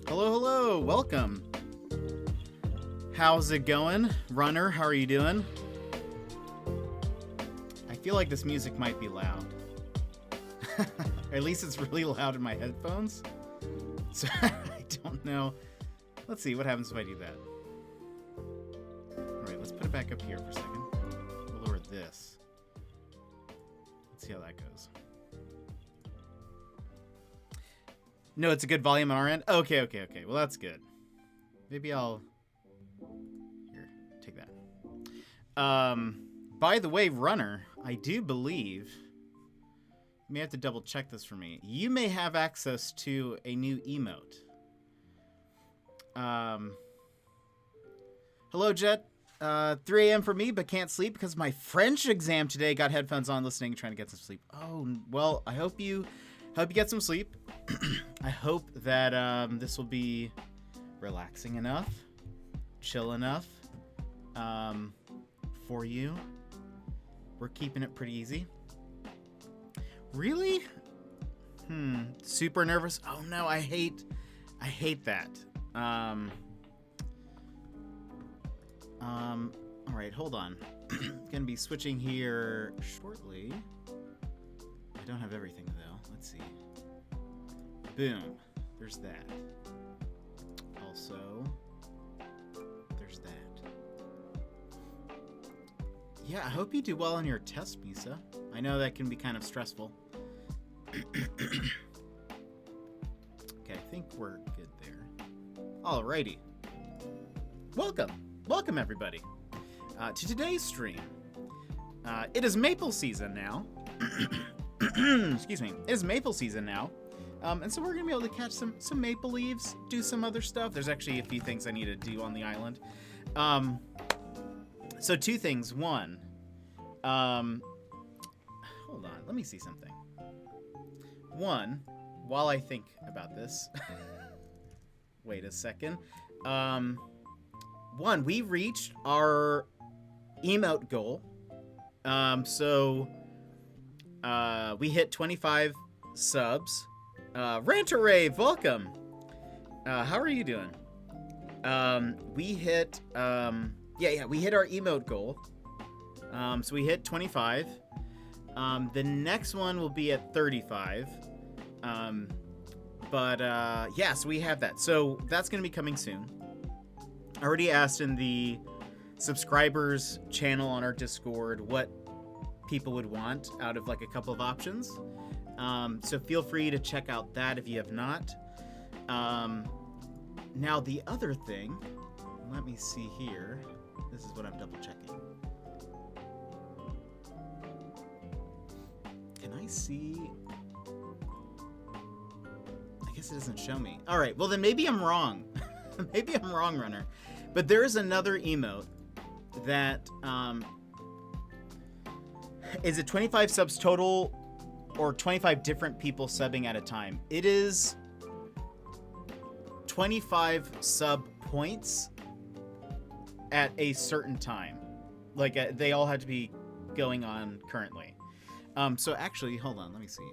Hello, welcome. How's it going? Runner, how are you doing? I feel like this music might be loud. Or at least it's really loud in my headphones. So I don't know. Let's see what happens if I do that. Alright, let's put it back up here for a second. We'll lower this. Let's see how that goes. No, it's a good volume on our end? Okay. Well, that's good. Maybe I'll... Here, take that. By the way, Runner, I do believe... You may have to double check this for me. You may have access to a new emote. Hello, Jet. 3 a.m. for me, but can't sleep because my French exam today. Got headphones on, listening, trying to get some sleep. Oh, well, I hope you get some sleep. I hope that this will be relaxing enough, chill enough for you. We're keeping it pretty easy. Really? Super nervous? Oh no, I hate that. All right, hold on. Gonna be switching here shortly. I don't have everything though. Let's see. Boom. There's that. Also, there's that. Yeah, I hope you do well on your test, Misa. I know that can be kind of stressful. Okay, I think we're good there. Alrighty. Welcome everybody to today's stream. It is maple season now. Excuse me. It is maple season now. And so we're going to be able to catch some maple leaves, do some other stuff. There's actually a few things I need to do on the island. So 2 things. One, hold on, let me see something. One, while I think about this, wait a second. One, we reached our emote goal. So we hit 25 subs. Ranter Rave, welcome. How are you doing? We hit, we hit our emote goal. So we hit 25. The next one will be at 35. So we have that. So that's going to be coming soon. I already asked in the subscribers channel on our Discord what people would want out of like a couple of options. So feel free to check out that if you have not. Now the other thing let me see here. This is what I'm double checking. Can I see? I guess it doesn't show me. All right, well then maybe I'm wrong. Maybe I'm wrong, Runner. But there is another emote that is it 25 subs total or 25 different people subbing at a time? It is 25 sub points at a certain time. Like they all have to be going on currently. So actually, hold on, let me see.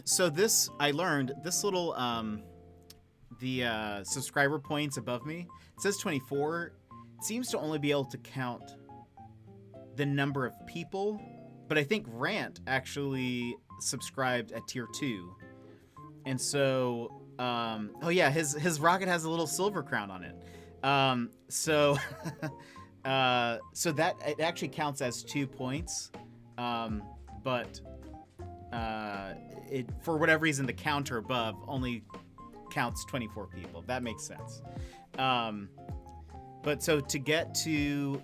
So this, I learned, this little, the subscriber points above me, it says 24. It seems to only be able to count the number of people, but I think Rant actually subscribed at tier 2. And so, oh yeah, his rocket has a little silver crown on it. So, so that, it actually counts as 2 points. But it, for whatever reason, the counter above only counts 24 people. That makes sense. But so to get to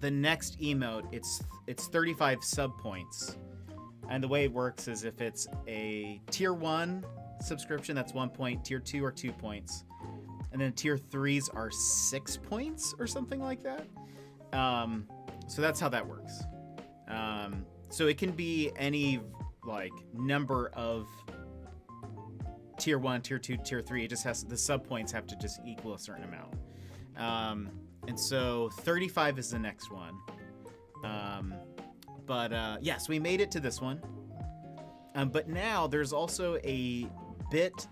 the next emote, it's 35 sub points. And the way it works is if it's a tier 1 subscription, that's 1 point, tier 2 are 2 points. And then tier 3s are 6 points or something like that. So that's how that works. So it can be any like number of tier 1, tier 2, tier 3. It just has, the sub points have to just equal a certain amount. And so 35 is the next one. Yes, we made it to this one. But now there's also a bit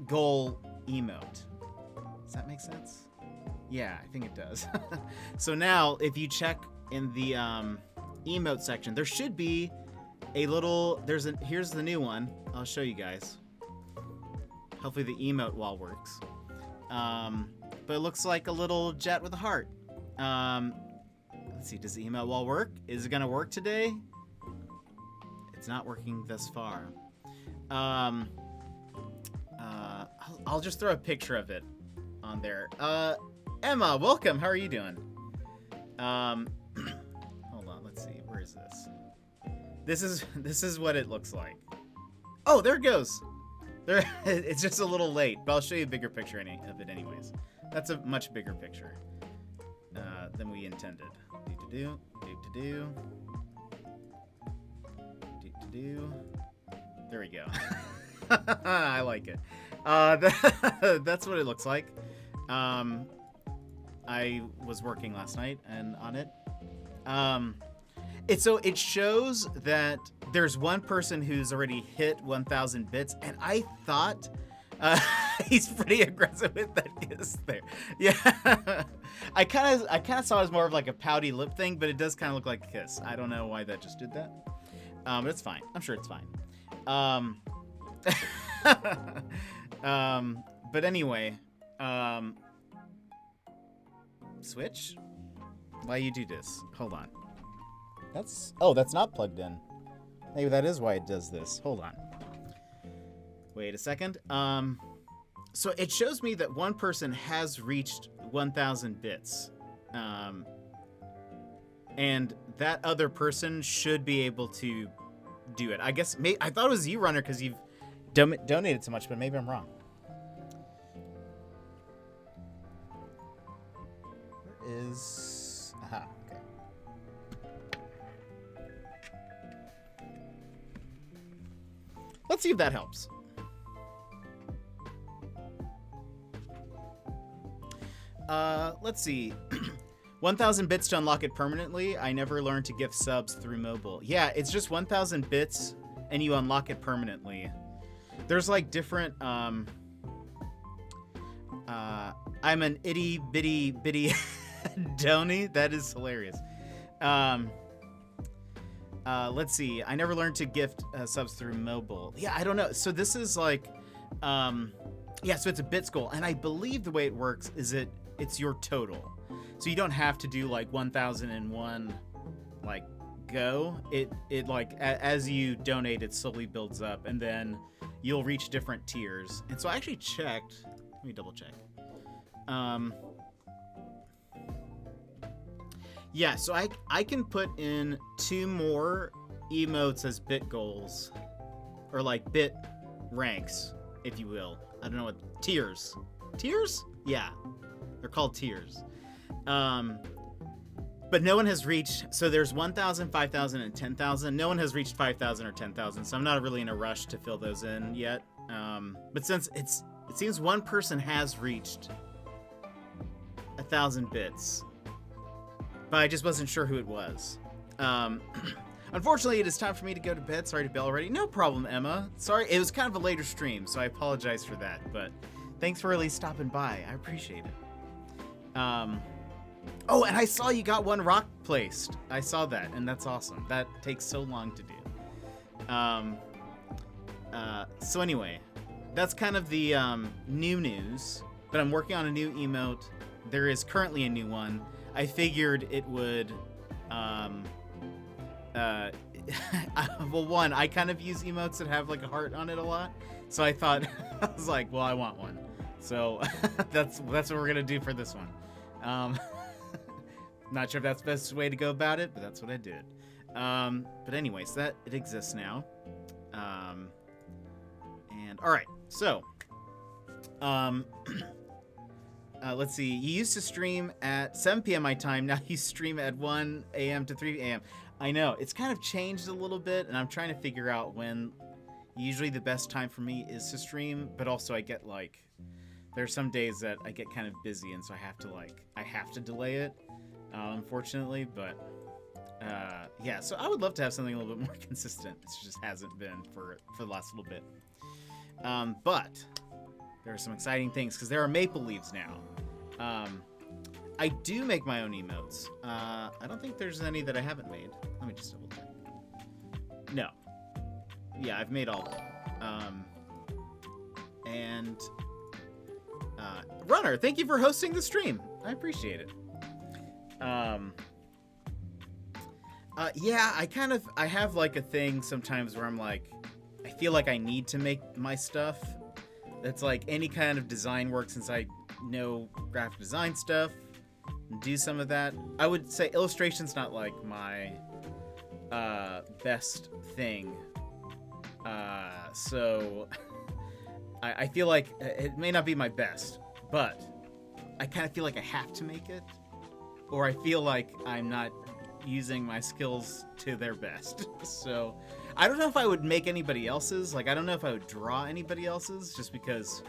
goal emote. Does that make sense? Yeah, I think it does. So now, if you check in the emote section, there should be a little. Here's the new one. I'll show you guys. Hopefully the emote wall works. But it looks like a little jet with a heart. Let's see. Does the emote wall work? Is it gonna work today? It's not working thus far. I'll just throw a picture of it on there. Emma, welcome. How are you doing? Hold on. Let's see. Where is this? This is what it looks like. Oh, there it goes. There. It's just a little late, but I'll show you a bigger picture of it anyways. That's a much bigger picture than we intended. There we go. I like it. That's what it looks like. I was working last night and on it. It shows that there's one person who's already hit 1,000 bits, and I thought he's pretty aggressive with that kiss there. Yeah, I kind of saw it as more of like a pouty lip thing, but it does kind of look like a kiss. I don't know why that just did that. But it's fine. I'm sure it's fine. But anyway, switch? Why you do this? Hold on. That's not plugged in. Maybe that is why it does this. Hold on. Wait a second. So it shows me that one person has reached 1,000 bits. And that other person should be able to do it. I guess, I thought it was you, Runner, because you've donated so much, but maybe I'm wrong. Where is... Aha, okay. Let's see if that helps. Let's see. 1,000 bits to unlock it permanently. I never learned to gift subs through mobile. Yeah, it's just 1,000 bits and you unlock it permanently. There's like different, I'm an itty bitty bitty Donny. That is hilarious. Let's see. I never learned to gift subs through mobile. Yeah, I don't know. So this is like, yeah, so it's a bits goal. And I believe the way it works is it's your total. So you don't have to do like 1,001 like go. It like as you donate, it slowly builds up, and then you'll reach different tiers. And so I actually checked. Let me double check. Yeah, so I can put in 2 more emotes as bit goals, or like bit ranks, if you will. I don't know what tiers. Tiers? Yeah, they're called tiers. But no one has reached. So there's 1,000, 5,000, and 10,000. No one has reached 5,000 or 10,000. So I'm not really in a rush to fill those in yet. But since it seems one person has reached 1,000 bits, but I just wasn't sure who it was. Unfortunately, it is time for me to go to bed. Sorry to bail already. No problem, Emma. Sorry, it was kind of a later stream, so I apologize for that. But thanks for really stopping by. I appreciate it. Oh, and I saw you got one rock placed. I saw that, and that's awesome. That takes so long to do. So anyway, that's kind of the new news. But I'm working on a new emote. There is currently a new one. I figured it would, well, one, I kind of use emotes that have like a heart on it a lot. So I thought, I was like, well, I want one. So that's what we're gonna do for this one. Not sure if that's the best way to go about it, but that's what I did. But anyways, that it exists now. And all right, so let's see. You used to stream at 7 p.m. my time. Now you stream at 1 a.m. to 3 a.m. I know it's kind of changed a little bit, and I'm trying to figure out when. Usually the best time for me is to stream, but also I get like, there's some days that I get kind of busy, and so I have to delay it. Unfortunately, but yeah, so I would love to have something a little bit more consistent. It just hasn't been for the last little bit. But there are some exciting things because there are maple leaves now. I do make my own emotes. I don't think there's any that I haven't made. Let me just double check. No. Yeah, I've made all of them. And Runner, thank you for hosting the stream. I appreciate it. Yeah, I have like a thing sometimes where I'm like, I feel like I need to make my stuff. That's like any kind of design work, since I know graphic design stuff, do some of that. I would say illustration's not like my best thing. So I feel like it may not be my best, but I kind of feel like I have to make it, or I feel like I'm not using my skills to their best. So I don't know if I would make anybody else's. Like, I don't know if I would draw anybody else's, just because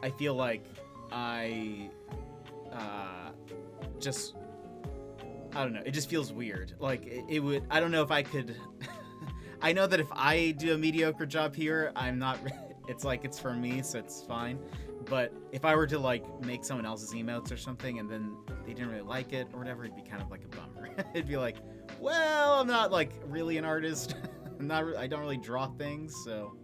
I feel like I don't know. It just feels weird. Like it would. I don't know if I could. I know that if I do a mediocre job here, I'm not. It's like it's for me, so it's fine. But if I were to like make someone else's emotes or something, and then they didn't really like it or whatever, it'd be kind of like a bummer. It'd be like, well, I'm not like really an artist. I don't really draw things, so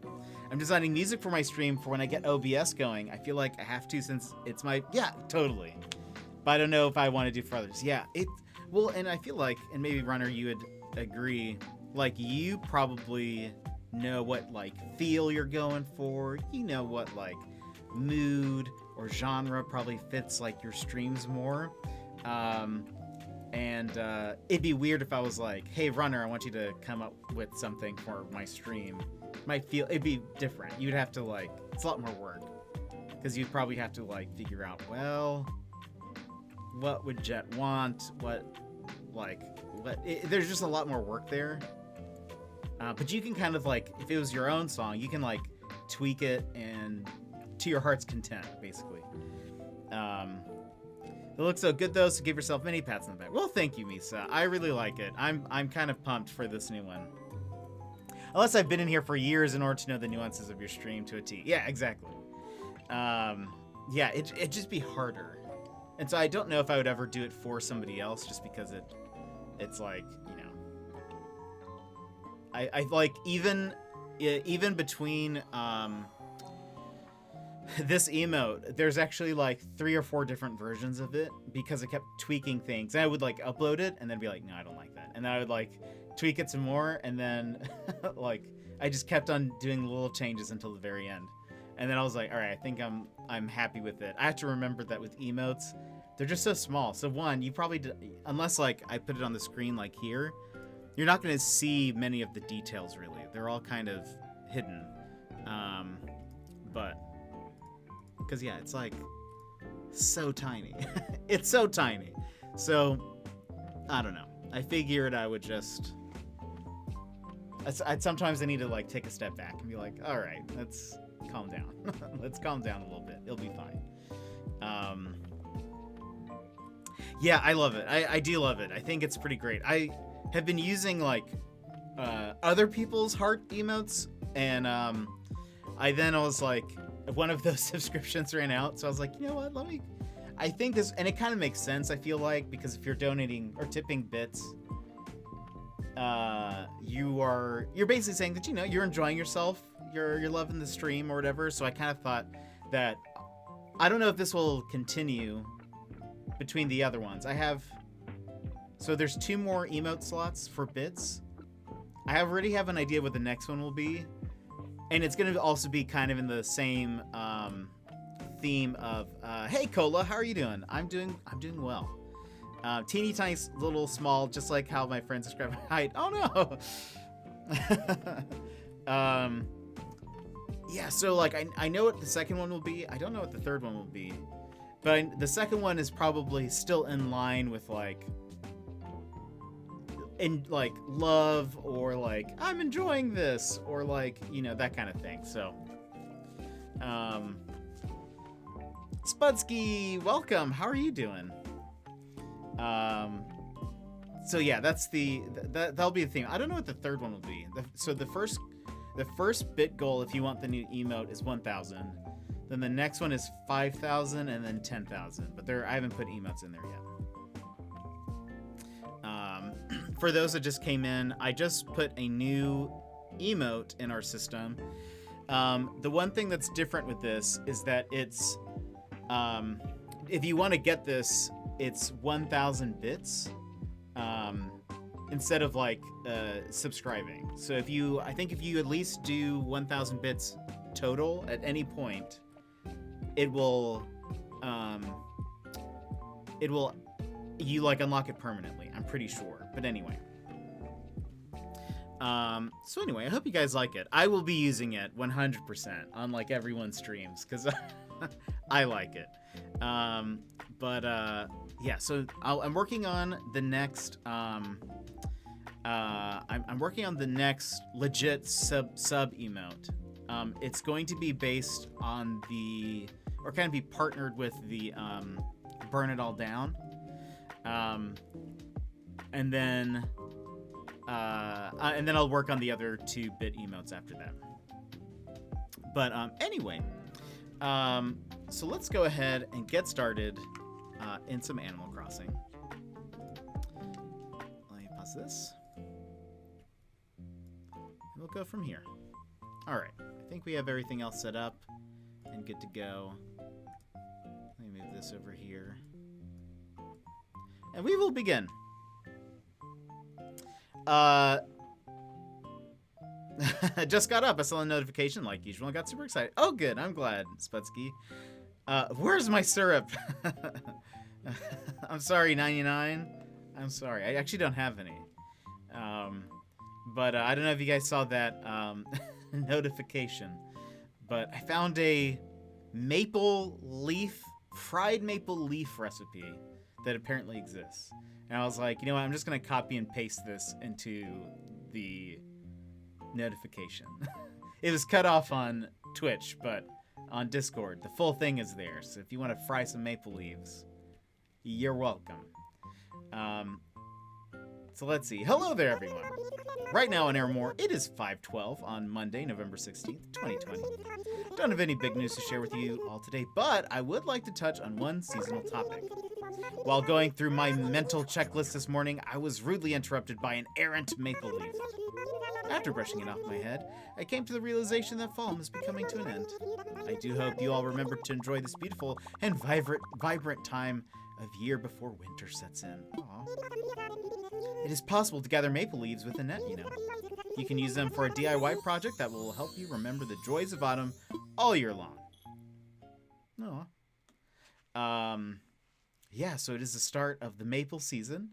I'm designing music for my stream for when I get OBS going. I feel like I have to, since it's my totally. But I don't know if I want to do for others. Yeah, well, and I feel like, and maybe Runner, you would agree. Like, you probably know what like feel you're going for. You know what like mood or genre probably fits like your streams more. And it'd be weird if I was like, hey Runner, I want you to come up with something for my stream. It'd be different. You'd have to like, it's a lot more work, because you'd probably have to like figure out, well, what would Jet want? There's just a lot more work there. But you can kind of like, if it was your own song, you can like tweak it and to your heart's content, basically. It looks so good though, so give yourself many pats on the back. Well, thank you, Misa. I really like it. I'm kind of pumped for this new one. Unless I've been in here for years in order to know the nuances of your stream to a T. Yeah, exactly. Yeah, it'd just be harder. And so I don't know if I would ever do it for somebody else, just because it's like, you know, I like even between this emote, there's actually like 3 or 4 different versions of it, because I kept tweaking things. And I would like upload it and then be like, no, I don't like that. And then I would like tweak it some more, and then like I just kept on doing little changes until the very end. And then I was like, all right, I think I'm happy with it. I have to remember that with emotes, they're just so small. So one, you probably unless like I put it on the screen like here, you're not going to see many of the details really. They're all kind of hidden. But because yeah, it's like so tiny. It's so tiny. So I don't know. I figured I would just. Sometimes I need to like take a step back and be like, all right, let's calm down. Let's calm down a little bit. It'll be fine. Yeah, I love it. I do love it. I think it's pretty great. I have been using like other people's heart emotes, and I was like, one of those subscriptions ran out, so I was like, you know what? I think this, and it kind of makes sense. I feel like, because if you're donating or tipping bits, you're basically saying that, you know, you're enjoying yourself, you're loving the stream or whatever. So I kind of thought that, I don't know if this will continue between the other ones. So there's 2 more emote slots for bits. I already have an idea what the next one will be, and it's going to also be kind of in the same theme of, hey Cola, how are you doing? I'm doing well. Teeny tiny little small, just like how my friends describe height. Oh no. Yeah, so like I know what the second one will be. I don't know what the third one will be, but the second one is probably still in line with like love, or like I'm enjoying this, or like, you know, that kind of thing. So Spudsky, welcome. How are you doing? So yeah, that'll be the theme. I don't know what the third one will be. So the first bit goal, if you want the new emote, is 1,000. Then the next one is 5,000, and then 10,000. But I haven't put emotes in there yet. For those that just came in, I just put a new emote in our system. The one thing that's different with this is that it's, if you want to get this, it's 1,000 bits instead of like subscribing. So I think if you at least do 1,000 bits total at any point, you like unlock it permanently. I'm pretty sure. But anyway. So anyway, I hope you guys like it. I will be using it 100% on like everyone's streams, because I like it. Yeah, so I'm working on the next I'm working on the next legit sub emote. It's going to be based on or kind of be partnered with the Burn It All Down. And then I'll work on the other 2-bit emotes after that. But anyway, so let's go ahead and get started in some Animal Crossing. Let me pause this. And we'll go from here. All right, I think we have everything else set up and good to go. Let me move this over here. And we will begin. Just got up. I saw a notification like usual and got super excited. Oh, good. I'm glad, Spudsky. Where's my syrup? I'm sorry, 99. I'm sorry. I actually don't have any. But I don't know if you guys saw that notification. But I found a fried maple leaf recipe that apparently exists. And I was like, you know what? I'm just going to copy and paste this into the notification. It was cut off on Twitch, but on Discord, the full thing is there. So if you want to fry some maple leaves, you're welcome. So let's see. Hello there, everyone. Right now on Airmore, it is 5:12 on Monday, November 16th, 2020. Don't have any big news to share with you all today, but I would like to touch on one seasonal topic. While going through my mental checklist this morning, I was rudely interrupted by an errant maple leaf. After brushing it off my head, I came to the realization that fall must be coming to an end. I do hope you all remember to enjoy this beautiful and vibrant time of year before winter sets in. Aw. It is possible to gather maple leaves with a net, you know. You can use them for a DIY project that will help you remember the joys of autumn all year long. Aw. Yeah, so it is the start of the maple season.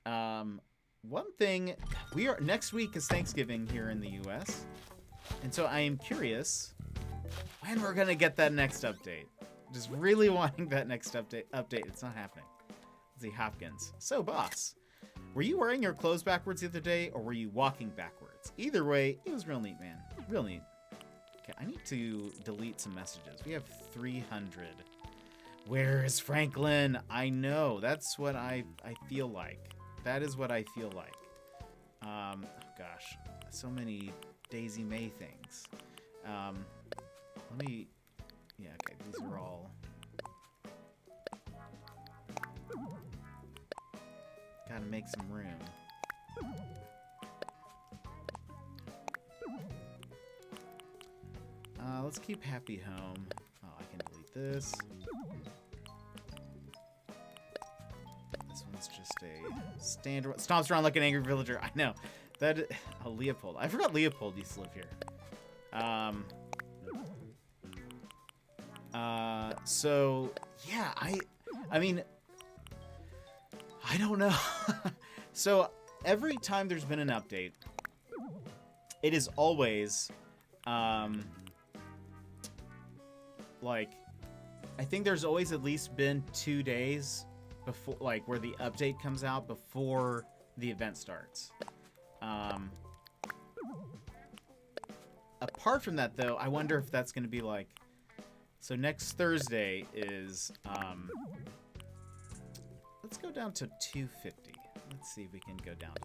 One thing, next week is Thanksgiving here in the US. And so I am curious when we're going to get that next update. Just really wanting that next update. It's not happening. Let's see, Hopkins. So, boss, were you wearing your clothes backwards the other day, or were you walking backwards? Either way, it was real neat, man. Real neat. Okay, I need to delete some messages. We have 300. Where is Franklin? I know. That's what I feel like. That is what I feel like. Oh gosh, so many Daisy May things. Let me. Yeah, okay. These are all. Gotta make some room. Let's keep Happy Home. Oh, I can delete this. This one's just a standard. Stomps around like an angry villager. I know. That. Oh, Leopold. I forgot Leopold used to live here. So yeah, I mean, I don't know. So every time there's been an update, it is always, like, I think there's always at least been 2 days before, like, where the update comes out before the event starts. Apart from that, though, I wonder if that's going to be like, so next Thursday is, let's go down to 250. Let's see if we can go down to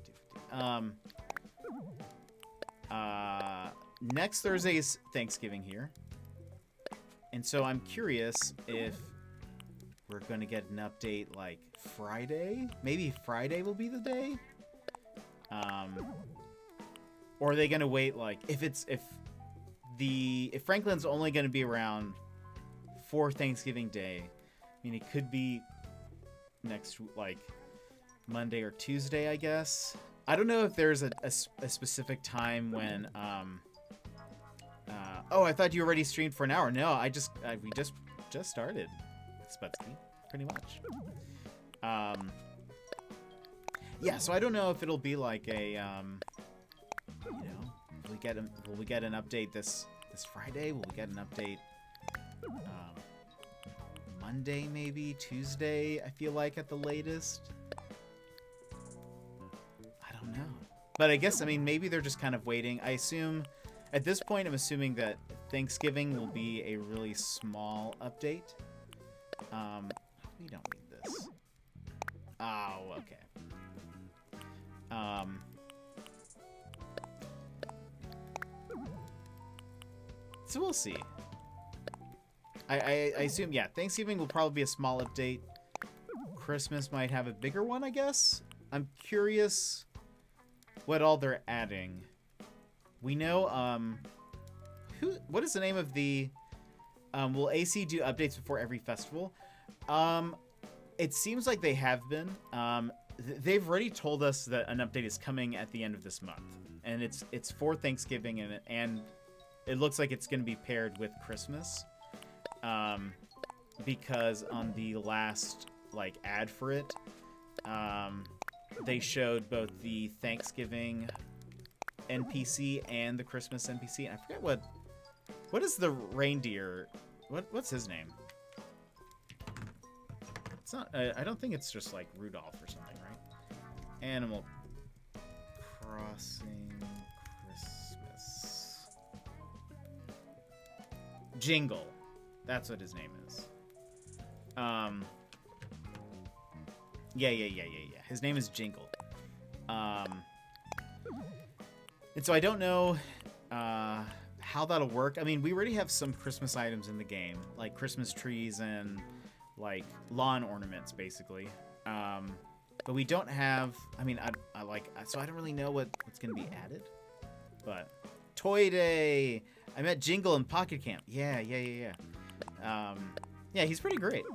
250. Next Thursday is Thanksgiving here. And so I'm curious if we're going to get an update like Friday. Maybe Friday will be the day. Or are they going to wait, like, if Franklin's only going to be around for Thanksgiving Day, I mean, it could be next, like, Monday or Tuesday, I guess. I don't know if there's a specific time when, oh, I thought you already streamed for an hour. No, we just started, Sputsky, pretty much. Yeah, so I don't know if it'll be like a, you know, will we get an update this Friday? Will we get an update Monday, maybe Tuesday? I feel like at the latest. I don't know, but I guess, I mean, maybe they're just kind of waiting. I assume at this point, I'm assuming that Thanksgiving will be a really small update. We don't need this. Oh, okay. So we'll see. I assume, yeah, Thanksgiving will probably be a small update. Christmas might have a bigger one, I guess. I'm curious what all they're adding. We know, what is the name of the, will AC do updates before every festival? It seems like they have been. They've already told us that an update is coming at the end of this month, and it's for Thanksgiving, and it looks like it's going to be paired with Christmas, because on the last, like, ad for it, they showed both the Thanksgiving NPC and the Christmas NPC, and I forget what is the reindeer, what's his name? It's not, I don't think it's just like Rudolph or something, right? Animal Crossing Christmas. Jingle. That's what his name is. Yeah. His name is Jingle. And so I don't know how that'll work. I mean, we already have some Christmas items in the game, like Christmas trees and like lawn ornaments, basically. But we don't have, I mean, I like, so I don't really know what's going to be added. But Toy Day. I met Jingle in Pocket Camp. Yeah. Yeah, he's pretty great.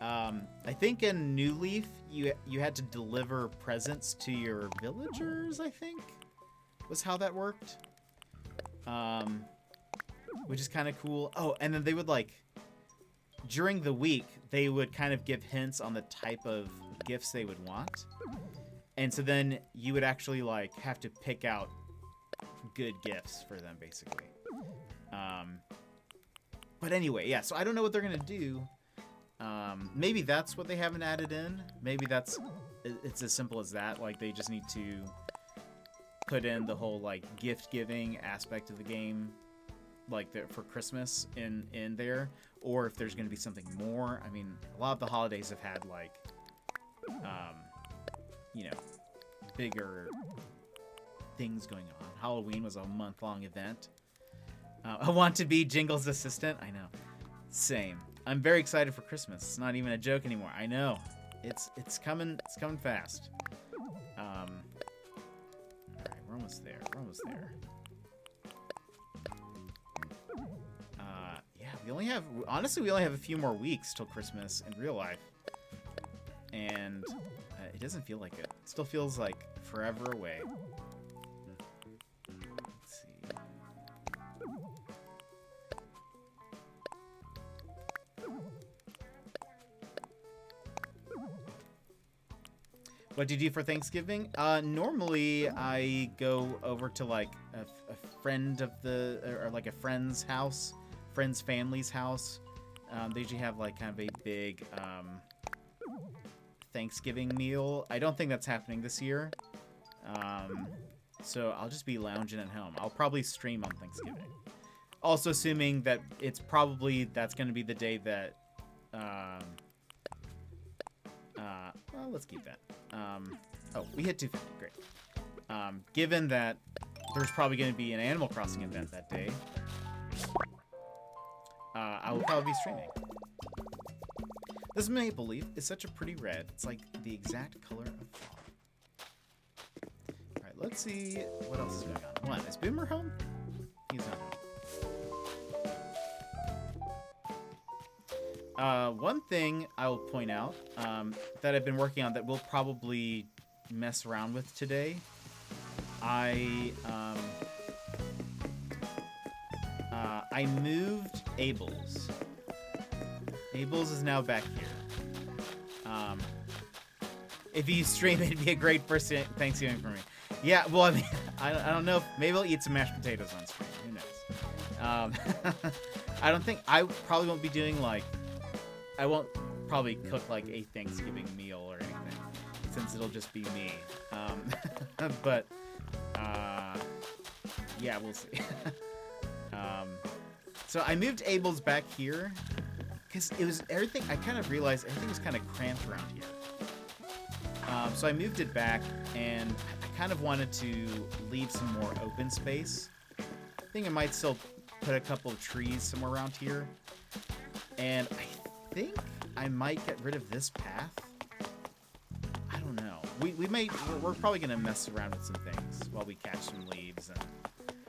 I think in New Leaf, you had to deliver presents to your villagers, I think, was how that worked. Which is kind of cool. Oh, and then they would, like, during the week, they would kind of give hints on the type of gifts they would want. And so then you would actually, like, have to pick out good gifts for them, basically. But anyway, yeah, so I don't know what they're going to do. Maybe that's what they haven't added in. Maybe it's as simple as that. Like, they just need to put in the whole, like, gift-giving aspect of the game, like, for Christmas in there. Or if there's going to be something more. I mean, a lot of the holidays have had, like, you know, bigger things going on. Halloween was a month-long event. I want to be Jingle's assistant. I know. Same. I'm very excited for Christmas. It's not even a joke anymore. I know. It's coming. It's coming fast. All right, we're almost there. We're almost there. Yeah, we only have. Honestly, we only have a few more weeks till Christmas in real life, and it doesn't feel like it. It still feels like forever away. What do you do for Thanksgiving? Normally I go over to like a friend of or like a friend's house, friend's family's house. They usually have like kind of a big Thanksgiving meal. I don't think that's happening this year. So I'll just be lounging at home. I'll probably stream on Thanksgiving. Also assuming that that's going to be the day that well, let's keep that. Oh, we hit 250. Great. Given that there's probably going to be an Animal Crossing event that day, I will probably be streaming. This maple leaf is such a pretty red. It's like the exact color of fall. Alright, let's see what else is going on. One, is Boomer home? He's not home. One thing I will point out that I've been working on that we'll probably mess around with today. I moved Abel's. Abel's is now back here. If you stream, it'd be a great first Thanksgiving for me. Yeah, well, I mean, I don't know. Maybe I'll eat some mashed potatoes on stream. Who knows? I don't think I probably won't be doing like. I won't probably cook like a Thanksgiving meal or anything, since it'll just be me. But yeah, we'll see. So I moved Abel's back here because it was everything. I kind of realized everything was kind of cramped around here. So I moved it back, and I kind of wanted to leave some more open space. I think I might still put a couple of trees somewhere around here, and I think I might get rid of this path. I don't know. We're probably gonna mess around with some things while we catch some leaves.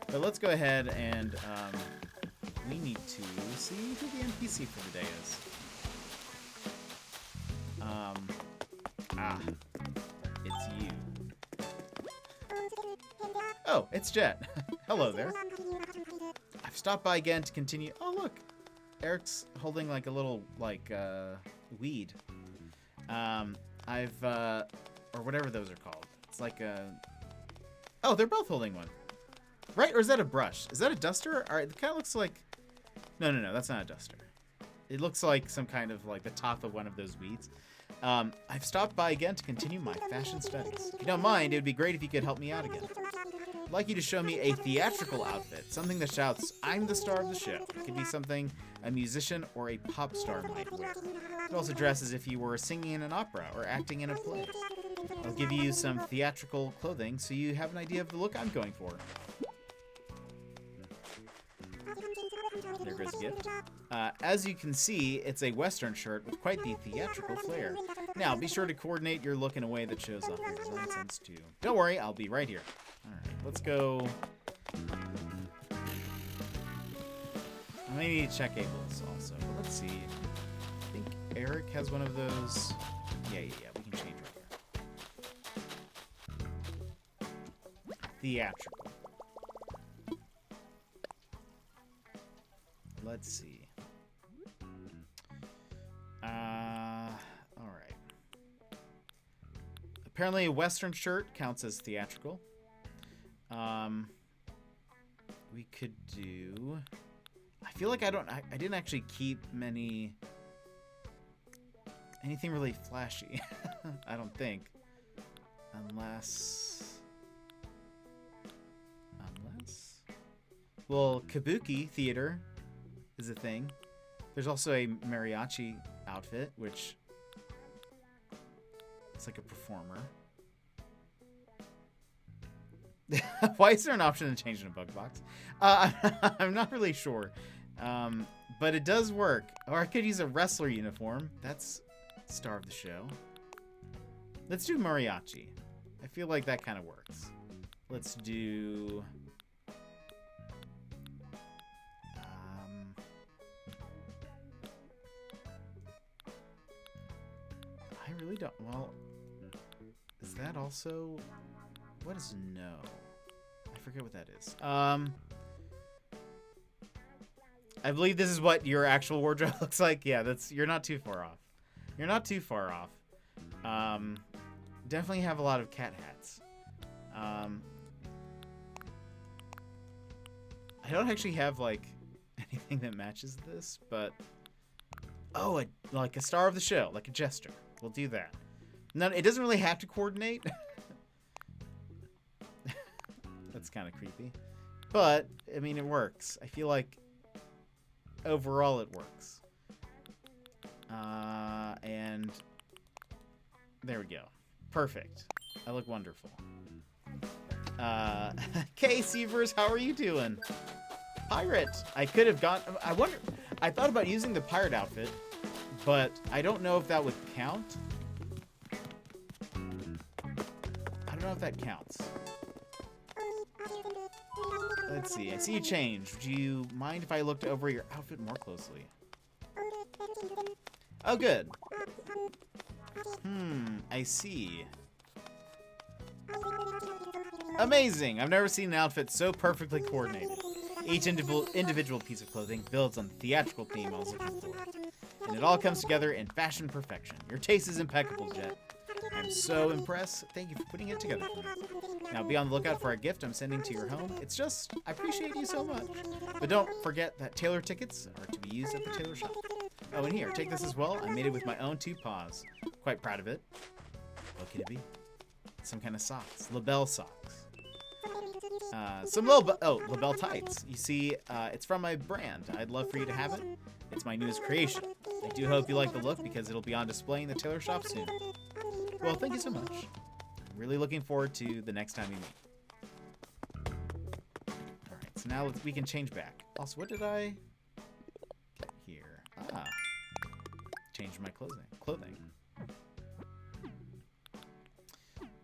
But let's go ahead and we need to see who the NPC for the day is. It's you. Oh, it's Jet. Hello there. I've stopped by again to continue. Oh, look. Eric's holding like a little like weed. Or whatever those are called. It's like a. Oh, they're both holding one, right? Or is that a brush? Is that a duster? All right, it kind of looks like. No, that's not a duster. It looks like some kind of like the top of one of those weeds. I've stopped by again to continue my fashion studies. If you don't mind, it would be great if you could help me out again. I'd like you to show me a theatrical outfit, something that shouts, "I'm the star of the show." It could be something a musician or a pop star might wear. It also dress as if you were singing in an opera or acting in a play. I'll give you some theatrical clothing so you have an idea of the look I'm going for. There goes the gift. As you can see, it's a Western shirt with quite the theatrical flair. Now, be sure to coordinate your look in a way that shows off your design sense too. Don't worry, I'll be right here. Alright, let's go. I may need to check Abel's also, but let's see. I think Eric has one of those. Yeah. We can change right here. Theatrical. Let's see. All right. Apparently, a Western shirt counts as theatrical. We could do. I feel like I didn't actually keep anything really flashy. I don't think, unless. Well, kabuki theater is a thing. There's also a mariachi outfit, which it's like a performer. Why is there an option to change in a bug box? I'm not really sure. But it does work. Or I could use a wrestler uniform. That's star of the show. Let's do mariachi. I feel like that kind of works. Let's do... I really don't... Well, is that also... What is no? I forget what that is. I believe this is what your actual wardrobe looks like. Yeah, you're not too far off. You're not too far off. Definitely have a lot of cat hats. I don't actually have like anything that matches this, but like a star of the show, like a jester. We'll do that. No, it doesn't really have to coordinate. That's kind of creepy, but I mean it works. I feel like overall it works. And there we go. Perfect. I look wonderful. Kay Sievers, how are you doing? Pirate. I could have gone. I thought about using the pirate outfit, but I don't know if that would count. I don't know if that counts. Let's see. I see you changed. Do you mind if I looked over your outfit more closely? Oh, good. I see. Amazing! I've never seen an outfit so perfectly coordinated. Each individual piece of clothing builds on the theatrical theme I was looking for. And it all comes together in fashion perfection. Your taste is impeccable, Jet. I'm so impressed. Thank you for putting it together for me. Now be on the lookout for a gift I'm sending to your home. It's just, I appreciate you so much. But don't forget that tailor tickets are to be used at the tailor shop. Oh, and here, take this as well. I made it with my own 2 paws. Quite proud of it. What could it be? Some kind of socks. Labelle socks. Some Labelle tights. You see, it's from my brand. I'd love for you to have it. It's my newest creation. I do hope you like the look because it'll be on display in the tailor shop soon. Well, thank you so much. I'm really looking forward to the next time we meet. Alright, so now we can change back. Also, what did I get here? Change my clothing.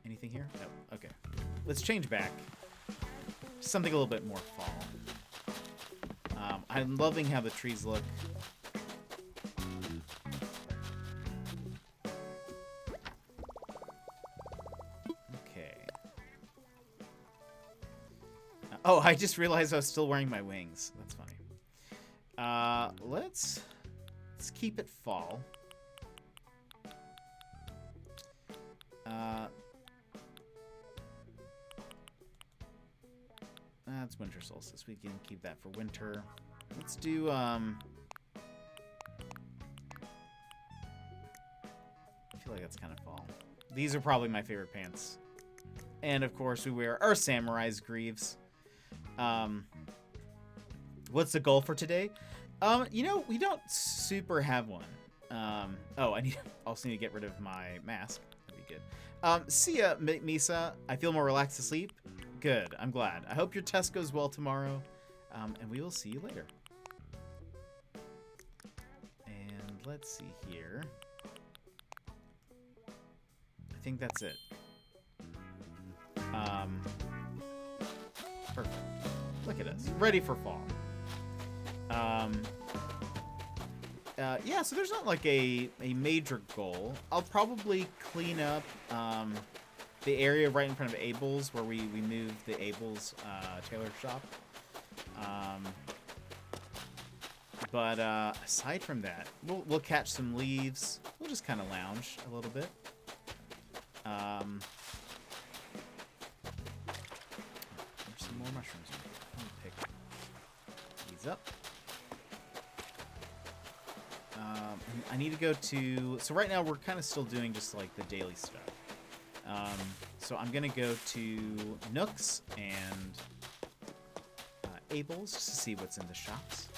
Anything here? No. Okay. Let's change back. Something a little bit more fall. I'm loving how the trees look. Oh, I just realized I was still wearing my wings. That's funny. Let's keep it fall. That's winter solstice. We can keep that for winter. Let's do I feel like that's kind of fall. These are probably my favorite pants. And of course we wear our samurai's greaves. What's the goal for today? You know, we don't super have one. Oh, I also need to get rid of my mask. That'd be good. See ya, Misa. I feel more relaxed to sleep. Good. I'm glad. I hope your test goes well tomorrow. And we will see you later. And let's see here. I think that's it. Perfect. Look at us. Ready for fall. yeah, so there's not like a major goal. I'll probably clean up the area right in front of Abel's where we moved the Abel's tailor shop. But aside from that, we'll catch some leaves. We'll just kind of lounge a little bit. There's some more mushrooms. Let me pick these up. I need to go to... So right now we're kind of still doing just like the daily stuff. So I'm going to go to Nooks and Abel's just to see what's in the shops.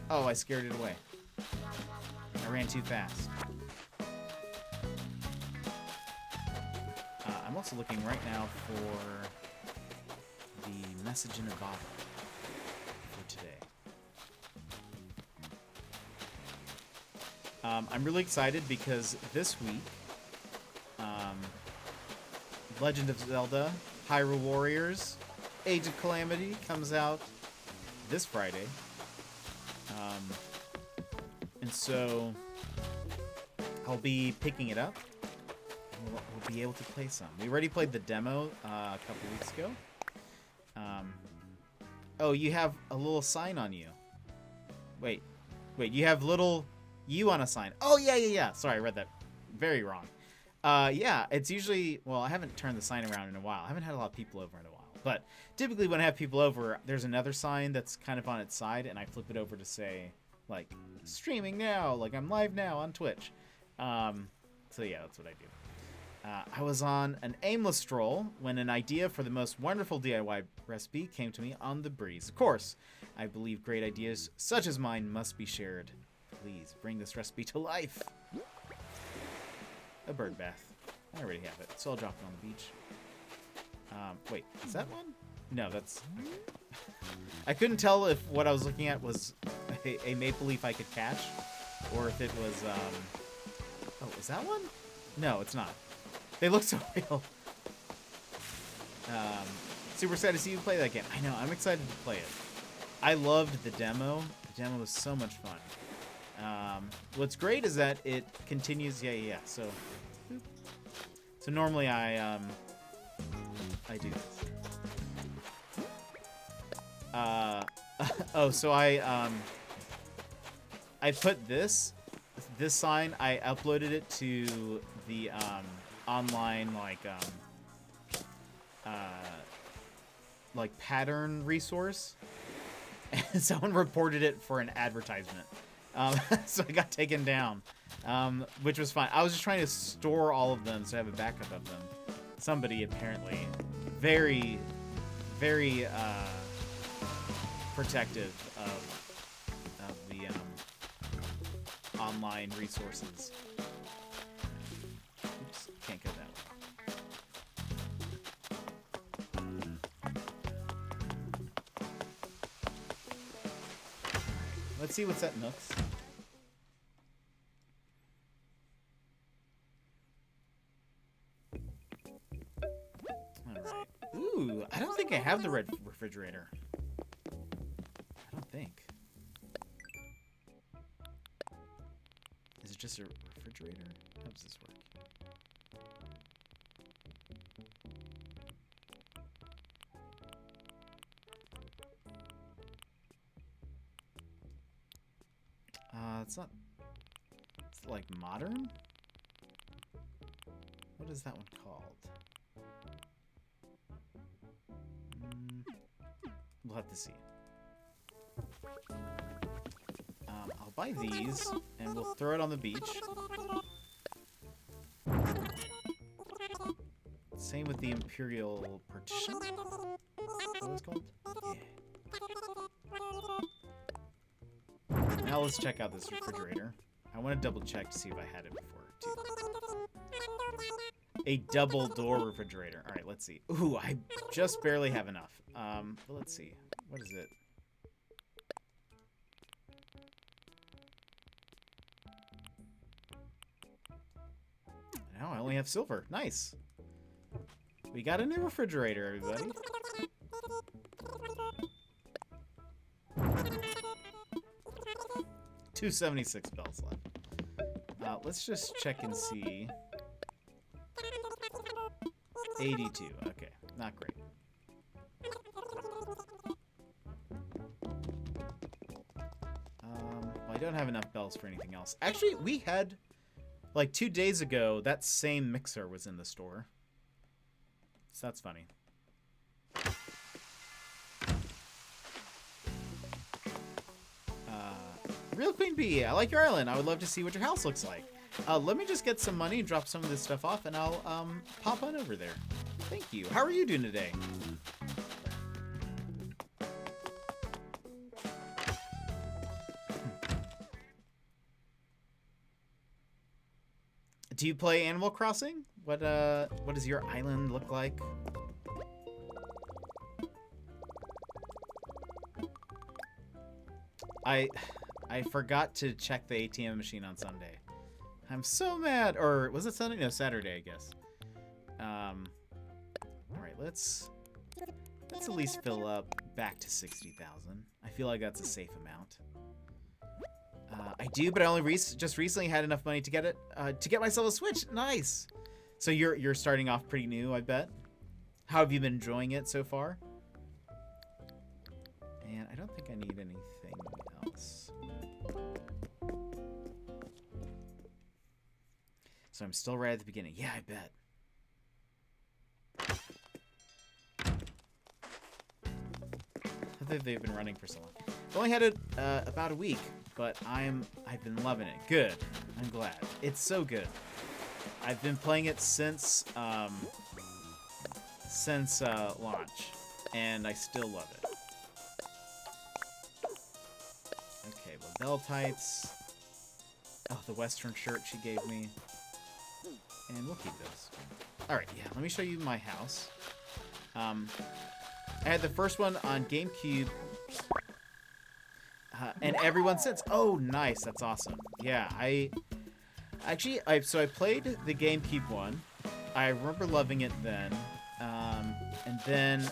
Oh, I scared it away. I ran too fast. I'm also looking right now for the message in a bottle for today. I'm really excited because this week, Legend of Zelda Hyrule Warriors Age of Calamity comes out this Friday. And so I'll be picking it up. And we'll be able to play some. We already played the demo a couple weeks ago. Oh, you have a little sign on you. Wait, you have little you on a sign. Oh, yeah. Sorry, I read that very wrong. Yeah, it's usually, well, I haven't turned the sign around in a while. I haven't had a lot of people over in a while. But typically when I have people over, there's another sign that's kind of on its side, and I flip it over to say, like, streaming now, like I'm live now on Twitch. So yeah, that's what I do. I was on an aimless stroll when an idea for the most wonderful DIY recipe came to me on the breeze. Of course, I believe great ideas such as mine must be shared. Please bring this recipe to life. A bird bath. I already have it, so I'll drop it on the beach. Wait, is that one? No, that's... Okay. I couldn't tell if what I was looking at was a maple leaf I could catch, or if it was, Oh, is that one? No, it's not. They look so real. Super excited to see you play that game. I know, I'm excited to play it. I loved the demo. The demo was so much fun. What's great is that it continues... Yeah. So normally I do this. Oh, so I put this sign, I uploaded it to the online like pattern resource, and someone reported it for an advertisement. So I got taken down, which was fine. I was just trying to store all of them so I have a backup of them. Somebody apparently very protective of the online resources. Oops, can't go that way. Let's see what's at Nooks. Alright. Ooh, I don't think I have the red refrigerator. I don't think. Is it just a refrigerator? How does this work? It's not... It's like modern? What is that one called? We'll have to see. I'll buy these, and we'll throw it on the beach. Same with the Imperial Partition. Is that what it's called? Yeah. Now let's check out this refrigerator. I want to double check to see if I had it before, too. A double door refrigerator. Alright, let's see. Ooh, I just barely have enough. But let's see. What is it? Now I only have silver. Nice. We got a new refrigerator, everybody. 276 bells left. Let's just check and see. 82. Okay, not great. Well, I don't have enough bells for anything else. Actually, we had, like 2 days ago, that same mixer was in the store. So that's funny. Real Queen Bee, I like your island. I would love to see what your house looks like. Let me just get some money and drop some of this stuff off, and I'll pop on over there. Thank you. How are you doing today? Do you play Animal Crossing? What does your island look like? I forgot to check the ATM machine on Sunday. I'm so mad. Or was it Sunday? No, Saturday, I guess. All right, let's at least fill up back to 60,000. I feel like that's a safe amount. I do, but I only just recently had enough money to get it to get myself a Switch. Nice. So you're starting off pretty new, I bet. How have you been enjoying it so far? And I don't think I need anything else. So I'm still right at the beginning. Yeah, I bet. I think they've been running for so long. I've only had it about a week, but I've been loving it. Good. I'm glad. It's so good. I've been playing it since launch, and I still love it. Okay, Labelle tights. Oh, the Western shirt she gave me. And we'll keep those. Alright, yeah, let me show you my house. I had the first one on GameCube. And everyone since. Oh, nice. That's awesome. Yeah, I played the GameCube one. I remember loving it then. And then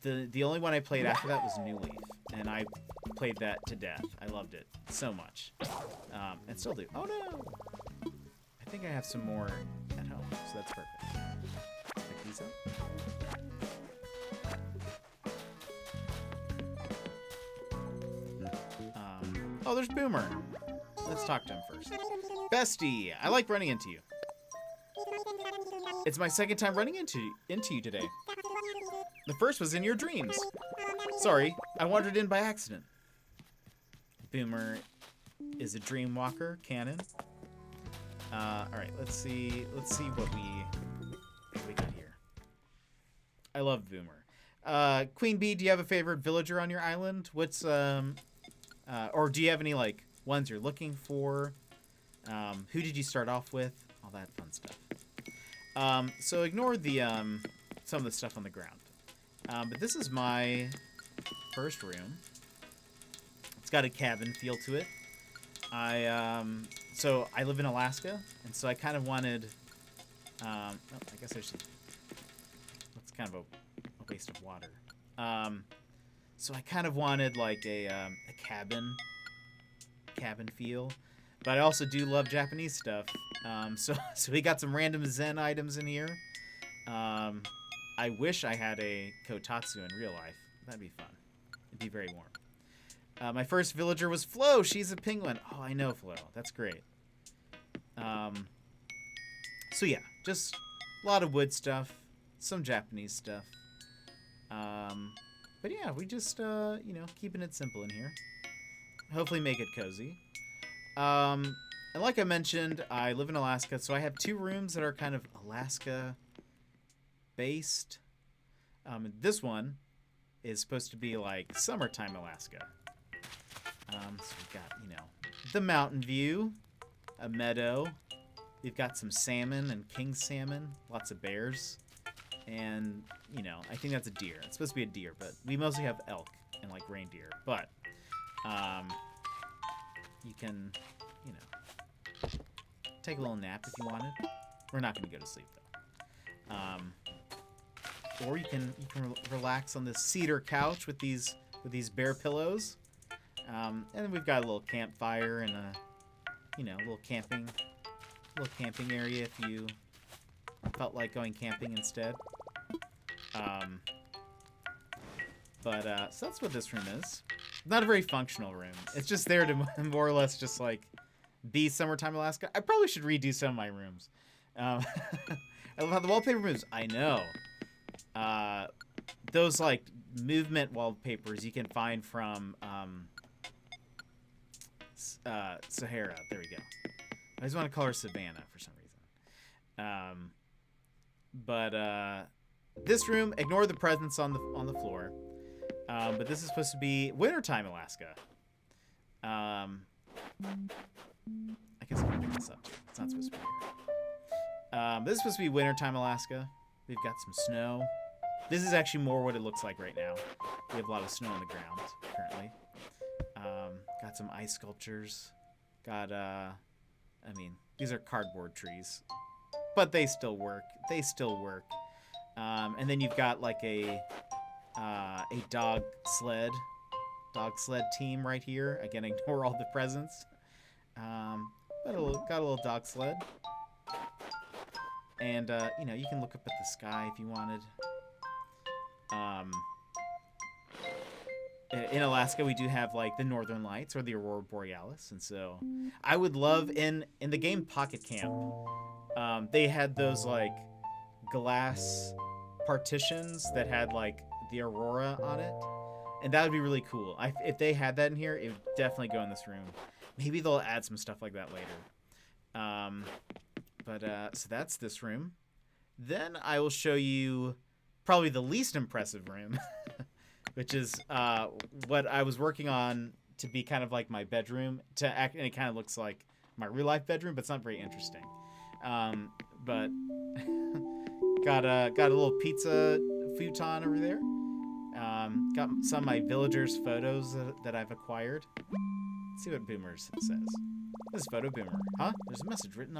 the only one I played after that was New Leaf. And I played that to death. I loved it so much. And still do. Oh, no. I think I have some more at home, so that's perfect. Let's pick these up. Oh, there's Boomer. Let's talk to him first. Bestie, I like running into you. It's my second time running into you today. The first was in your dreams. Sorry, I wandered in by accident. Boomer is a dream walker, canon. Alright, let's see what we got here. I love Boomer. Queen Bee, do you have a favorite villager on your island? What's, or do you have any, like, ones you're looking for? Who did you start off with? All that fun stuff. So ignore the, some of the stuff on the ground. But this is my first room. It's got a cabin feel to it. So I live in Alaska, and so I kind of wanted, I guess I should, that's kind of a waste of water. So I kind of wanted like a cabin feel, but I also do love Japanese stuff. So we got some random Zen items in here. I wish I had a Kotatsu in real life. That'd be fun. It'd be very warm. My first villager was Flo. She's a penguin. Oh, I know Flo. That's great. So yeah, just a lot of wood stuff, some Japanese stuff. But yeah, we just, you know, keeping it simple in here. Hopefully make it cozy. And like I mentioned, I live in Alaska, so I have 2 rooms that are kind of Alaska-based. This one is supposed to be like summertime Alaska. So we've got, you know, the mountain view, a meadow. We've got some salmon and king salmon, lots of bears, and, you know, I think that's a deer. It's supposed to be a deer, but we mostly have elk and, like, reindeer. But, you can, you know, take a little nap if you wanted. We're not going to go to sleep, though. Or you can relax on this cedar couch with these bear pillows. And then we've got a little campfire and a, little camping area if you felt like going camping instead. So that's what this room is. Not a very functional room. It's just there to more or less just like be Summertime Alaska. I probably should redo some of my rooms. I love how the wallpaper moves. I know. Those like movement wallpapers you can find from Sahara. There we go. I just want to call her Savannah for some reason. This room, ignore the presents on the floor. But this is supposed to be Wintertime Alaska. I guess I'm gonna pick this up too. It's not supposed to be here. This is supposed to be Wintertime Alaska. We've got some snow. This is actually more what it looks like right now. We have a lot of snow on the ground currently. Got some ice sculptures. Got these are cardboard trees, but they still work. And then you've got like a dog sled team right here. Again, ignore all the presents. Got a little dog sled. And, you can look up at the sky if you wanted. In Alaska, we do have, like, the Northern Lights or the Aurora Borealis. And so I would love, in the game Pocket Camp, they had those, like, glass partitions that had, like, the aurora on it. And that would be really cool. If they had that in here, it would definitely go in this room. Maybe they'll add some stuff like that later. So that's this room. Then I will show you probably the least impressive room, which is what I was working on to be kind of like my bedroom. And it kind of looks like my real life bedroom, but it's not very interesting. But got a little pizza futon over there. Got some of my villagers' photos that I've acquired. Let's see what Boomers says. This is Photo Boomer. Huh? There's a message written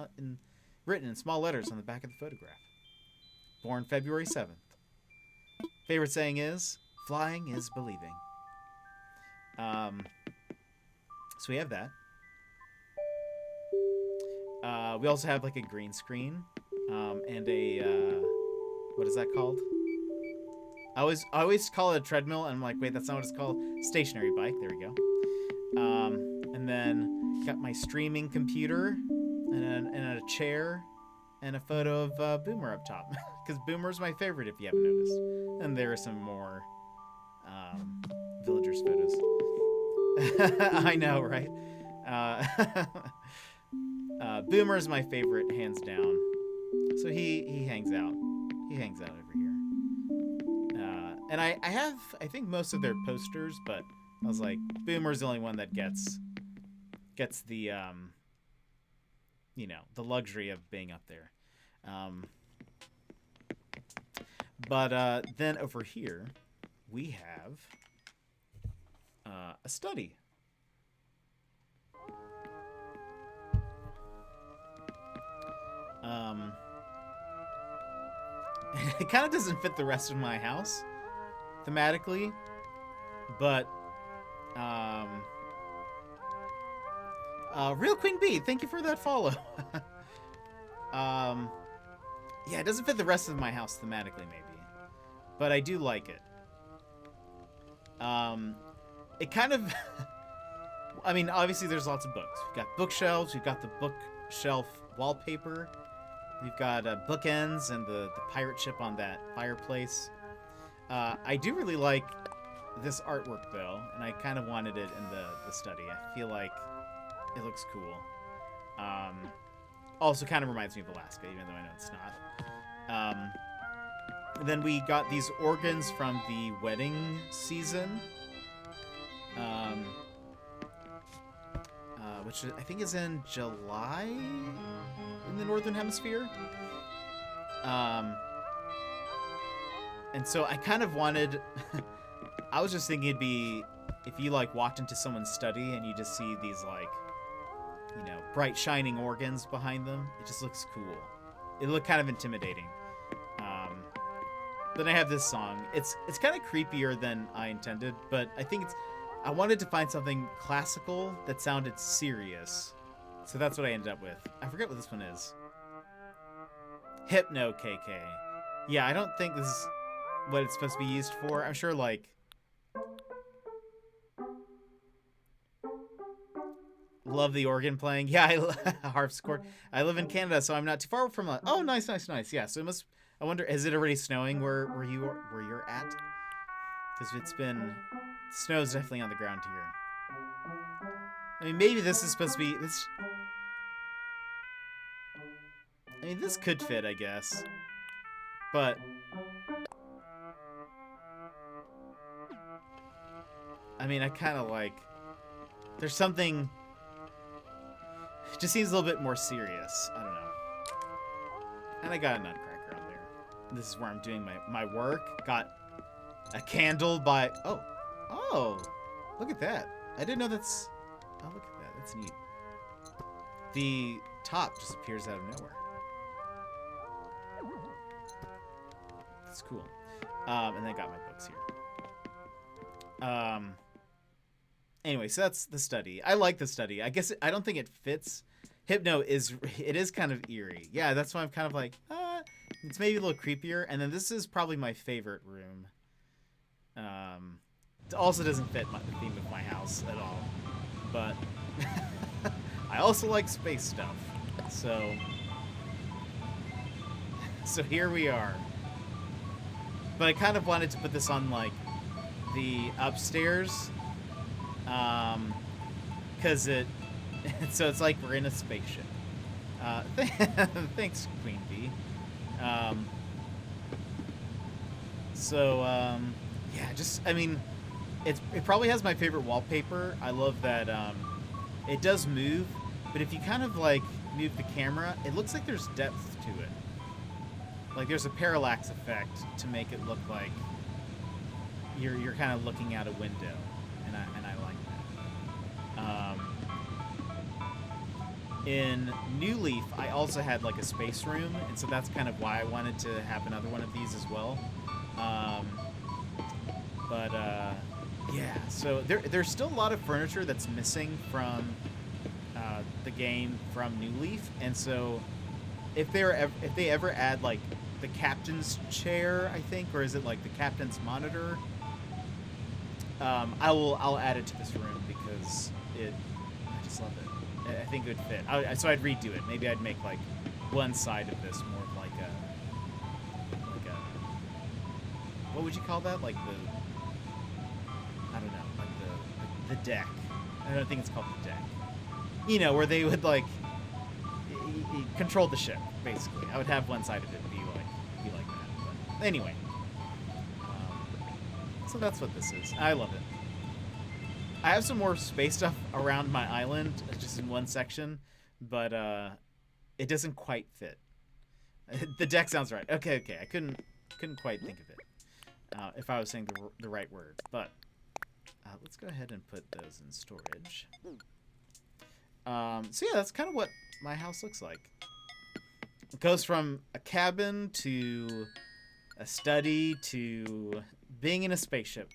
in small letters on the back of the photograph. Born February 7th. Favorite saying is, flying is believing. So we have that. We also have like a green screen and a what is that called? I always call it a treadmill, and I'm like, wait, that's not what it's called. Stationary bike. There we go. And then got my streaming computer and a chair and a photo of Boomer up top, because Boomer's my favorite if you haven't noticed. And there are some more villagers photos. I know, right? Boomer's my favorite, hands down. So he hangs out. He hangs out over here. And I have, I think, most of their posters, but I was like, Boomer's the only one that gets the, the luxury of being up there. But then over here, we have a study. It kind of doesn't fit the rest of my house thematically, but Real Queen Bee, thank you for that follow. Yeah, it doesn't fit the rest of my house thematically, maybe, but I do like it. It kind of I mean, obviously there's lots of books. We've got bookshelves, we've got the bookshelf wallpaper, we've got bookends and the pirate ship on that fireplace. I do really like this artwork, though, and I kind of wanted it in the study. I feel like it looks cool. Also kind of reminds me of Alaska, even though I know it's not. Then we got these organs from the wedding season, which I think is in July in the Northern Hemisphere. And so I kind of wanted... I was just thinking it'd be... If you, like, walked into someone's study and you just see these, like, bright shining organs behind them, it just looks cool. It looked kind of intimidating. Then I have this song. It's kind of creepier than I intended, but I think I wanted to find something classical that sounded serious. So that's what I ended up with. I forget what this one is. Hypno KK. Yeah, I don't think this is what it's supposed to be used for. I'm sure, like... Love the organ playing. Yeah, harpsichord. I live in Canada, so I'm not too far from... Oh, nice. Yeah, so it must... I wonder, is it already snowing where you're at? Because it's been... Snow's definitely on the ground here. I mean, maybe this is supposed to be... I mean, this could fit, I guess. But... I mean, I kind of like... There's something... It just seems a little bit more serious. I don't know. And I got a nutcracker on there. This is where I'm doing my work. Got a candle by... Oh, look at that. I didn't know that's... Oh, look at that. That's neat. The top just appears out of nowhere. That's cool. And then I got my books here. Anyway, so that's the study. I like the study. I guess I don't think it fits. Hypno is kind of eerie. Yeah, that's why I'm kind of like, it's maybe a little creepier. And then this is probably my favorite room. It also doesn't fit the theme of my house at all. But I also like space stuff. So here we are. But I kind of wanted to put this on like the upstairs. Cause so it's like we're in a spaceship. Thanks, Queen Bee. Yeah, I mean, it probably has my favorite wallpaper. I love that, it does move, but if you kind of like move the camera, it looks like there's depth to it. Like there's a parallax effect to make it look like you're kind of looking out a window, and I like that. In New Leaf, I also had like a space room, and so that's kind of why I wanted to have another one of these as well. Yeah, so there's still a lot of furniture that's missing from the game from New Leaf, and so if they ever add like the captain's chair, I think, or is it like the captain's monitor? I'll add it to this room because I just love it. I think it would fit. So I'd redo it. Maybe I'd make like one side of this more of like a what would you call that? Like I don't know, like the deck. I don't think it's called the deck. You know, where they would like control the ship, basically. I would have one side of it be like that. But anyway, so that's what this is. I love it. I have some more space stuff around my island, just in one section, but it doesn't quite fit. The deck sounds right. Okay. I couldn't quite think of it if I was saying the right word. But let's go ahead and put those in storage. So yeah, that's kind of what my house looks like. It goes from a cabin to a study to being in a spaceship.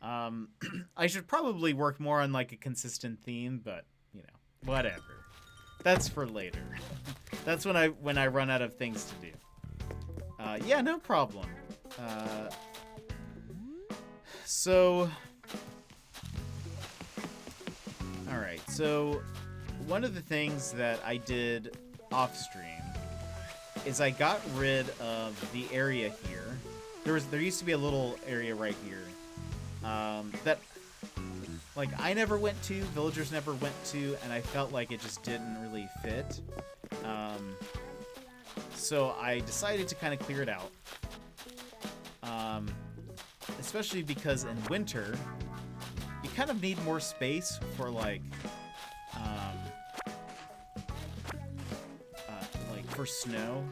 I should probably work more on like a consistent theme, but you know, whatever. That's for later. That's when I run out of things to do. Yeah, no problem. So, all right. So, one of the things that I did off stream is I got rid of the area here. There used to be a little area right here. That like I never went to, villagers never went to, and I felt like it just didn't really fit. So I decided to kind of clear it out. Especially because in winter, you kind of need more space for like for snow.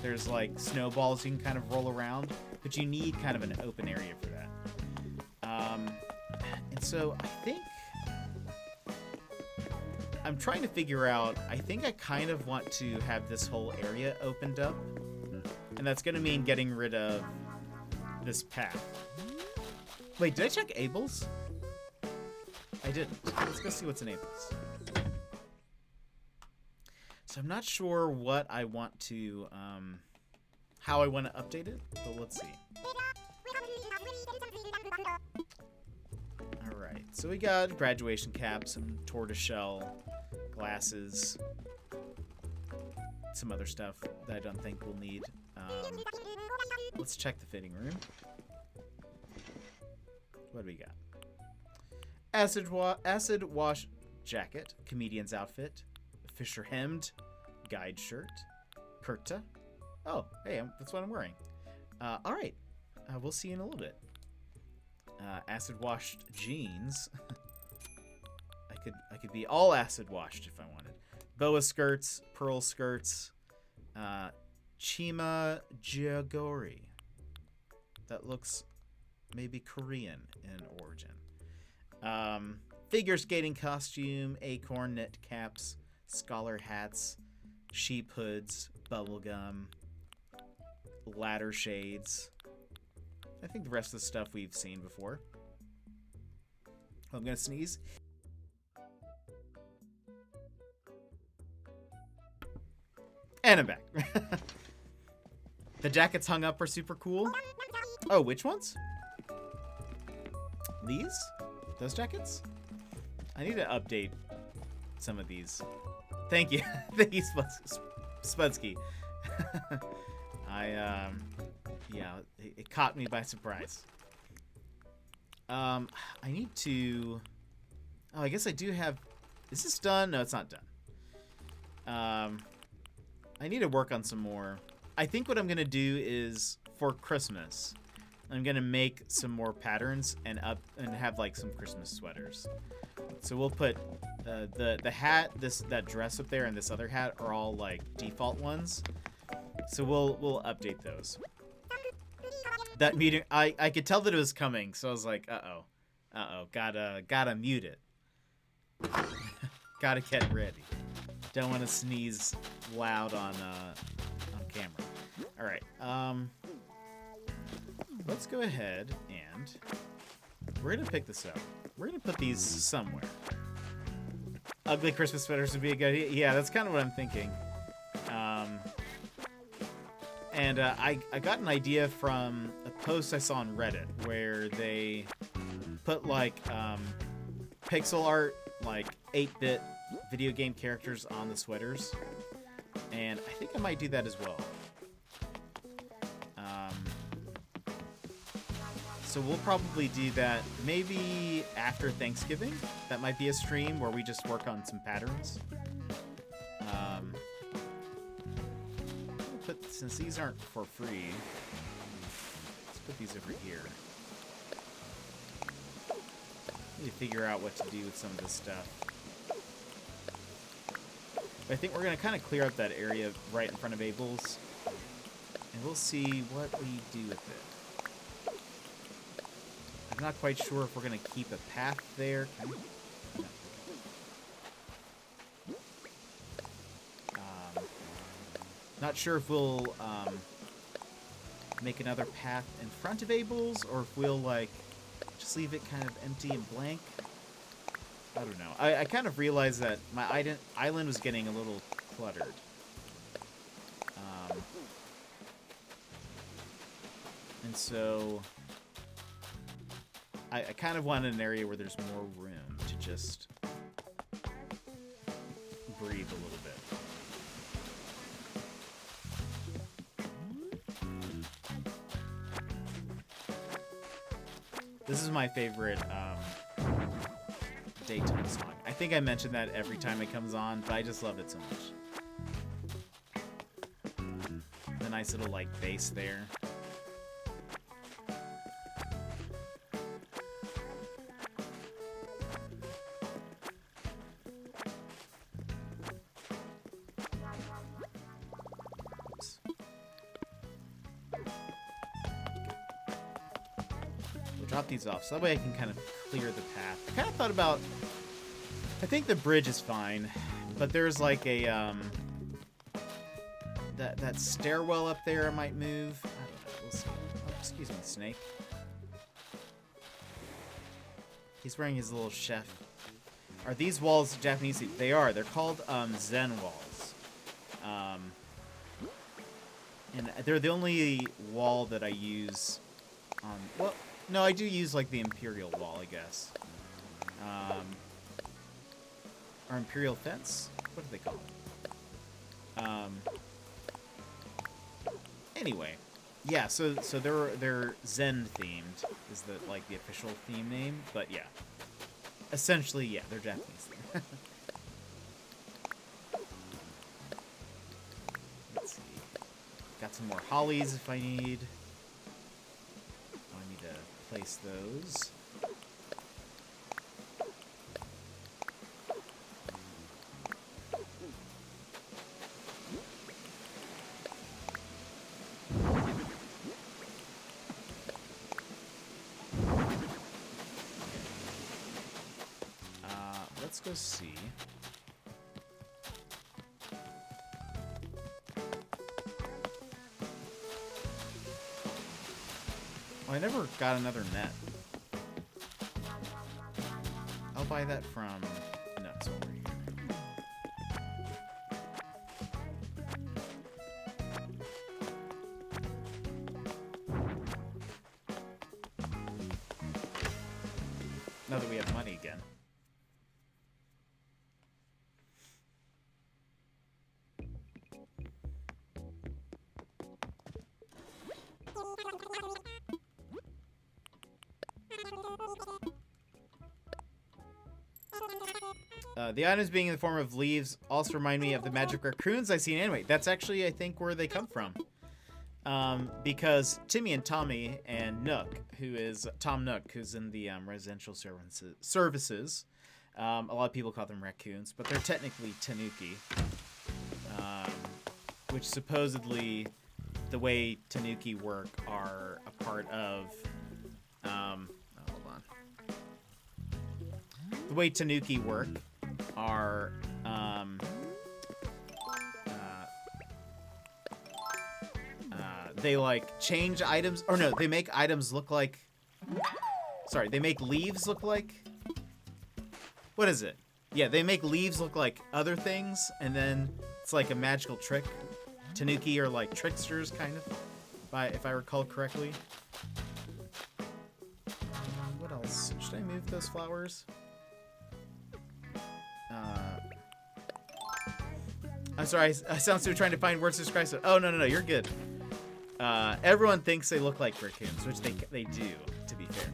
There's like snowballs you can kind of roll around, but you need kind of an open area for that. And so I think I'm trying to figure out, I think I kind of want to have this whole area opened up, and that's going to mean getting rid of this path. Wait, did I check Abel's? I didn't. Let's go see what's enabled. So I'm not sure what I want to, how I want to update it, but let's see. Alright, so we got graduation caps, some tortoiseshell glasses, some other stuff that I don't think we'll need. Let's check the fitting room. What do we got? Acid wash jacket, comedian's outfit, Fisher hemmed, guide shirt, kurta. Oh, hey, that's what I'm wearing. All right, we'll see you in a little bit. Acid washed jeans. I could be all acid washed if I wanted. Boa skirts, pearl skirts, chima jagori. That looks maybe Korean in origin. Figure skating costume, acorn knit caps, scholar hats, sheep hoods, bubblegum, ladder shades. I think the rest of the stuff we've seen before. I'm gonna sneeze. And I'm back. The jackets hung up are super cool. Oh, which ones? These? Those jackets? I need to update some of these. Thank you. Thank you, Spudsky. Yeah, it caught me by surprise. I need to... Oh, I guess I do have... Is this done? No, it's not done. I need to work on some more. I think what I'm going to do is, for Christmas, I'm going to make some more patterns and have, like, some Christmas sweaters. So we'll put the hat, that dress up there, and this other hat are all, like, default ones. So we'll update those. That meeting, I could tell that it was coming, so I was like, uh-oh, gotta mute it. Gotta get ready. Don't want to sneeze loud on camera. All right, let's go ahead and we're gonna pick this up. We're gonna put these somewhere. Ugly Christmas sweaters would be a good idea. Yeah, that's kind of what I'm thinking. And I got an idea from a post I saw on Reddit where they put like pixel art, like 8-bit video game characters on the sweaters, and I think I might do that as well. So we'll probably do that maybe after Thanksgiving. That might be a stream where we just work on some patterns. But since these aren't for free, let's put these over here. Need to figure out what to do with some of this stuff. But I think we're going to kind of clear up that area right in front of Abel's, and we'll see what we do with it. I'm not quite sure if we're going to keep a path there. Not sure if we'll make another path in front of Abel's, or if we'll like just leave it kind of empty and blank. I don't know. I kind of realized that my island was getting a little cluttered. And so I kind of wanted an area where there's more room to just breathe a little bit. This is my favorite Daytona song. I think I mention that every time it comes on, but I just love it so much. The nice little like bass there. Drop these off so that way I can kind of clear the path. I kind of thought about, I think the bridge is fine, but there's like a that stairwell up there I might move. I don't know. We'll see. Oh, excuse me, Snake. He's wearing his little chef Are these walls Japanese themed? They are. They're called Zen walls. And they're the only wall that I use. Well, no, I do use like the Imperial wall, I guess. Or Imperial fence? What do they call it? Anyway, yeah. So they're Zen themed is the official theme name, but yeah. Essentially, yeah, they're Japanese themed. Let's see. Got some more hollies if I need. I need to place those. Let's go see. Oh, I never got another net. I'll buy that from Nuts over here. Now that we have money again. The items being in the form of leaves also remind me of the magic raccoons I see in anime. That's actually, I think, where they come from. Because Timmy and Tommy and Nook, who is Tom Nook, who's in the residential services, a lot of people call them raccoons, but they're technically tanuki, which supposedly the way tanuki work are a part of. Hold on. The way tanuki work are they like change items, or no, they make items look like, sorry, they make leaves look like, what is it? Yeah, they make leaves look like other things, and then it's like a magical trick. Tanuki are like tricksters, kind of, if I recall correctly. What else? Should I move those flowers? I'm sorry, I sound stupid trying to find words to describe it. Oh, no, you're good. Everyone thinks they look like raccoons, which they do, to be fair.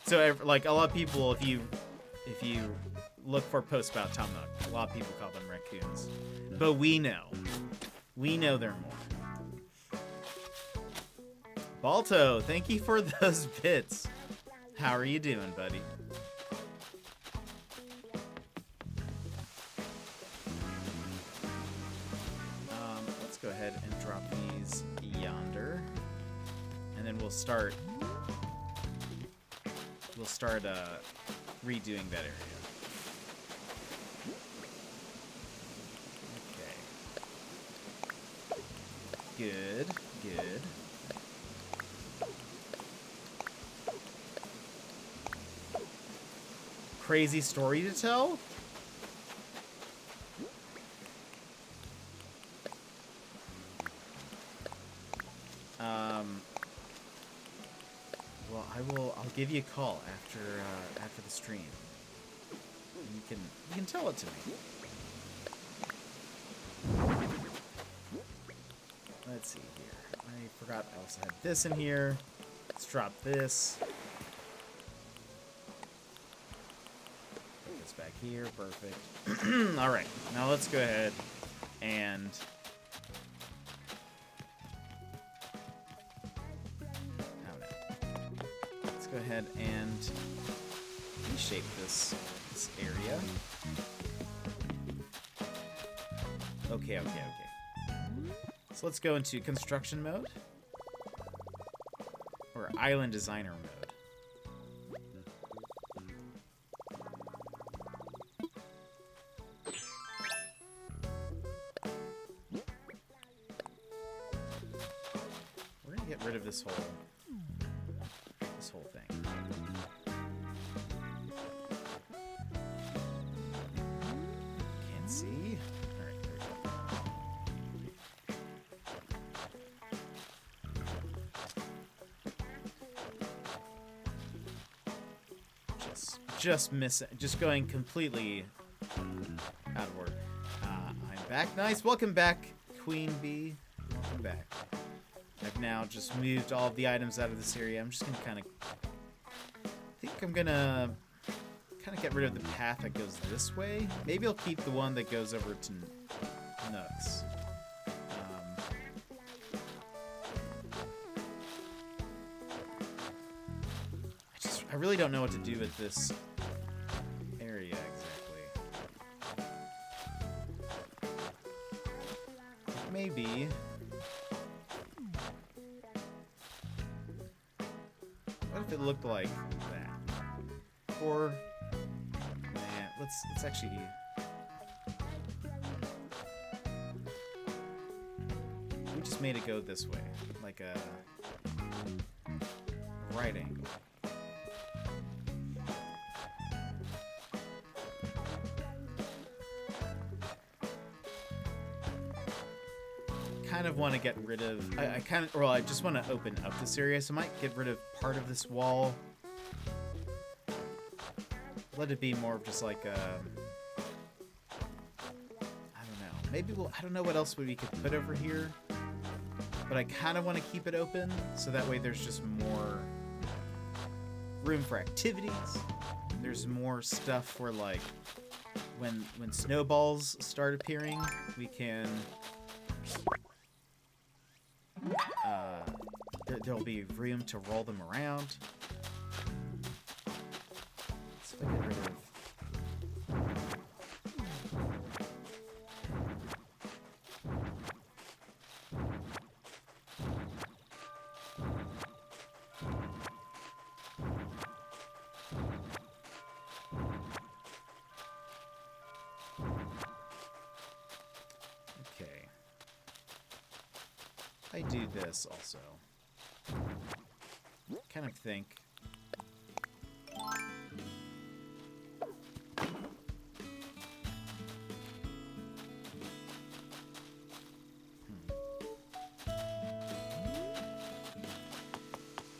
So, like, a lot of people, if you look for posts about Tom Nook, a lot of people call them raccoons. But we know. We know they're more. Balto, thank you for those bits. How are you doing, buddy? Let's go ahead and drop these yonder. And then we'll start redoing that area. Okay. Good. Crazy story to tell? Well, I'll give you a call after the stream. And you can tell it to me. Let's see here. I forgot I also had this in here. Let's drop this. Put this back here. Perfect. All right. Now let's go ahead and go ahead and reshape this area. Okay. So let's go into construction mode. Or island designer mode. We're gonna get rid of this whole thing. Just going completely out of order. I'm back. Nice. Welcome back, Queen Bee. Welcome back. I've now just moved all of the items out of this area. I'm just gonna kind of get rid of the path that goes this way. Maybe I'll keep the one that goes over to Nooks. I really don't know what to do with this area exactly. Maybe. What if it looked like that? Or, man, let's actually. We just made it go this way, like a right angle. Kind of want to get rid of. I just want to open up this area, so I might get rid of part of this wall. Let it be more of just like a. I don't know. Maybe I don't know what else we could put over here, but I kind of want to keep it open so that way there's just more room for activities. There's more stuff for like when snowballs start appearing, we can. There'll be room to roll them around. So I get rid of. Okay. I do this also. Kind of think.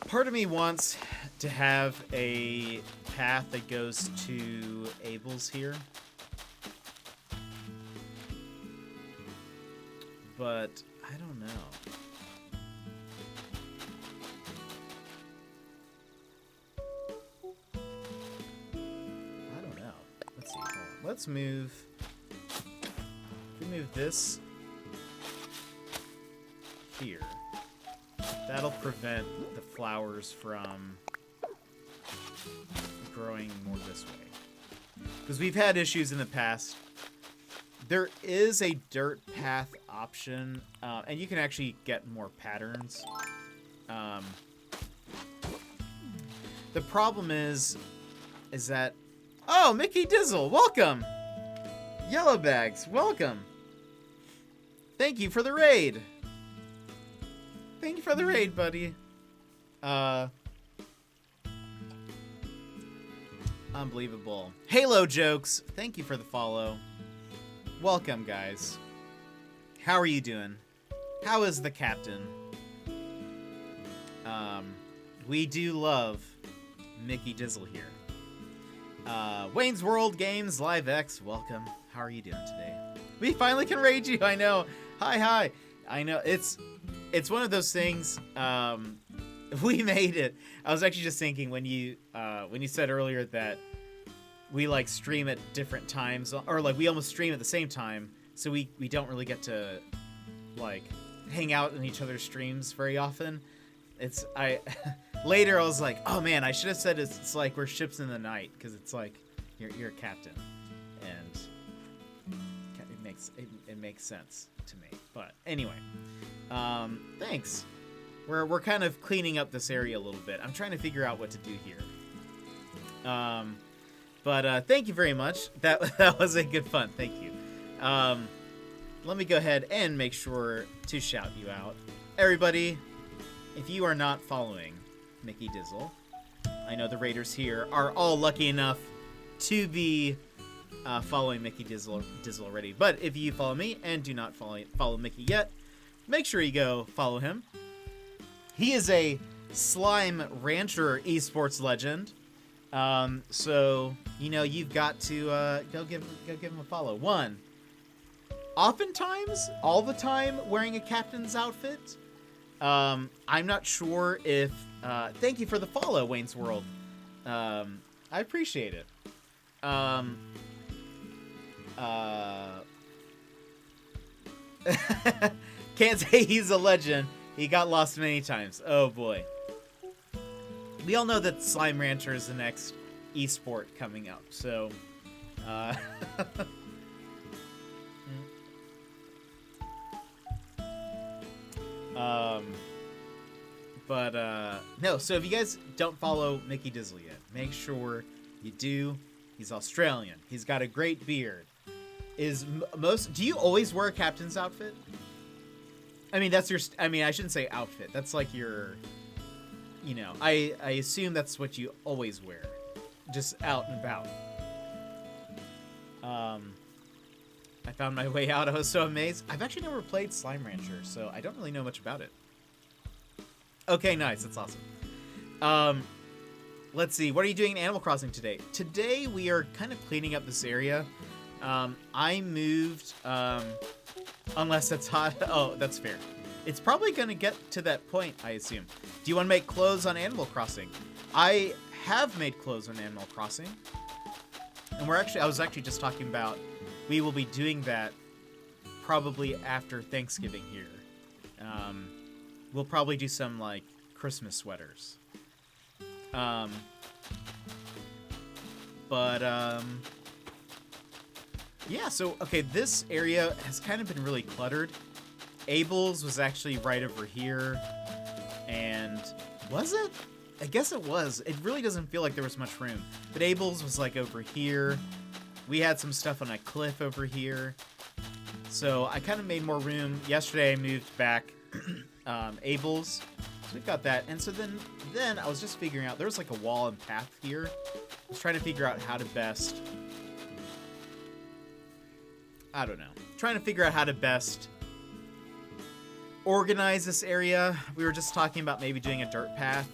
Part of me wants to have a path that goes to Abel's here. But I don't know. Let's move. If we move this here, that'll prevent the flowers from growing more this way. Because we've had issues in the past. There is a dirt path option, and you can actually get more patterns. The problem is that. Oh, Mickey Dizzle, welcome! Yellow Bags, welcome! Thank you for the raid! Thank you for the raid, buddy. Unbelievable. Halo Jokes, thank you for the follow. Welcome, guys. How are you doing? How is the captain? We do love Mickey Dizzle here. Wayne's World Games Live X, welcome. How are you doing today? We finally can raid you. I know. Hi. I know it's one of those things. We made it. I was actually just thinking when you said earlier that we like stream at different times, or like we almost stream at the same time, so we don't really get to like hang out in each other's streams very often. Later I was like, oh man, I should have said it's like we're ships in the night, because it's like you're a captain, and it makes sense to me. But anyway, thanks. We're kind of cleaning up this area a little bit. I'm trying to figure out what to do here. But thank you very much. That was a good fun. Thank you. Let me go ahead and make sure to shout you out, everybody. If you are not following Mickey Dizzle, I know the raiders here are all lucky enough to be following Mickey Dizzle already. But if you follow me and do not follow Mickey yet, make sure you go follow him. He is a Slime Rancher esports legend. So you've got to go give him a follow. One, oftentimes, all the time, wearing a captain's outfit. I'm not sure if. Thank you for the follow, Wayne's World. I appreciate it. Can't say he's a legend. He got lost many times. Oh boy. We all know that Slime Rancher is the next esport coming up, so no, so if you guys don't follow Mickey Dizzle yet, make sure you do. He's Australian. He's got a great beard. Do you always wear a captain's outfit? I mean, I shouldn't say outfit. That's like your, I assume that's what you always wear. Just out and about. I found my way out. I was so amazed. I've actually never played Slime Rancher, so I don't really know much about it. Okay, nice. That's awesome. Let's see. What are you doing in Animal Crossing today? Today, we are kind of cleaning up this area. I moved, unless it's hot. Oh, that's fair. It's probably going to get to that point, I assume. Do you want to make clothes on Animal Crossing? I have made clothes on Animal Crossing. And I was actually just talking about, we will be doing that probably after Thanksgiving here. We'll probably do some, like, Christmas sweaters. Yeah, so, okay, this area has kind of been really cluttered. Abel's was actually right over here. And was it? I guess it was. It really doesn't feel like there was much room. But Abel's was, like, over here. We had some stuff on a cliff over here. So I kind of made more room. Yesterday I moved back Abel's. So we've got that. And so then I was just figuring out, there was like a wall and path here. I was trying to figure out how to best... I don't know. Trying to figure out how to best organize this area. We were just talking about maybe doing a dirt path.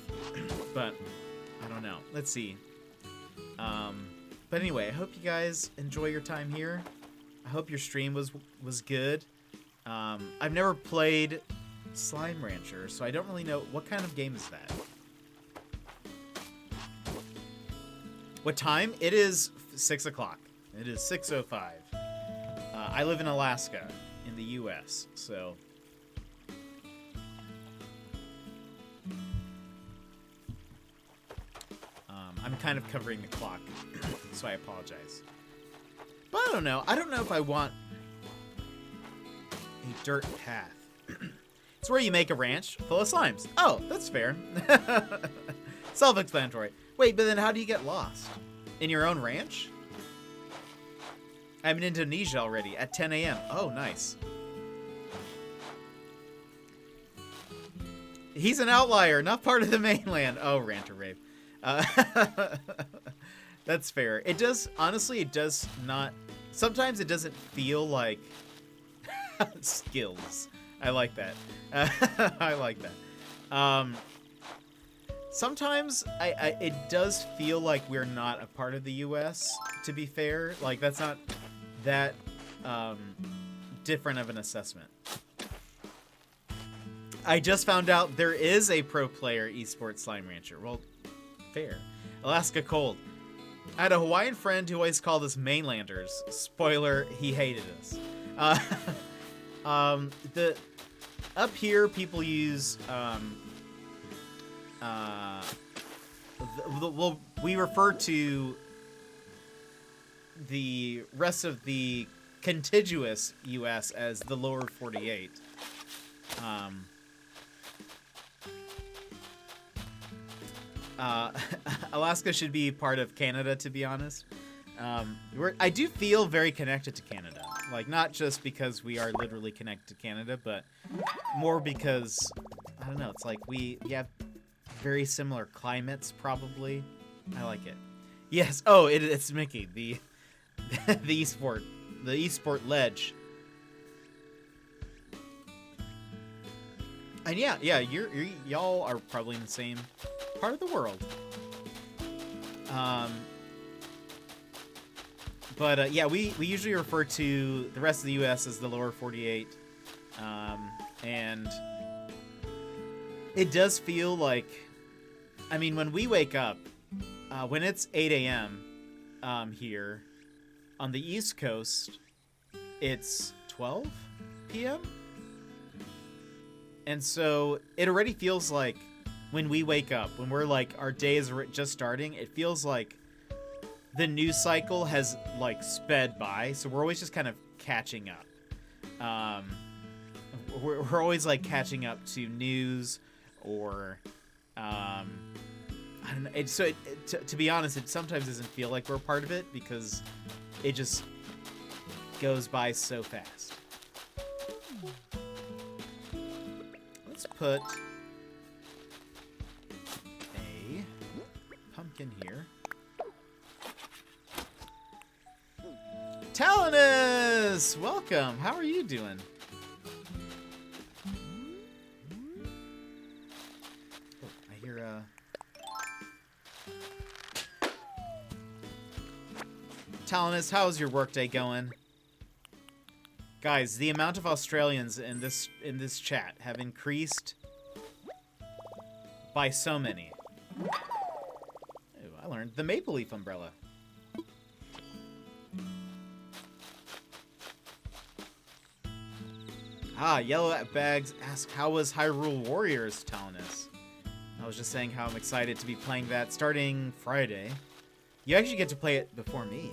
But I don't know. Let's see. But anyway, I hope you guys enjoy your time here. I hope your stream was good. I've never played Slime Rancher, so I don't really know. What kind of game is that? What time? It is 6 o'clock. It is 6:05. I live in Alaska, in the U.S., so... I'm kind of covering the clock, so I apologize. But I don't know. I don't know if I want a dirt path. It's where you make a ranch full of slimes. Oh, that's fair. Self-explanatory. Wait, but then how do you get lost? In your own ranch? I'm in Indonesia already at 10 a.m. Oh, nice. He's an outlier, not part of the mainland. Oh, Ranter Rave. That's fair. It does, honestly, it does not, sometimes it doesn't feel like skills. I like that. I like that. Sometimes it does feel like we're not a part of the U.S., to be fair. Like, that's not that different of an assessment. I just found out there is a pro player esports Slime Rancher. Well, fair. Alaska Cold. I had a Hawaiian friend who always called us mainlanders. Spoiler, he hated us. Up here, people use we refer to the rest of the contiguous U.S. as the lower 48. Alaska should be part of Canada, to be honest. I do feel very connected to Canada. Like, not just because we are literally connected to Canada, but more because, I don't know, it's like we have very similar climates, probably. I like it. Yes, oh, it's Mickey, the esport ledge. And yeah, y'all are probably in the same part of the world. Um, but yeah, we usually refer to the rest of the U.S. as the lower 48. And it does feel like, I mean, when we wake up, when it's 8 a.m. Here on the East Coast, it's 12 p.m. And so it already feels like when we wake up, when we're like, our day is just starting, it feels like the news cycle has like sped by. So we're always just kind of catching up. We're always like catching up to news or, I don't know. To be honest, it sometimes doesn't feel like we're part of it because it just goes by so fast. Let's put a pumpkin here. Talinus! Welcome! How are you doing? Oh, I hear, Talinus, how's your workday going? Guys, the amount of Australians in this chat have increased by so many. Ooh, I learned the maple leaf umbrella. Yellow Bags ask, how was Hyrule Warriors, Talinus? I was just saying how I'm excited to be playing that starting Friday. You actually get to play it before me.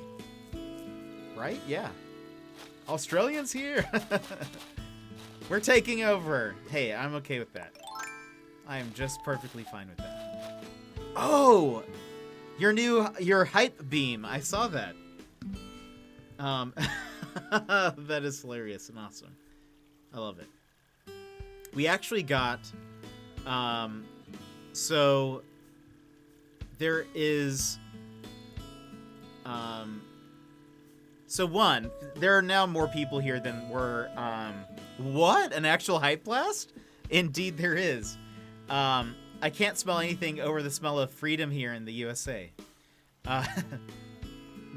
Right? Yeah. Australians here. We're taking over. Hey, I'm okay with that. I am just perfectly fine with that. Oh, your hype beam. I saw that. That is hilarious and awesome. I love it. We actually got, so there is, so one, there are now more people here than were, what? An actual hype blast? Indeed there is. I can't smell anything over the smell of freedom here in the USA.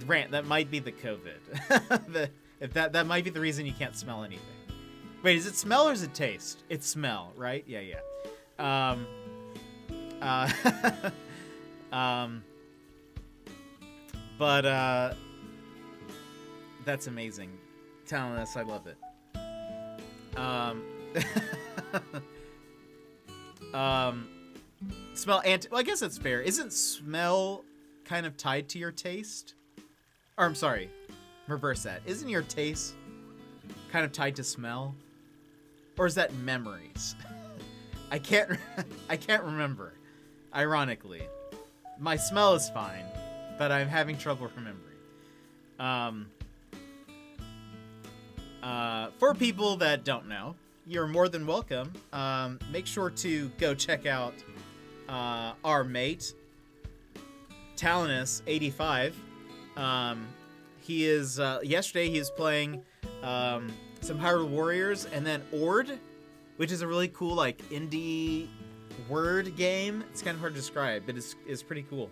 Rant, that might be the COVID. That might be the reason you can't smell anything. Wait, is it smell or is it taste? It's smell, right? Yeah, yeah. But that's amazing. Talinus, I love it. Smell well, I guess that's fair. Isn't smell kind of tied to your taste? Or I'm sorry, reverse that. Isn't your taste kind of tied to smell? Or is that memories? I can't remember. Ironically, my smell is fine, but I'm having trouble remembering. For people that don't know, you're more than welcome. Make sure to go check out our mate, Talinus85. He is yesterday he was playing some Hyrule Warriors, and then Ord, which is a really cool like indie word game. It's kind of hard to describe, but it's pretty cool.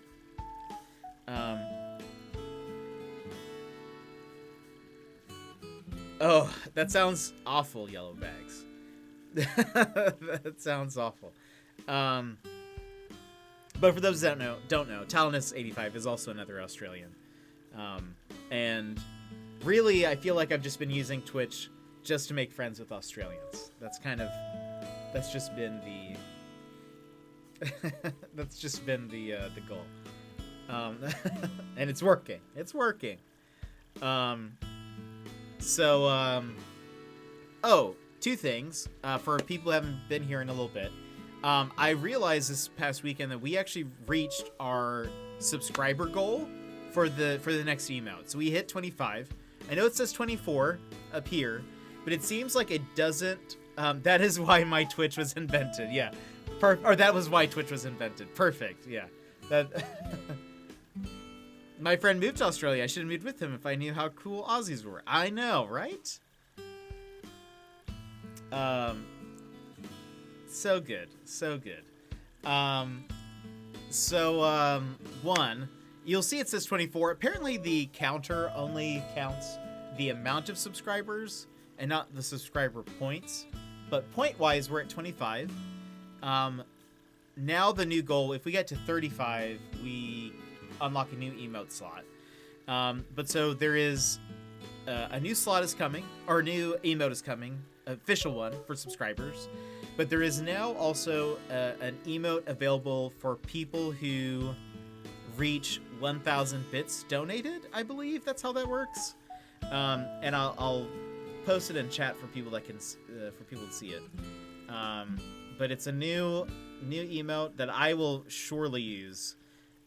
Oh, that sounds awful, Yellow Bags. That sounds awful. But for those that don't know, Talinus85 is also another Australian. And really, I feel like I've just been using Twitch just to make friends with Australians. That's just been the goal. And it's working. It's working. Oh, two things. For people who haven't been here in a little bit. I realized this past weekend that we actually reached our subscriber goal for the next emote. So we hit 25. I know it says 24 up here, but it seems like it doesn't. That is why my Twitch was invented. Yeah, or that was why Twitch was invented. Perfect. Yeah, that. My friend moved to Australia. I should have moved with him if I knew how cool Aussies were. I know, right? So good. So good. One, you'll see it says 24. Apparently the counter only counts the amount of subscribers and not the subscriber points. But point-wise, we're at 25. Now the new goal, if we get to 35, we unlock a new emote slot. But so there is a new slot is coming, or a new emote is coming, official one for subscribers. But there is now also an emote available for people who reach 1,000 bits donated, I believe that's how that works. And I'll post it in chat for people that can for people to see it. But it's a new emote that I will surely use.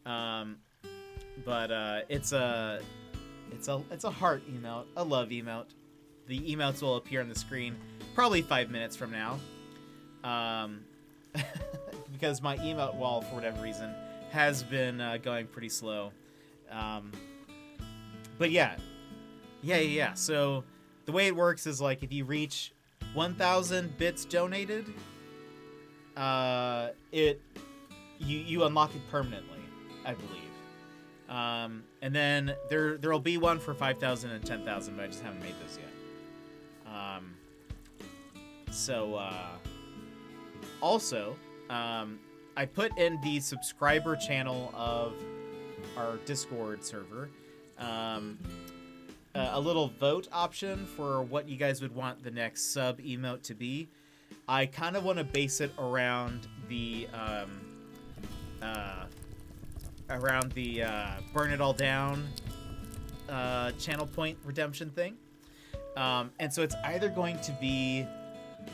But it's a heart emote, a love emote. The emotes will appear on the screen probably 5 minutes from now. Because my emote wall, for whatever reason, has been going pretty slow. But yeah. So the way it works is like if you reach 1,000 bits donated, you unlock it permanently, I believe. And then there'll be one for 5,000 and 10,000, but I just haven't made those yet. Also, I put in the subscriber channel of our Discord server a little vote option for what you guys would want the next sub emote to be. I kind of want to base it around the burn it all down channel point redemption thing. And so it's either going to be,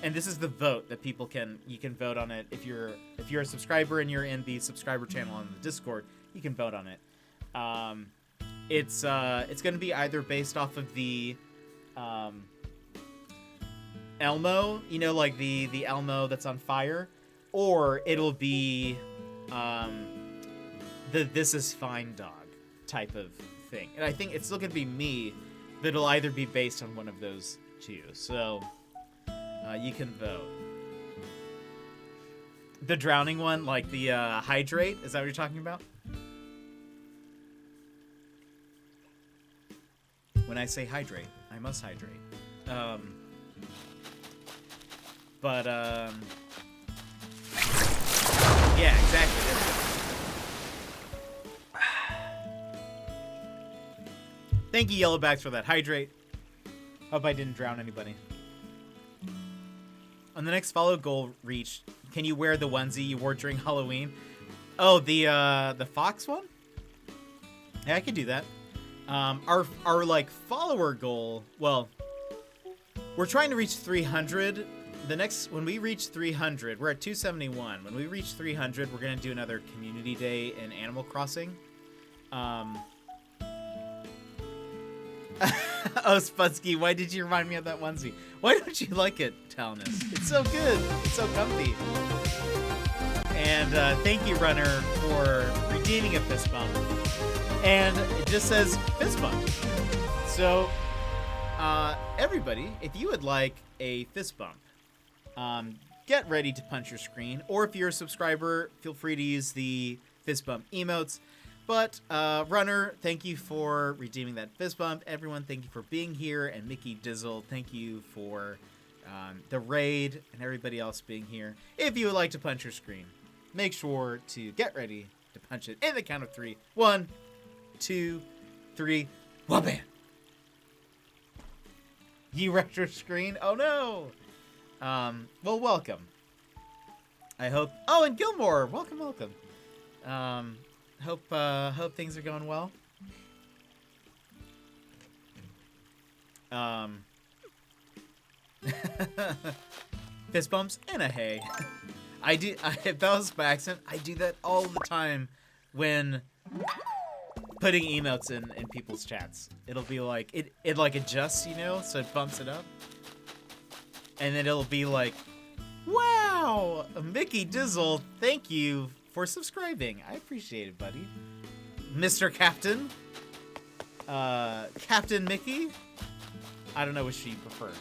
and this is the vote that you can vote on it. If you're a subscriber and you're in the subscriber channel on the Discord, you can vote on it. It's going to be either based off of the Elmo, like the Elmo that's on fire, or it'll be the This Is Fine dog type of thing. And I think it's still going to be me, but it'll either be based on one of those two. So you can vote. The drowning one, like the hydrate, is that what you're talking about? When I say hydrate, I must hydrate. Yeah, exactly. Thank you, Yellowbacks, for that hydrate. Hope I didn't drown anybody. On the next follow goal reached, can you wear the onesie you wore during Halloween? Oh, the fox one? Yeah, I could do that. Our like follower goal, well, we're trying to reach 300. When we reach 300, we're at 271. When we reach 300, we're gonna do another community day in Animal Crossing. Oh, Spudsky, why did you remind me of that onesie? Why don't you like it, Talnus? It's so good. It's so comfy. And thank you, Runner, for redeeming a fist bump. And it just says fist bump. So, everybody, if you would like a fist bump, get ready to punch your screen. Or if you're a subscriber, feel free to use the fist bump emotes. But, Runner, thank you for redeeming that fist bump. Everyone, thank you for being here. And Mickey Dizzle, thank you for the raid and everybody else being here. If you would like to punch your screen, make sure to get ready to punch it in the count of 3. 1, 2, 3. Wabam! You wrecked your screen? Oh no! Well, welcome. I hope... Oh, and Gilmore! Welcome. Hope things are going well. Fist bumps and a hey. If that was by accident, I do that all the time when putting emotes in people's chats. It'll be like, it like adjusts, so it bumps it up. And then it'll be like, wow, Mickey Dizzle, thank you for subscribing. I appreciate it, buddy. Mr. Captain. Captain Mickey. I don't know which you prefer.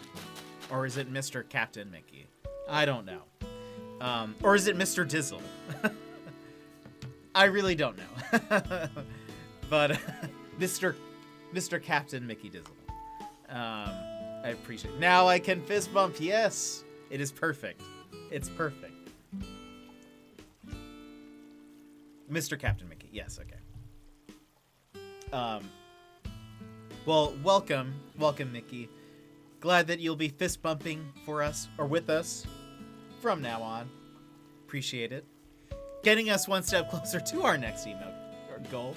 Or is it Mr. Captain Mickey? I don't know. Or is it Mr. Dizzle? I really don't know. But Mr. Captain Mickey Dizzle. I appreciate it. Now I can fist bump. Yes, it is perfect. It's perfect. Mr. Captain Mickey. Yes, okay. Well, welcome, Mickey. Glad that you'll be fist bumping for us or with us from now on. Appreciate it. Getting us one step closer to our next email or goal.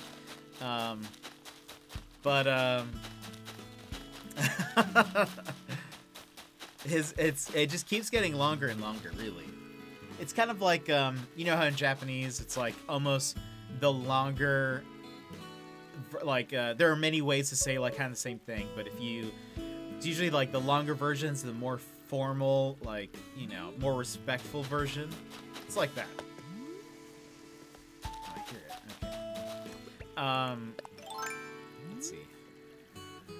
It just keeps getting longer and longer, really. It's kind of like you know how in Japanese it's like almost the longer, like there are many ways to say like kind of the same thing, but it's usually like the longer versions, the more formal, like, you know, more respectful version. It's like that. Oh, I hear it. Okay. Let's see.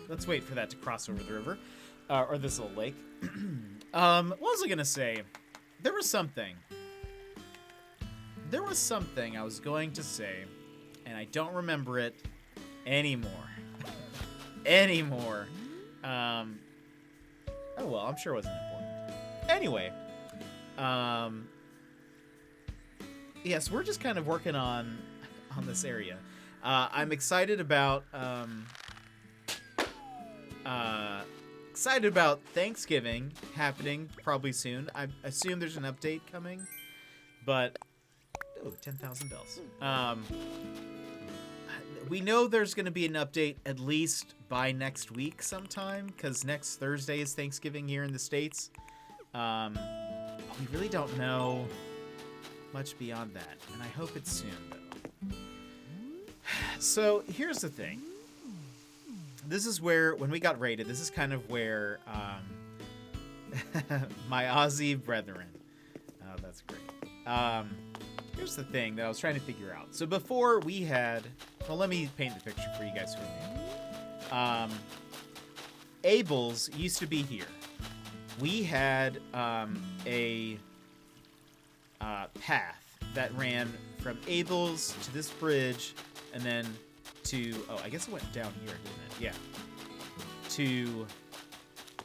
Let's wait for that to cross over the river, or this little lake. What was I gonna say? There was something I was going to say, and I don't remember it anymore. Oh well, I'm sure it wasn't important. Anyway, yes, we're just kind of working on this area. I'm excited about Thanksgiving happening probably soon. I assume there's an update coming, but 10,000 bells. We know there's going to be an update at least by next week sometime, because next Thursday is Thanksgiving here in the States. We really don't know much beyond that, and I hope it's soon, though. So, here's the thing. This is where, when we got raided, this is kind of where my Aussie brethren. Oh, that's great. Here's the thing that I was trying to figure out. So before we had, well, let me paint the picture for you guys who are new. Abel's used to be here. We had a path that ran from Abel's to this bridge, and then to, oh, I guess it went down here, didn't it? Yeah. To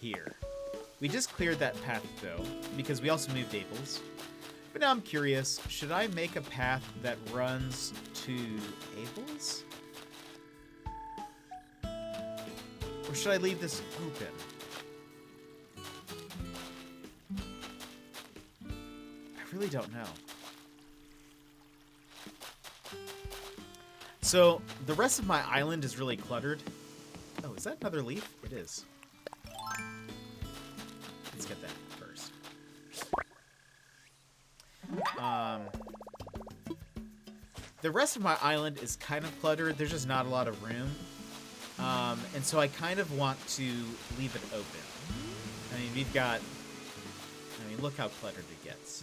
here. We just cleared that path, though, because we also moved Abel's. But now I'm curious, should I make a path that runs to Abel's? Or should I leave this open? I really don't know. So, the rest of my island is really cluttered. Oh, is that another leaf? It is. Let's get that first. The rest of my island is kind of cluttered. There's just not a lot of room. And so I kind of want to leave it open. I mean, look how cluttered it gets.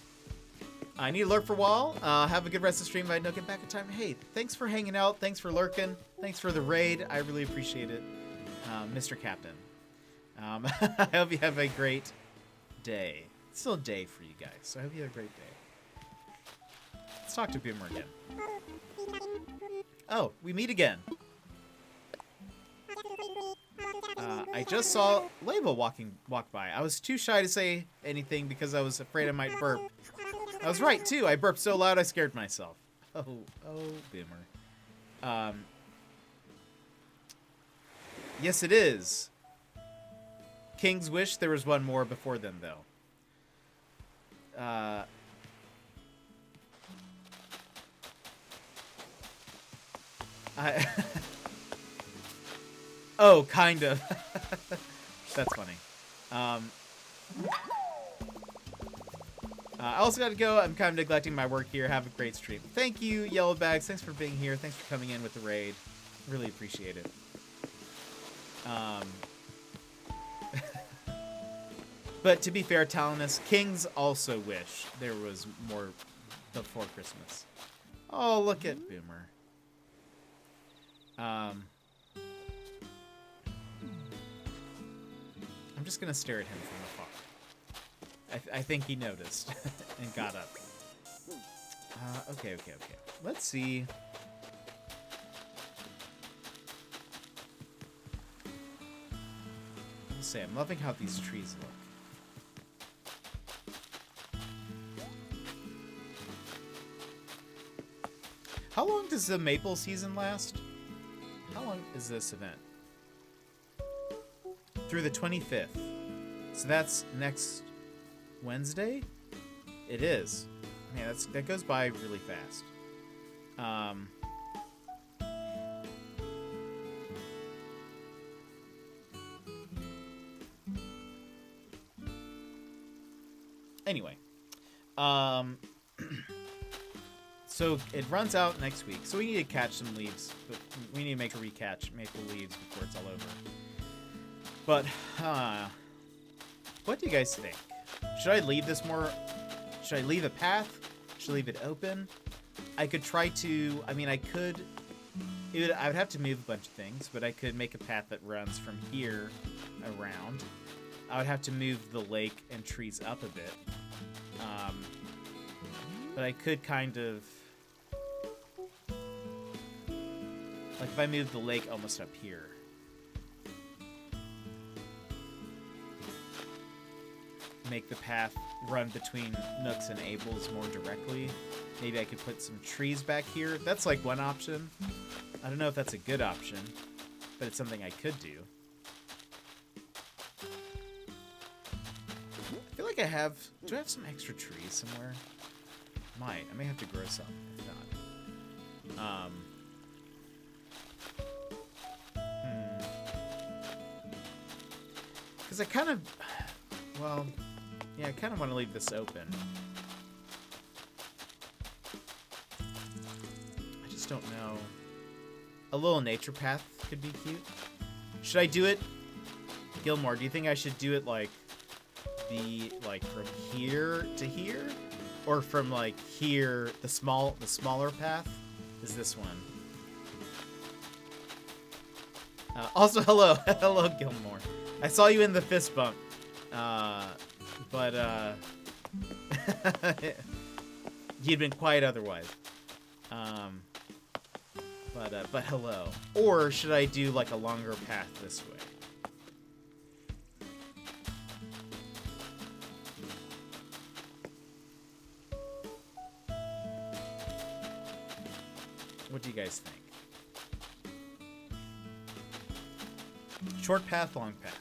I need to lurk for a while. Have a good rest of the stream. I know get back in time. Hey, thanks for hanging out. Thanks for lurking. Thanks for the raid. I really appreciate it, Mr. Captain. I hope you have a great day. It's still a day for you guys, so I hope you have a great day. Let's talk to Boomer again. Oh, we meet again. I just saw Label walk by. I was too shy to say anything because I was afraid I might burp. I was right, too. I burped so loud I scared myself. Oh, Boomer. Yes, it is. King's Wish, there was one more before them, though. Oh, kind of. That's funny. I also got to go. I'm kind of neglecting my work here. Have a great stream. Thank you, Yellow Bags. Thanks for being here. Thanks for coming in with the raid. Really appreciate it. But to be fair, Talinus, Kings also wish there was more before Christmas. Oh, look at Boomer. I'm just gonna stare at him from afar. I think he noticed and got up. Okay. Let's see. say, I'm loving how these trees look. How long does the maple season last? How long is this event? Through the 25th. So that's next Wednesday? It is. Man, that goes by really fast. Anyway. So it runs out next week. So we need to catch some leaves. But we need to make a recatch maple leaves before it's all over. But, what do you guys think? Should I leave this more... Should I leave a path? Should I leave it open? I could try to... I mean, I could... I would have to move a bunch of things, but I could make a path that runs from here around. I would have to move the lake and trees up a bit. But I could kind of... Like, if I move the lake almost up here. Make the path run between Nooks and Abel's more directly. Maybe I could put some trees back here. That's like one option. I don't know if that's a good option, but it's something I could do. I feel like I have... Do I have some extra trees somewhere? I may have to grow some, if not. Because I kind of... Well... Yeah, I kind of want to leave this open. I just don't know. A little nature path could be cute. Should I do it? Gilmore, do you think I should do it like from here to here? Or from like here, the smaller path is this one. Also, hello. Hello, Gilmore. I saw you in the fist bump. But you'd been quiet otherwise. But hello. Or should I do like a longer path this way? What do you guys think? Short path, long path.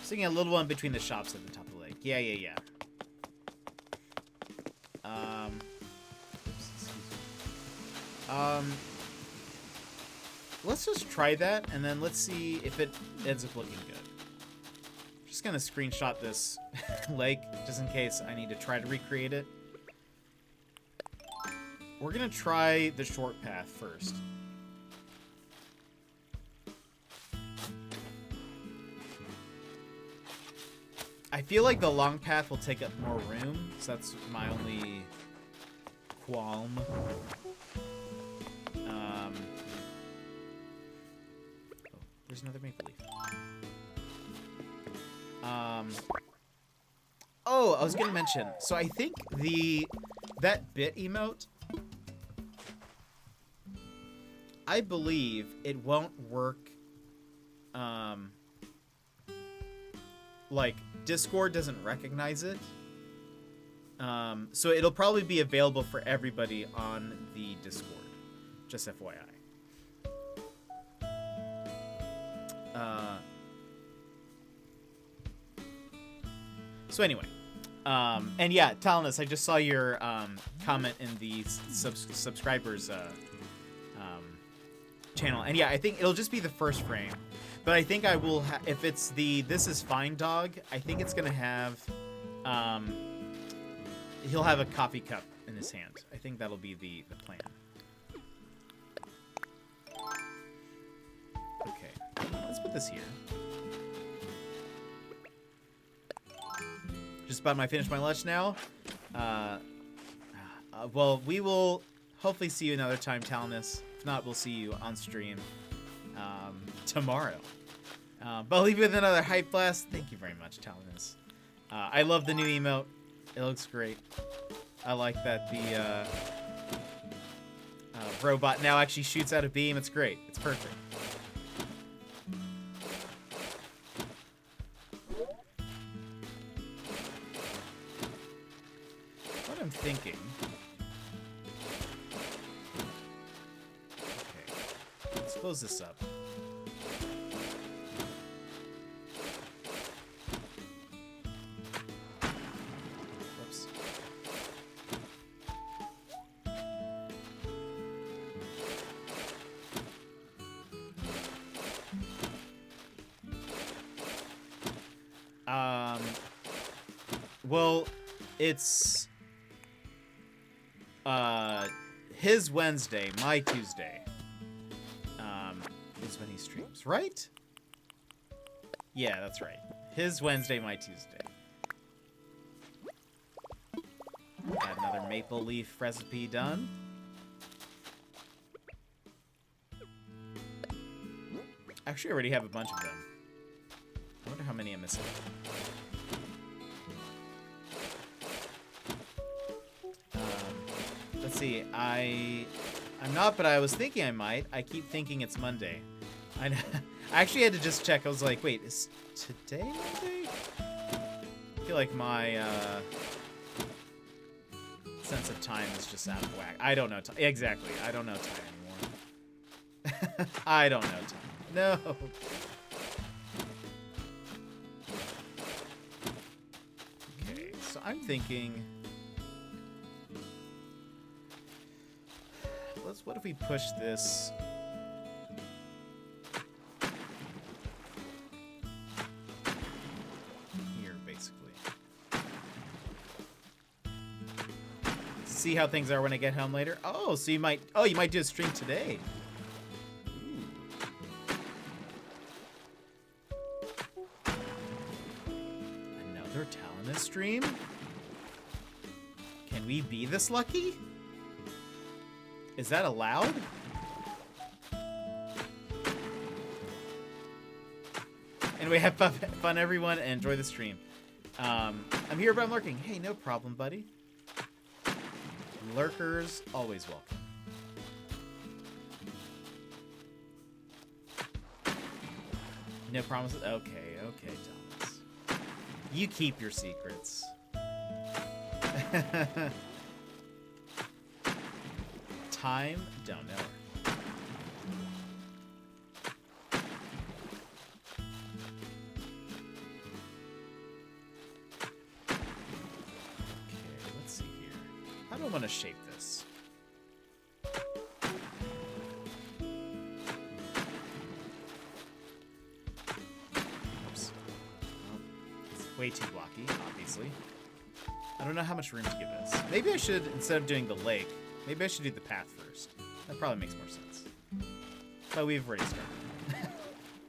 Singing a little one between the shops at the top of the lake. Yeah. Let's just try that, and then let's see if it ends up looking good. Just gonna screenshot this lake, just in case I need to try to recreate it. We're gonna try the short path first. I feel like the long path will take up more room, so that's my only qualm. Oh, there's another maple leaf. Oh, I was gonna mention. So I think that bit emote, I believe it won't work. Like Discord doesn't recognize it. So it'll probably be available for everybody on the Discord. Just FYI. So anyway, and yeah, Talinus, I just saw your comment in the subscribers channel, and yeah, I think it'll just be the first frame, but I think I will if it's the This Is Fine dog, I think it's gonna have he'll have a coffee cup in his hand. I think that'll be the plan. Okay, let's put this here. just about to finish my lunch now. Well, we will hopefully see you another time, Talonus. If not, we'll see you on stream tomorrow. But I'll leave you with another hype blast. Thank you very much, Talonus. I love the new emote. It looks great. I like that the robot now actually shoots out a beam. It's great. It's perfect. What I'm thinking... Okay. Let's close this up. Whoops. Well, it's his Wednesday, my Tuesday. Is when he streams, right? Yeah, that's right. His Wednesday, my Tuesday. Got another maple leaf recipe done. Actually, I already have a bunch of them. I wonder how many I'm missing. Let's see. I'm not, but I was thinking I might. I keep thinking it's Monday. I actually had to just check. I was like, wait, is today Monday? I feel like my sense of time is just out of whack. I don't know time. Exactly. I don't know time anymore. I don't know time. No. Okay, so I'm thinking... What if we push this? Here, basically. See how things are when I get home later? Oh, so you might do a stream today. Ooh. Another Talonus stream? Can we be this lucky? Is that allowed? Anyway, have fun everyone, and enjoy the stream. I'm here, but I'm lurking. Hey, no problem, buddy. Lurkers, always welcome. No promises? Okay, Thomas. You keep your secrets. Time? Don't know. Okay, let's see here. How do I want to shape this? Oops. Oh, it's way too blocky, obviously. I don't know how much room to give this. Maybe I should, instead of doing the lake, maybe I should do the path first. That probably makes more sense. But we've already started.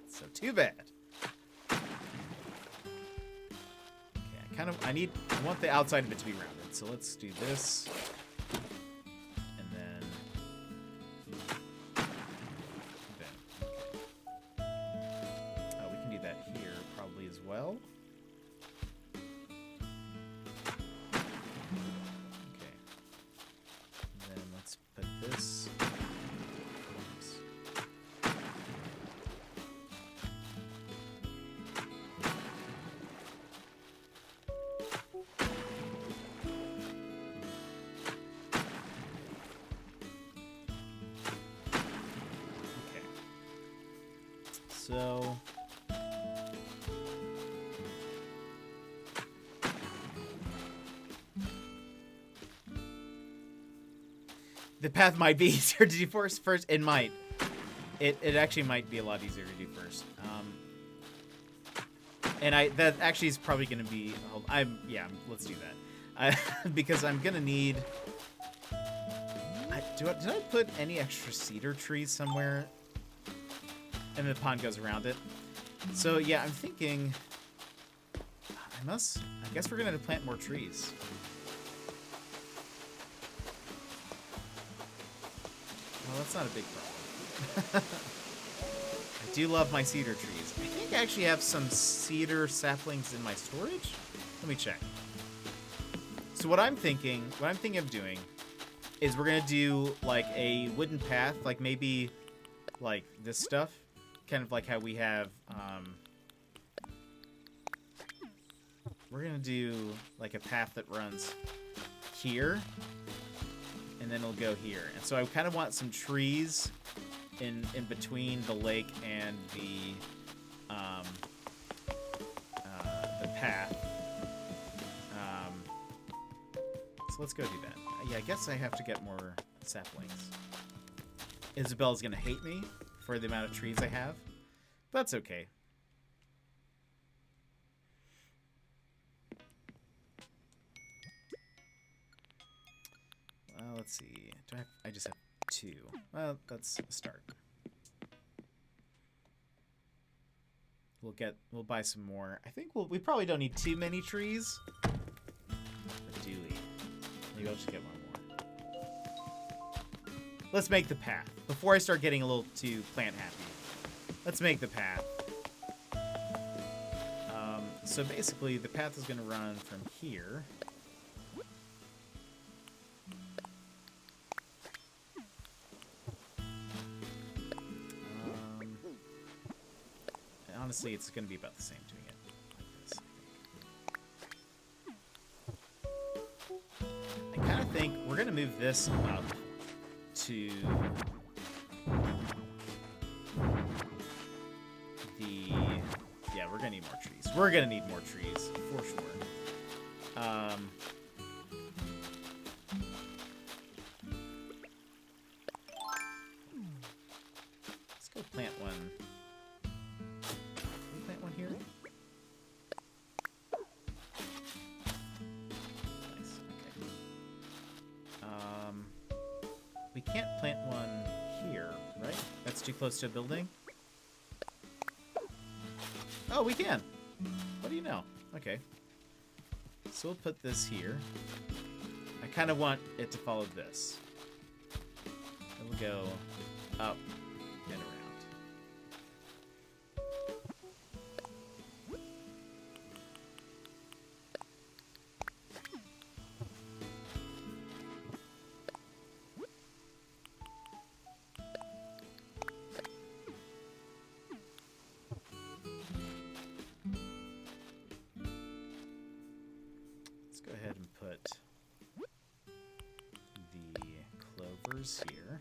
So too bad. Okay, I want the outside of it to be rounded. So let's do this. And then... Okay. Oh, we can do that here probably as well. So the path might be easier to do first. It might. It actually might be a lot easier to do first. And that actually is probably going to be. Let's do that. Because I'm gonna need. Did I put any extra cedar trees somewhere? And the pond goes around it. So yeah, I'm thinking I I guess we're gonna have to plant more trees. Well, that's not a big problem. I do love my cedar trees. I think I actually have some cedar saplings in my storage. Let me check. So what I'm thinking of doing is we're gonna do like a wooden path, like maybe like this stuff, kind of like how we have. We're gonna do like a path that runs here, and then it'll go here. And so I kind of want some trees in between the lake and the path. So let's go do that. Yeah, I guess I have to get more saplings. Isabel's gonna hate me for the amount of trees I have, but that's okay. Let's see. I just have 2. Well, that's a start. We'll buy some more. I think we probably don't need too many trees. Or do we? Maybe I'll just get one more. Let's make the path. Before I start getting a little too plant happy, let's make the path. So basically, the path is going to run from here. Honestly, it's going to be about the same doing it like this. I kind of think we're going to move this up to the... Yeah, we're going to need more trees. We're going to need more trees, for sure. Let's go plant one. Here. Nice. Okay. We can't plant one here, right? That's too close to a building. Oh, we can. What do you know? Okay. So we'll put this here. I kind of want it to follow this. It will go up and around. Go ahead and put the clovers here.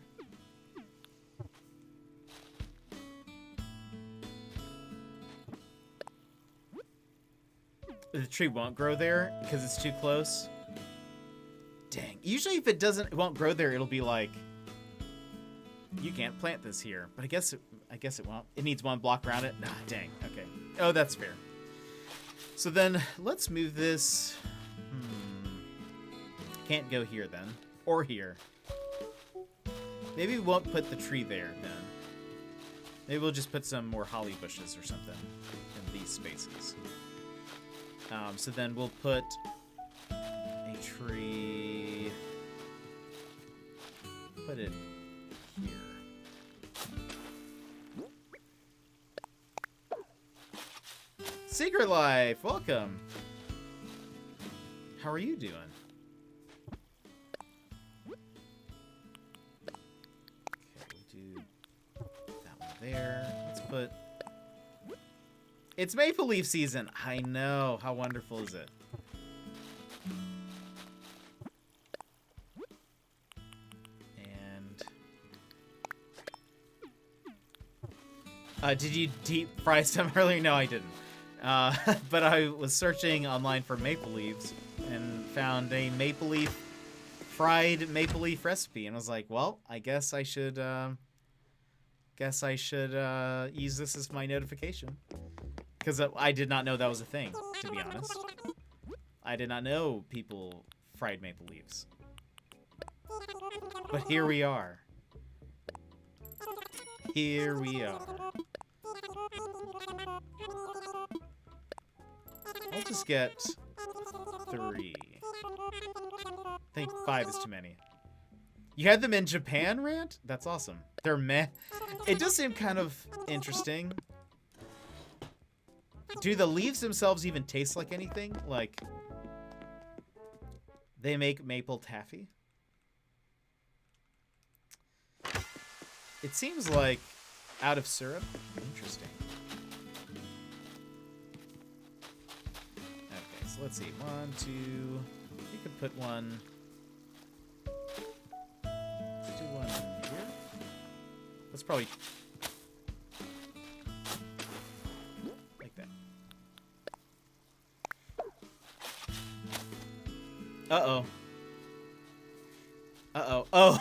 The tree won't grow there because it's too close. Dang. Usually if it won't grow there, it'll be like, you can't plant this here. But I guess it won't. It needs one block around it. Nah, dang. Okay. Oh, that's fair. So then let's move this. Can't go here then. Or here. Maybe we won't put the tree there then. Maybe we'll just put some more holly bushes or something in these spaces. So then we'll put a tree... Put it here. Secret Life! Welcome! How are you doing? There. Let's put... It's Maple Leaf season. I know. How wonderful is it? And... did you deep fry some earlier? No, I didn't. But I was searching online for maple leaves and found a fried maple leaf recipe. And I was like, well, I guess I should... use this as my notification. Because I did not know that was a thing, to be honest. I did not know people fried maple leaves. But here we are. Here we are. I'll just get 3. I think 5 is too many. You had them in Japan, Rant? That's awesome. They're meh. It does seem kind of interesting. Do the leaves themselves even taste like anything? Like, they make maple taffy? It seems like out of syrup. Interesting. Okay, so let's see. 1, 2. You could put one. Let's do one here. That's probably like that. Uh-oh. Uh-oh. Oh,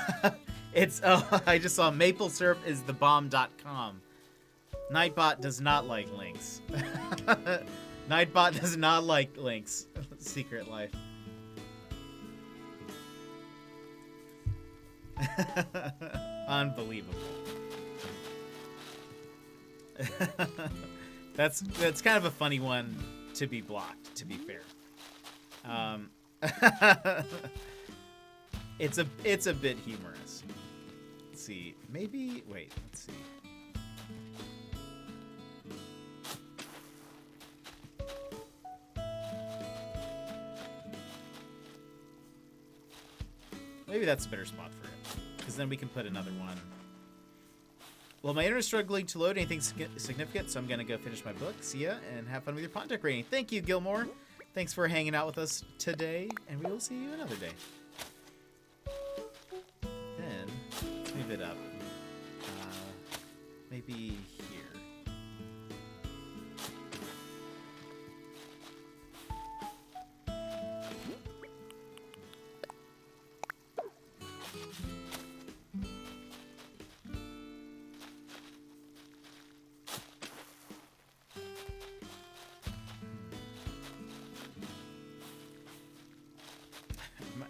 it's, oh, I just saw maple syrup is the bomb.com. Nightbot does not like links. Nightbot does not like links. Secret life. Unbelievable. That's kind of a funny one to be blocked, to be fair. It's a bit humorous. Let's see. Maybe wait, let's see. Maybe that's a better spot for it, because then we can put another one. Well, my internet is struggling to load anything significant, so I'm going to go finish my book. See ya, and have fun with your pond decorating. Thank you, Gilmore. Thanks for hanging out with us today, and we will see you another day. Then, let's move it up. Maybe here.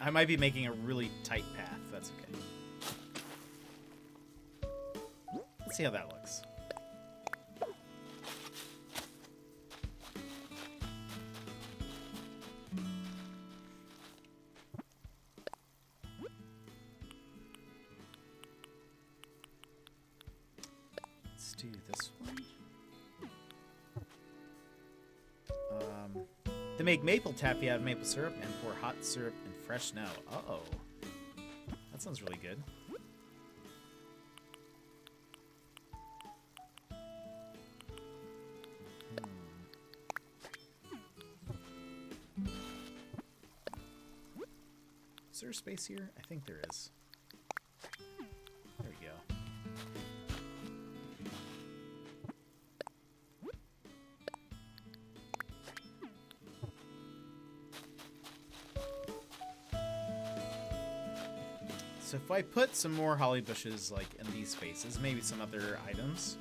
I might be making a really tight path. That's okay. Let's see how that looks. Let's do this one. They make maple taffy out of maple syrup and pour hot syrup and fresh snow. Uh-oh. That sounds really good. Is there a space here? I think there is. There we go. So if I put some more holly bushes like in these spaces, maybe some other items.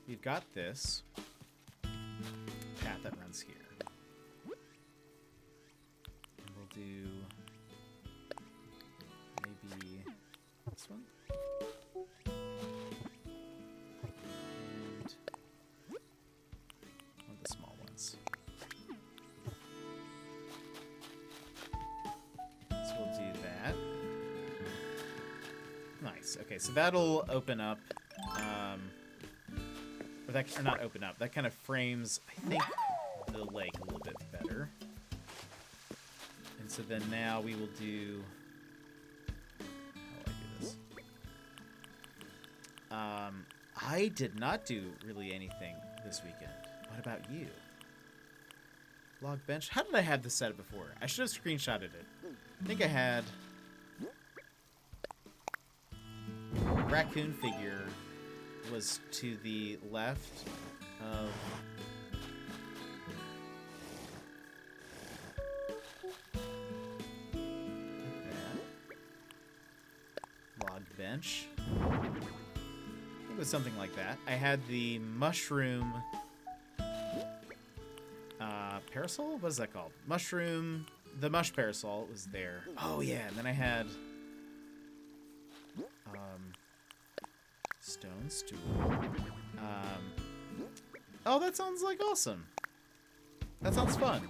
We've got this path that runs here. And we'll do maybe this one. And one of the small ones. So we'll do that. Nice. Okay, so that'll open up. Or not open up. That kind of frames, I think, the lake a little bit better. And so then now we will do. How do I do this? I did not do really anything this weekend. What about you? Log bench. How did I have this set up before? I should have screenshotted it. I think I had raccoon figure was to the left of that. Log bench. I think it was something like that. I had the mushroom parasol? What is that called? Mushroom, the mush parasol was there. Oh yeah, and then I had stone stool. Oh, that sounds like awesome. That sounds fun.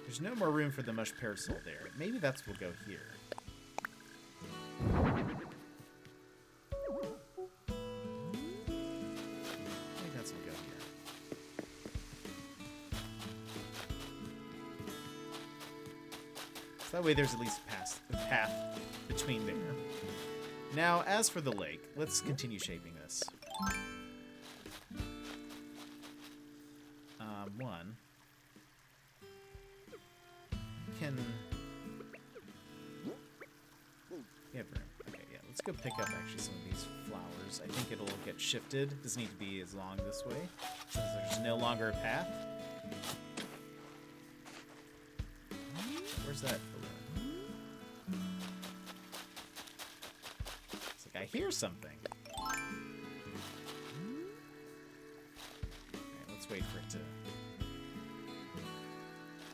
There's no more room for the mush parasol there. Maybe that's what will go here. Maybe that's what will go here. So that way there's at least a path between there. Now, as for the lake, let's continue shaping this. One. Can... We have room. Okay, yeah, let's go pick up actually some of these flowers. I think it'll get shifted. It doesn't need to be as long this way, since there's no longer a path. Where's that balloon? It's like I hear something. Okay, let's wait for it to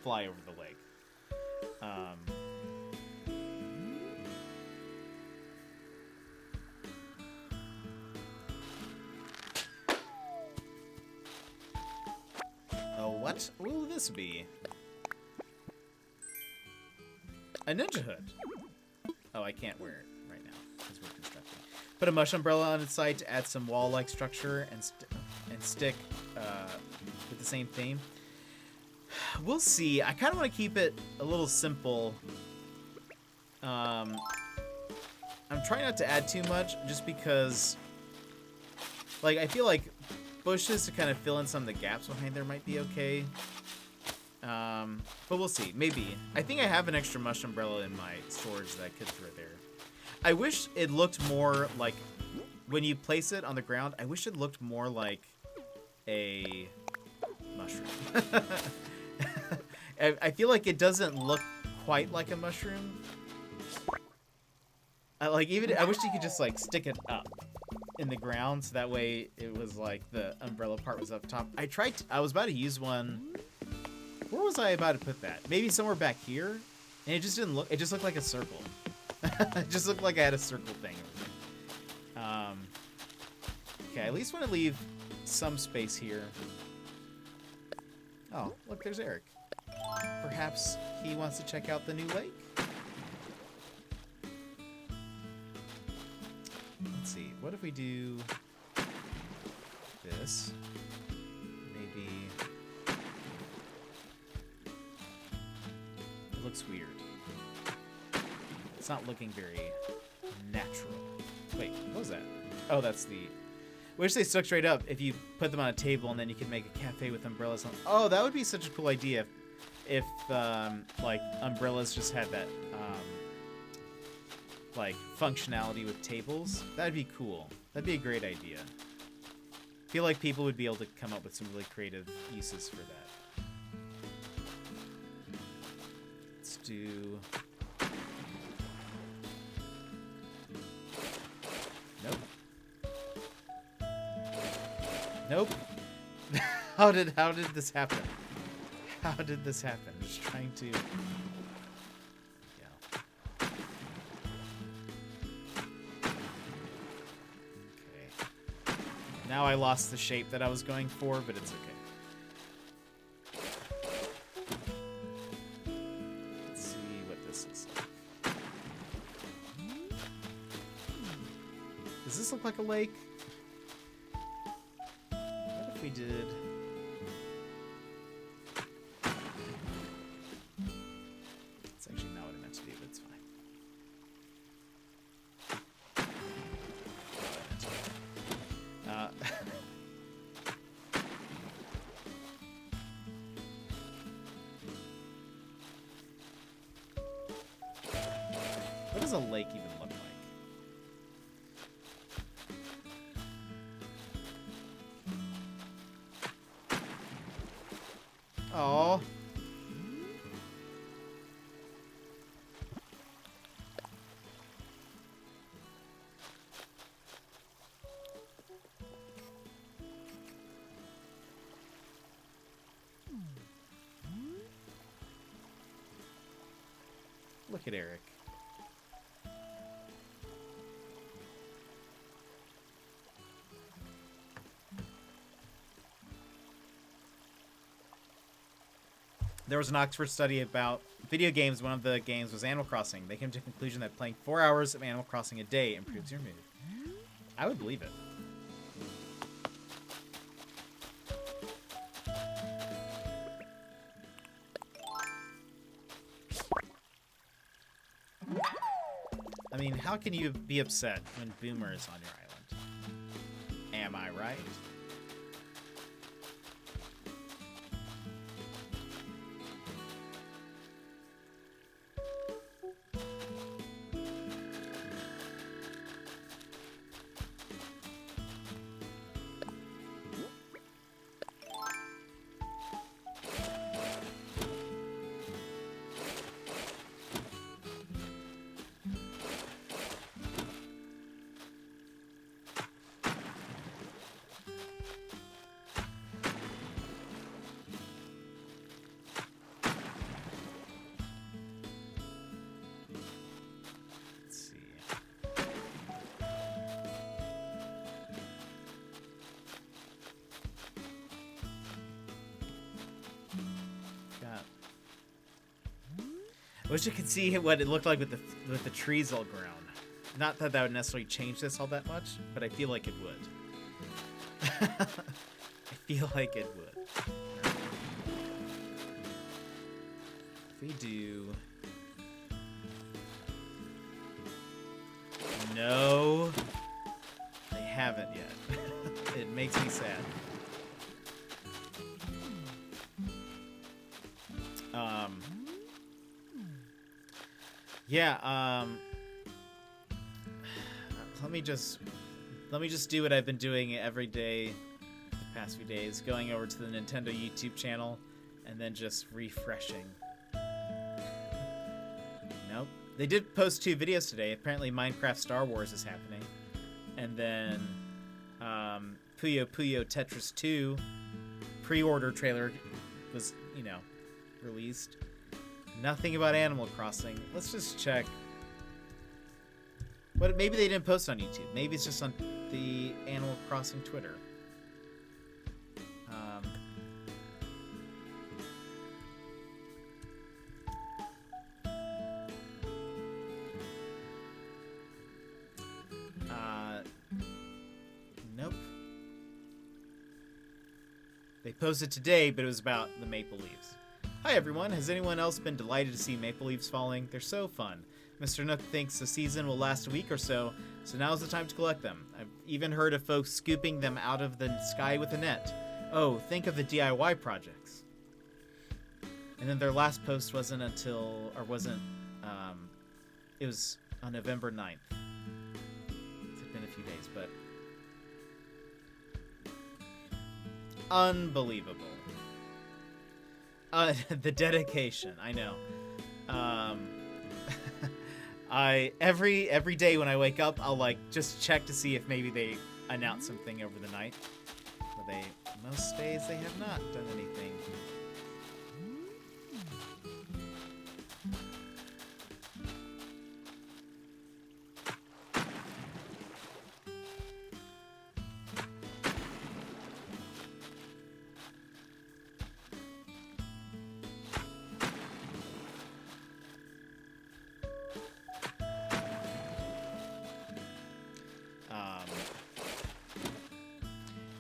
fly over the lake. Oh, what will this be? A ninja hood. Oh, I can't wear it right now because we're constructing. Put a mush umbrella on its side to add some wall-like structure and stick with the same theme. We'll see. I kind of want to keep it a little simple. I'm trying not to add too much just because, like, I feel like bushes to kind of fill in some of the gaps behind there might be okay. But we'll see. Maybe. I think I have an extra mush umbrella in my storage that I could throw there. I wish it looked more like, when you place it on the ground, I wish it looked more like a mushroom. I feel like it doesn't look quite like a mushroom. I wish you could just like stick it up in the ground so that way it was like the umbrella part was up top. I was about to use one. Where was I about to put that? Maybe somewhere back here, and it just didn't look. It just looked like a circle. It just looked like I had a circle thing over there. Okay, I at least want to leave some space here. Oh, look, there's Eric. Perhaps he wants to check out the new lake? Let's see. What if we do this? Maybe... It looks weird. It's not looking very natural. Wait, what was that? Oh, that's the... Wish they stuck straight up if you put them on a table and then you could make a cafe with umbrellas on. Oh, that would be such a cool idea if like umbrellas just had that like functionality with tables. That'd be cool. That'd be a great idea. I feel like people would be able to come up with some really creative uses for that. Let's do... Nope. Nope. How did this happen? How did this happen? Just trying to... Yeah. Okay. Now I lost the shape that I was going for, but it's okay. Let's see what this looks like. Does this look like a lake? What if we did... It's actually not what I meant to do, but it's fine. What does a lake even look like? Oh. look at Eric. There was an Oxford study about video games. One of the games was Animal Crossing. They came to the conclusion that playing 4 hours of Animal Crossing a day improves your mood. I would believe it. I mean, how can you be upset when Boomer is on your island? Am I right? I wish you could see what it looked like with the trees all grown. Not that would necessarily change this all that much, but I feel like it would. I feel like it would. If we do... No, they haven't yet. It makes me sad. Yeah, let me just do what I've been doing every day the past few days, going over to the Nintendo YouTube channel and then just refreshing. Nope. They did post 2 videos today. Apparently Minecraft Star Wars is happening. And then Puyo Puyo Tetris 2 pre-order trailer was, released. Nothing about Animal Crossing. Let's just check. But maybe they didn't post on YouTube. Maybe it's just on the Animal Crossing Twitter. Nope. They posted today, but it was about the Maple Leafs. Hi everyone, has anyone else been delighted to see maple leaves falling? They're so fun. Mr. Nook thinks the season will last a week or so now's the time to collect them. I've even heard of folks scooping them out of the sky with a net. Oh, think of the DIY projects. And then their last post it was on November 9th. It's been a few days, but... Unbelievable. The dedication, I know. Every day when I wake up, I'll just check to see if maybe they announce something over the night. But most days they have not done anything.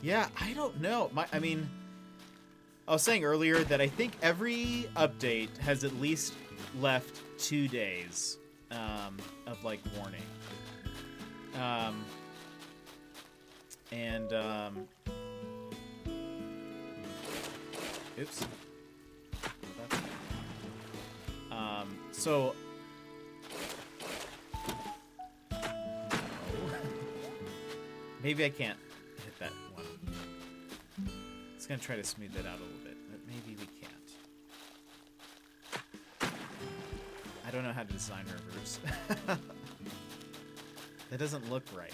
Yeah, I don't know. I was saying earlier that I think every update has at least left 2 days of warning. Oops. So maybe I can't hit that one. It's gonna try to smooth it out a little bit, but maybe we can't. I don't know how to design rivers. That doesn't look right.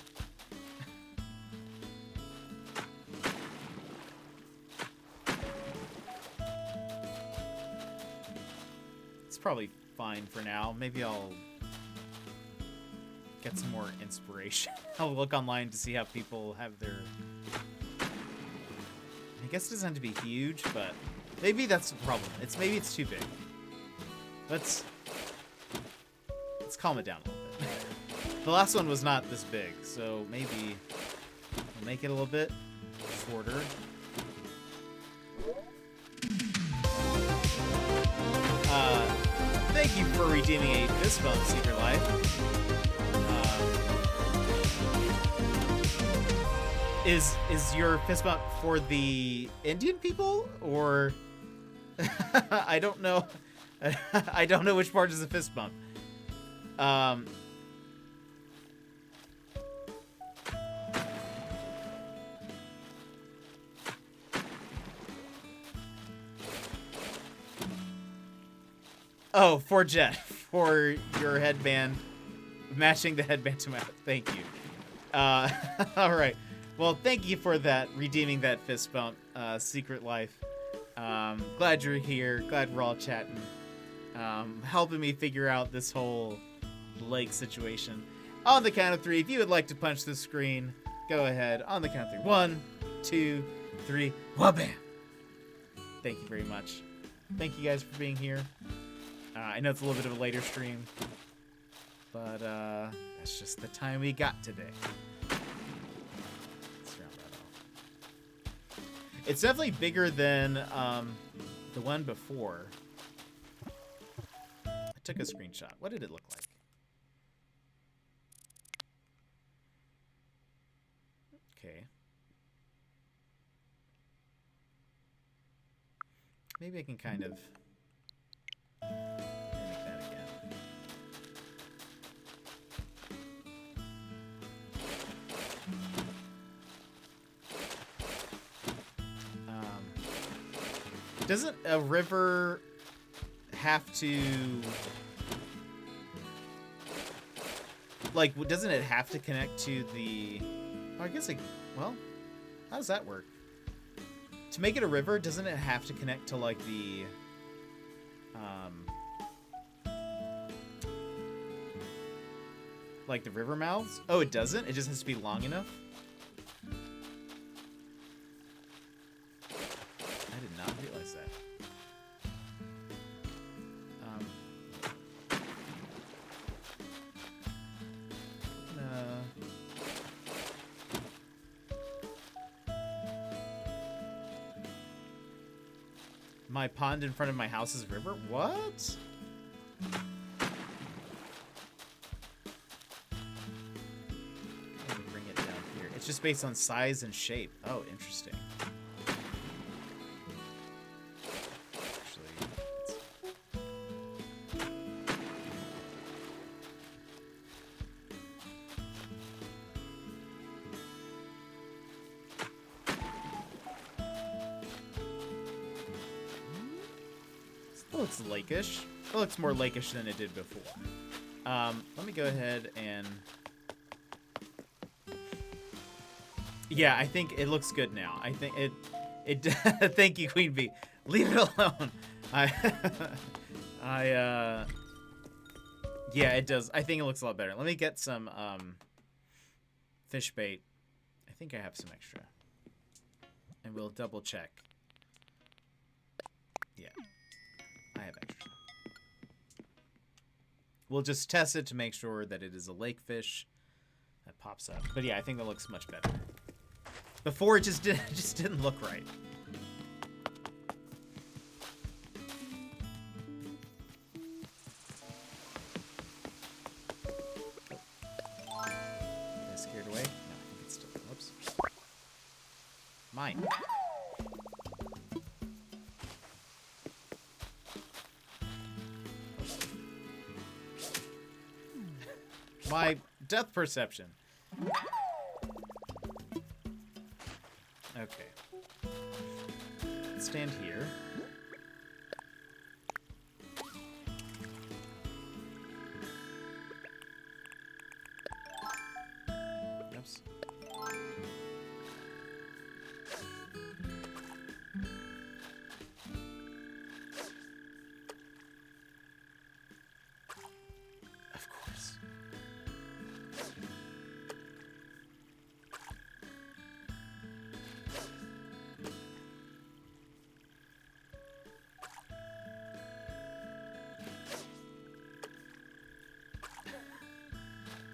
It's probably fine for now. Maybe I'll get some more inspiration. I'll look online to see how people have their... I guess it doesn't have to be huge, but maybe that's the problem. Maybe it's too big. Let's calm it down a little bit. The last one was not this big, so maybe we'll make it a little bit shorter. Thank you for redeeming a fist bump, Secret Life. Is your fist bump for the Indian people, or I don't know. I don't know which part is a fist bump. Oh, for Jet, for your headband, matching the headband to my... Thank you. All right. Well, thank you for that, redeeming that fist bump, Secret Life. Glad you're here. Glad we're all chatting. Helping me figure out this whole lake situation. On the count of 3, if you would like to punch the screen, go ahead. On the count of 3. 1, 2, 3. Wabam! Thank you very much. Thank you guys for being here. I know it's a little bit of a later stream, but that's just the time we got today. Let's round that off. It's definitely bigger than the one before. I took a screenshot. What did it look like? Okay. Maybe I can kind of mimic that again. Doesn't a river have to... Like, doesn't it have to connect to the... Oh, I guess it... Well, how does that work? To make it a river, doesn't it have to connect to, like, the... like the river mouths? Oh, it doesn't? It just has to be long enough? I did not realize that. My pond in front of my house is a river? What? Let me bring it down here. It's just based on size and shape. Oh, interesting. Actually, it looks lakeish. It looks more lakeish than it did before. Let me go ahead and... Yeah, I think it looks good now. I think it thank you, Queen Bee. Leave it alone. Yeah, it does. I think it looks a lot better. Let me get some fish bait. I think I have some extra. And we'll double check. Yeah. I have extra. We'll just test it to make sure that it is a lake fish that pops up. But yeah, I think that looks much better. Before it just didn't look right. Is it scared away? No, I think it's still. Whoops. Mine. My depth perception. Okay. Let's stand here. Oops.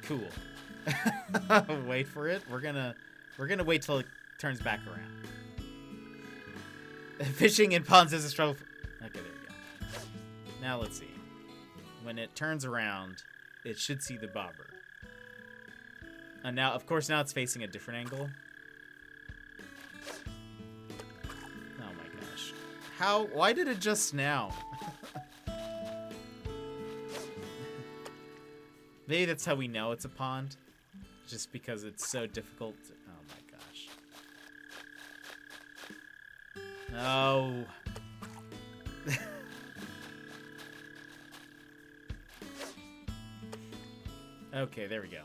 Cool. Wait for it. We're gonna wait till it turns back around. Fishing in ponds is a struggle. Okay, there we go. Now let's see. When it turns around, it should see the bobber. And now, of course, now it's facing a different angle. Oh my gosh. How? Why did it just now? Maybe that's how we know it's a pond. Just because it's so difficult. Oh my gosh. No. Okay, there we go.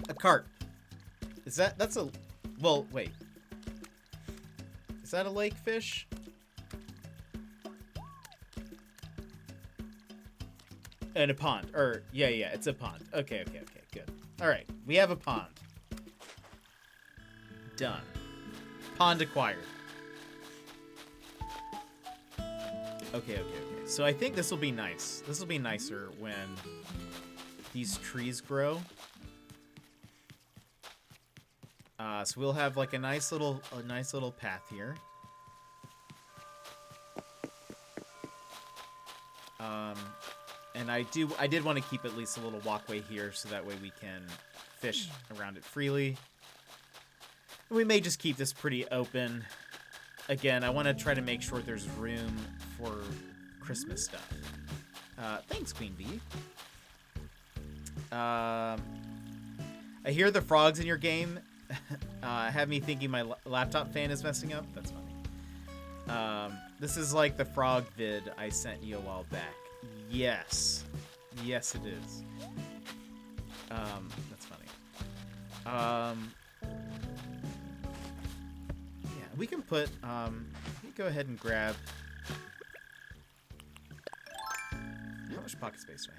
A carp. That's a... Well, wait. Is that a lake fish? And a pond. Or, yeah, it's a pond. Okay, good. Alright, we have a pond. Done. Pond acquired. Okay. So I think this will be nice. This will be nicer when these trees grow. So we'll have like a nice little path here. And I did want to keep at least a little walkway here so that way we can fish around it freely. We may just keep this pretty open. Again, I want to try to make sure there's room for Christmas stuff. Thanks, Queen Bee. I hear the frogs in your game have me thinking my laptop fan is messing up. That's funny. This is like the frog vid I sent you a while back. Yes, it is. That's funny. We can put, let me go ahead and grab, how much pocket space do I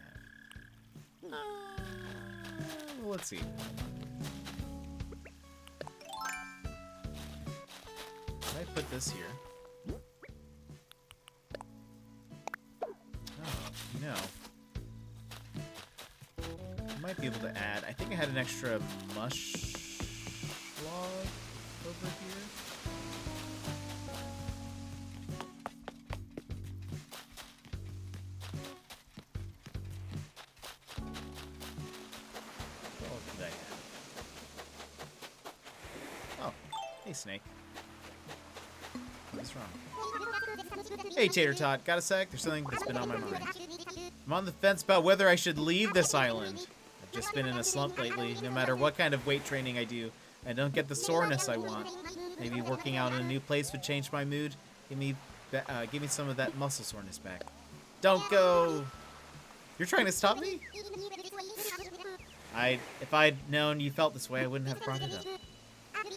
have? Well, let's see. If I put this here. Oh, you know. I might be able to add, I think I had an extra mush log over here. Hey, Snake. What's wrong? Hey, Tater Tot. Got a sec? There's something that's been on my mind. I'm on the fence about whether I should leave this island. I've just been in a slump lately. No matter what kind of weight training I do, I don't get the soreness I want. Maybe working out in a new place would change my mood. Give me some of that muscle soreness back. Don't go! You're trying to stop me? If I'd known you felt this way, I wouldn't have brought it up.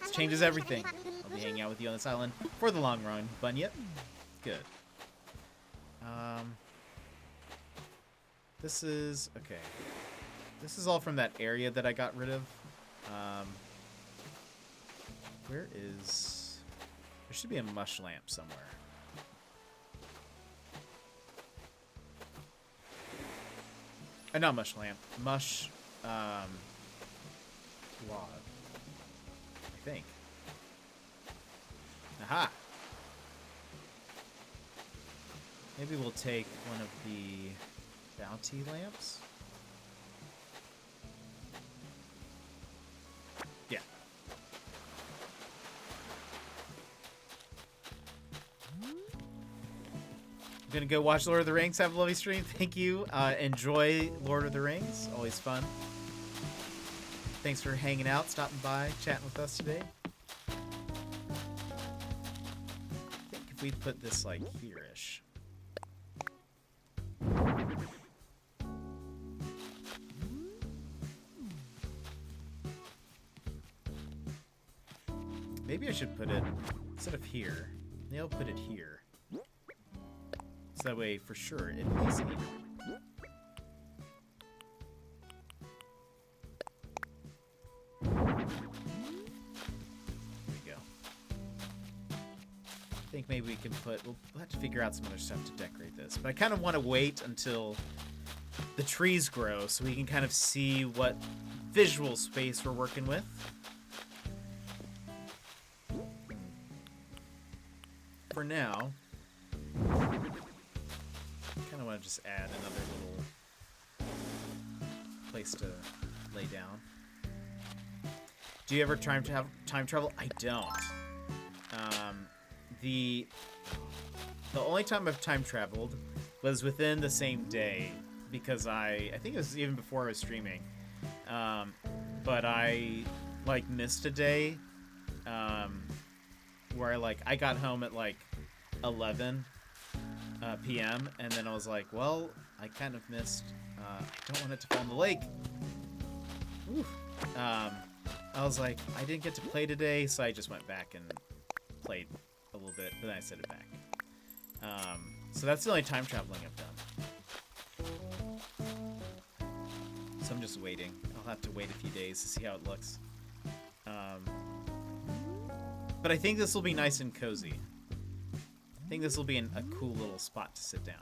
This changes everything. I'll be hanging out with you on this island for the long run. Bunyip? Good. This is... Okay. This is all from that area that I got rid of. Where is... There should be a mush lamp somewhere. Not mush lamp. Mush... log. I think. Aha! Maybe we'll take one of the bounty lamps. Yeah. I'm gonna go watch Lord of the Rings. Have a lovely stream. Thank you. Enjoy Lord of the Rings. Always fun. Thanks for hanging out, stopping by, chatting with us today. I think if we put this like here-ish. Maybe I should put it, instead of here, maybe I'll put it here. So that way, for sure, it is here. can put... We'll have to figure out some other stuff to decorate this. But I kind of want to wait until the trees grow so we can kind of see what visual space we're working with. For now, I kind of want to just add another little place to lay down. Do you ever time travel? I don't. The only time I've time traveled was within the same day, because I think it was even before I was streaming. But I like missed a day where I got home at like 11 p.m. and then I was like, well, I kind of missed. I don't want it to fall in the lake. Ooh. I was like, I didn't get to play today, so I just went back and played a little bit, but then I set it back. So that's the only time traveling I've done. So I'm just waiting. I'll have to wait a few days to see how it looks. But I think this will be nice and cozy. I think this will be a cool little spot to sit down.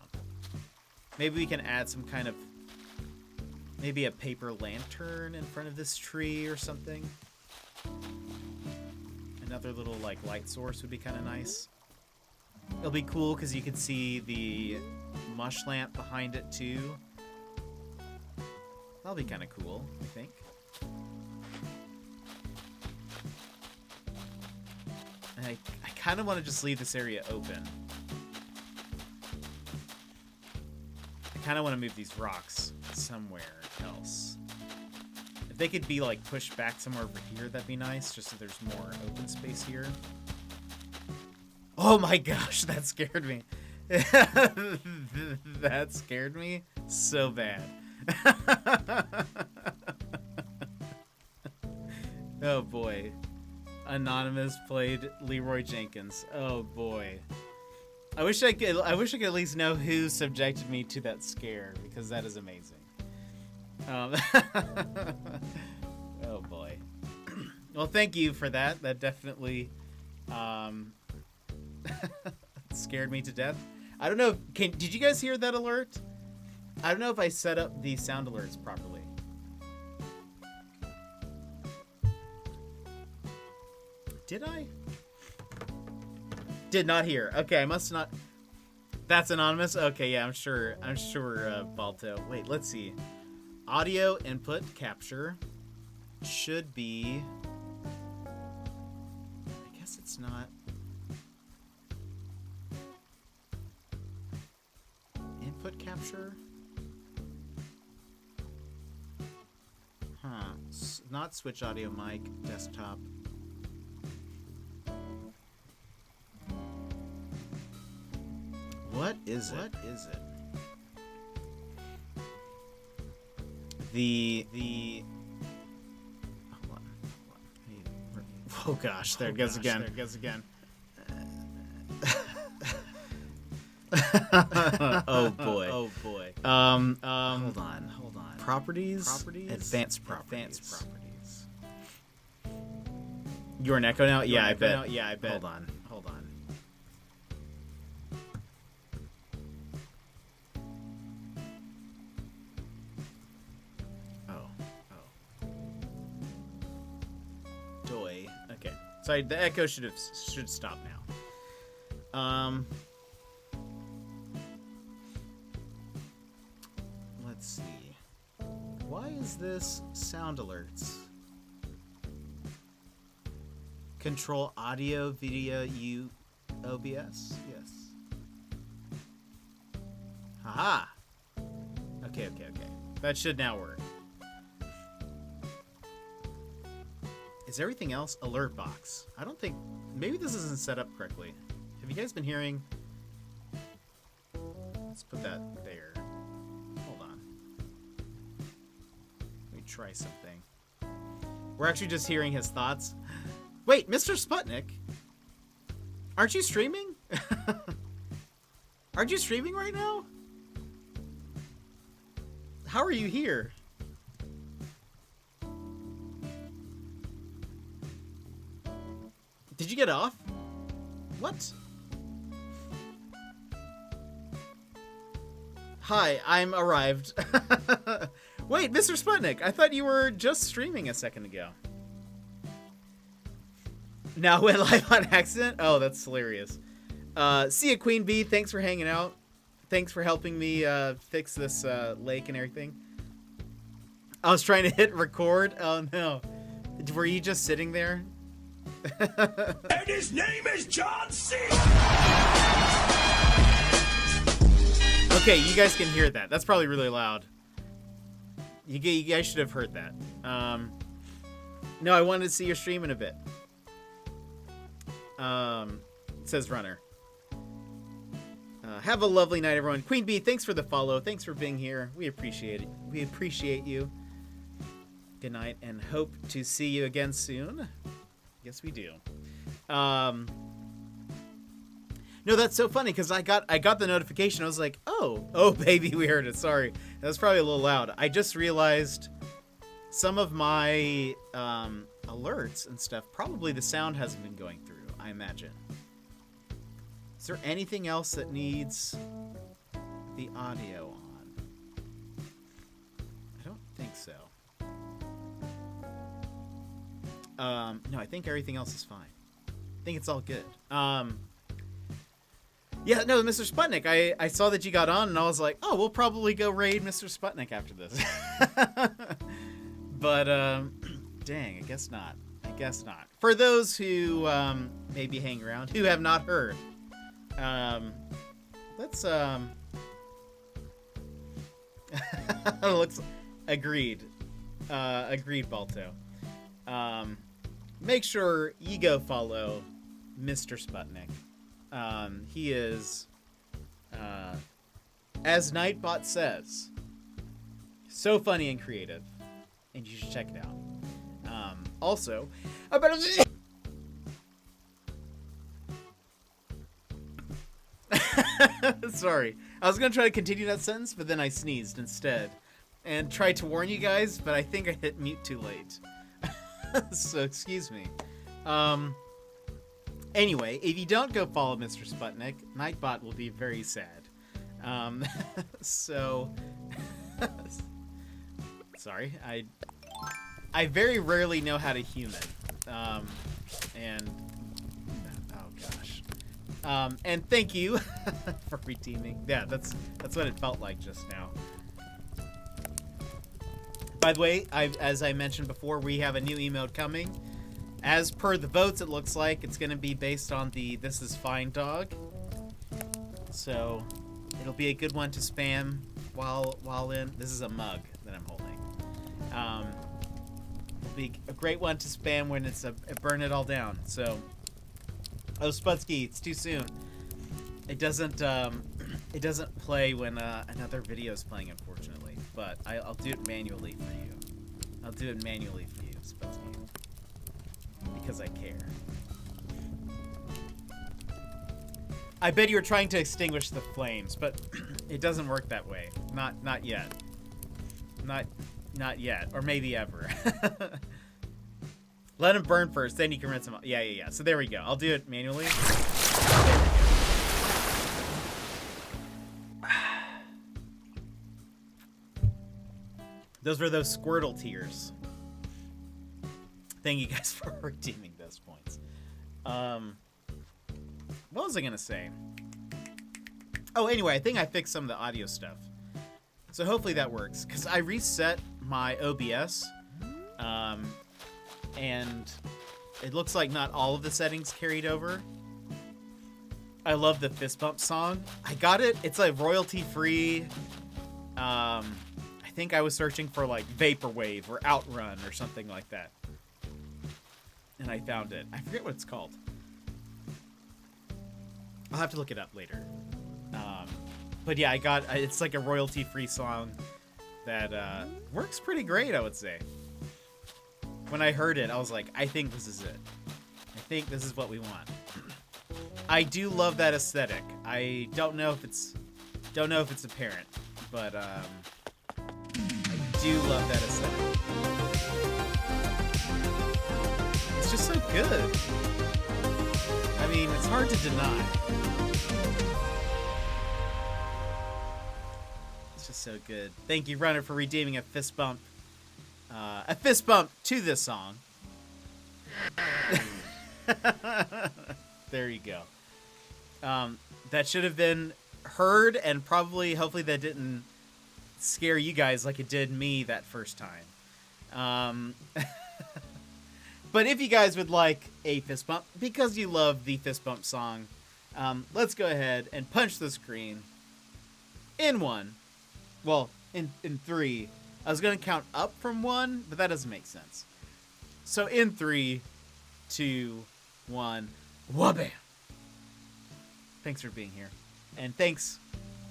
Maybe we can add some kind of... Maybe a paper lantern in front of this tree or something. Another little light source would be kind of nice. It'll be cool because you can see the mush lamp behind it too. That'll be kind of cool, I think. And I kind of want to just leave this area open. I kind of want to move these rocks somewhere else. If they could be pushed back somewhere over here, that'd be nice, just so there's more open space here. Oh my gosh, that scared me. That scared me so bad. Oh boy. Anonymous played Leroy Jenkins. Oh boy. I wish I could at least know who subjected me to that scare, because that is amazing. Oh boy. Well, thank you for that. That definitely scared me to death. I don't know. Did you guys hear that alert? I don't know if I set up the sound alerts properly. Did I? Did not hear. Okay, I must not. That's anonymous? Okay, yeah, I'm sure, Balto. Wait, let's see. Audio input capture should be... I guess it's not... Input capture? Huh. Not switch audio mic, desktop. What is it? The hold on. Oh gosh, there it goes again. Oh boy. Hold on. Properties. Advanced properties. You're an echo now? Yeah, I bet. Hold on. Okay. Sorry, the echo should stop now. Let's see. Why is this sound alerts? Control audio, video, OBS? Yes. Haha. Okay. That should now work. Is everything else alert box? I don't think... Maybe this isn't set up correctly. Have you guys been hearing... Let's put that there. Hold on. Let me try something. We're actually just hearing his thoughts. Wait, Mr. Sputnik? Aren't you streaming? Aren't you streaming right now? How are you here? Did you get off? What? Hi, I'm arrived. Wait, Mr. Sputnik, I thought you were just streaming a second ago. Now went live on accident? Oh, that's hilarious. See ya, Queen Bee. Thanks for hanging out. Thanks for helping me fix this lake and everything. I was trying to hit record. Oh, no. Were you just sitting there? And his name is John C. Okay, you guys can hear that. That's probably really loud. You guys should have heard that. No, I wanted to see your stream in a bit. Says Runner. Have a lovely night, everyone. Queen Bee, thanks for the follow. Thanks for being here. We appreciate it. We appreciate you. Good night, and hope to see you again soon. Yes, we do. No, that's so funny because I got the notification. I was like, oh, baby, we heard it. Sorry, that was probably a little loud. I just realized some of my alerts and stuff. Probably the sound hasn't been going through, I imagine. Is there anything else that needs the audio on? I don't think so. No, I think everything else is fine. I think it's all good. Yeah, no, Mr. Sputnik, I saw that you got on, and I was like, oh, we'll probably go raid Mr. Sputnik after this. But, dang, I guess not. I guess not. For those who maybe hang around, who have not heard, let's, looks, agreed. Agreed, Balto. Make sure you go follow Mr. Sputnik. He is, as Nightbot says, so funny and creative, and you should check it out. Also, sorry, I was gonna try to continue that sentence, but then I sneezed instead, and tried to warn you guys, but I think I hit mute too late. So excuse me. Anyway, if you don't go follow Mr. Sputnik, Nightbot will be very sad. So, sorry, I very rarely know how to human. And, oh gosh. And thank you for redeeming. Yeah, that's what it felt like just now. By the way, as I mentioned before, we have a new emote coming. As per the votes, it looks like it's going to be based on the This Is Fine dog. So, it'll be a good one to spam while in. This is a mug that I'm holding. It'll be a great one to spam when it's a burn it all down. So, oh, Sputsky, it's too soon. It doesn't play when another video is playing, unfortunately. But I'll do it manually for you. I'll do it manually for you, Sputsky. Because I care. I bet you were trying to extinguish the flames, but it doesn't work that way. Not yet. Not yet. Or maybe ever. Let him burn first, then you can rinse him off. Yeah. So there we go. I'll do it manually. Those were those Squirtle tears. Thank you guys for redeeming those points. What was I gonna say? Oh, anyway, I think I fixed some of the audio stuff. So hopefully that works. Because I reset my OBS. And it looks like not all of the settings carried over. I love the fist bump song. I got it. It's like royalty-free. I think I was searching for like Vaporwave or Outrun or something like that. And I found it. I forget what it's called. I'll have to look it up later. But yeah, it's like a royalty-free song that works pretty great, I would say. When I heard it, I was like, I think this is it. I think this is what we want. I do love that aesthetic. I don't know if it's apparent, but I do love that aesthetic. It's just so good. I mean, it's hard to deny. Just so good. Thank you, Runner, for redeeming a fist bump. A fist bump to this song. There you go. That should have been heard, and probably, hopefully, that didn't scare you guys like it did me that first time. But if you guys would like a fist bump, because you love the fist bump song, let's go ahead and punch the screen in 1. Well, in 3. I was going to count up from 1, but that doesn't make sense. So in 3, 2, 1, wha-bam! Thanks for being here. And thanks,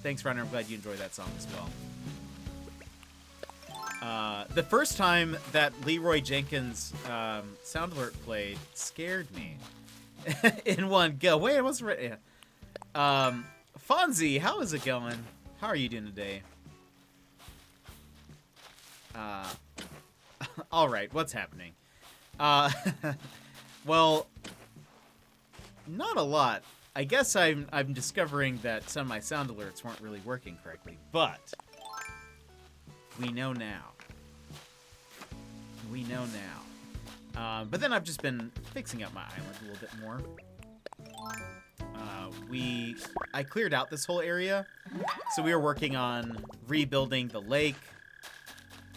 Runner. I'm glad you enjoyed that song as well. The first time that Leroy Jenkins sound alert played scared me. In 1 go. Wait, I wasn't ready. Fonzie, how is it going? How are you doing today? All right, what's happening? Well, not a lot. I guess I'm discovering that some of my sound alerts weren't really working correctly, but we know now. We know now. But then I've just been fixing up my island a little bit more. I cleared out this whole area, so we were working on rebuilding the lake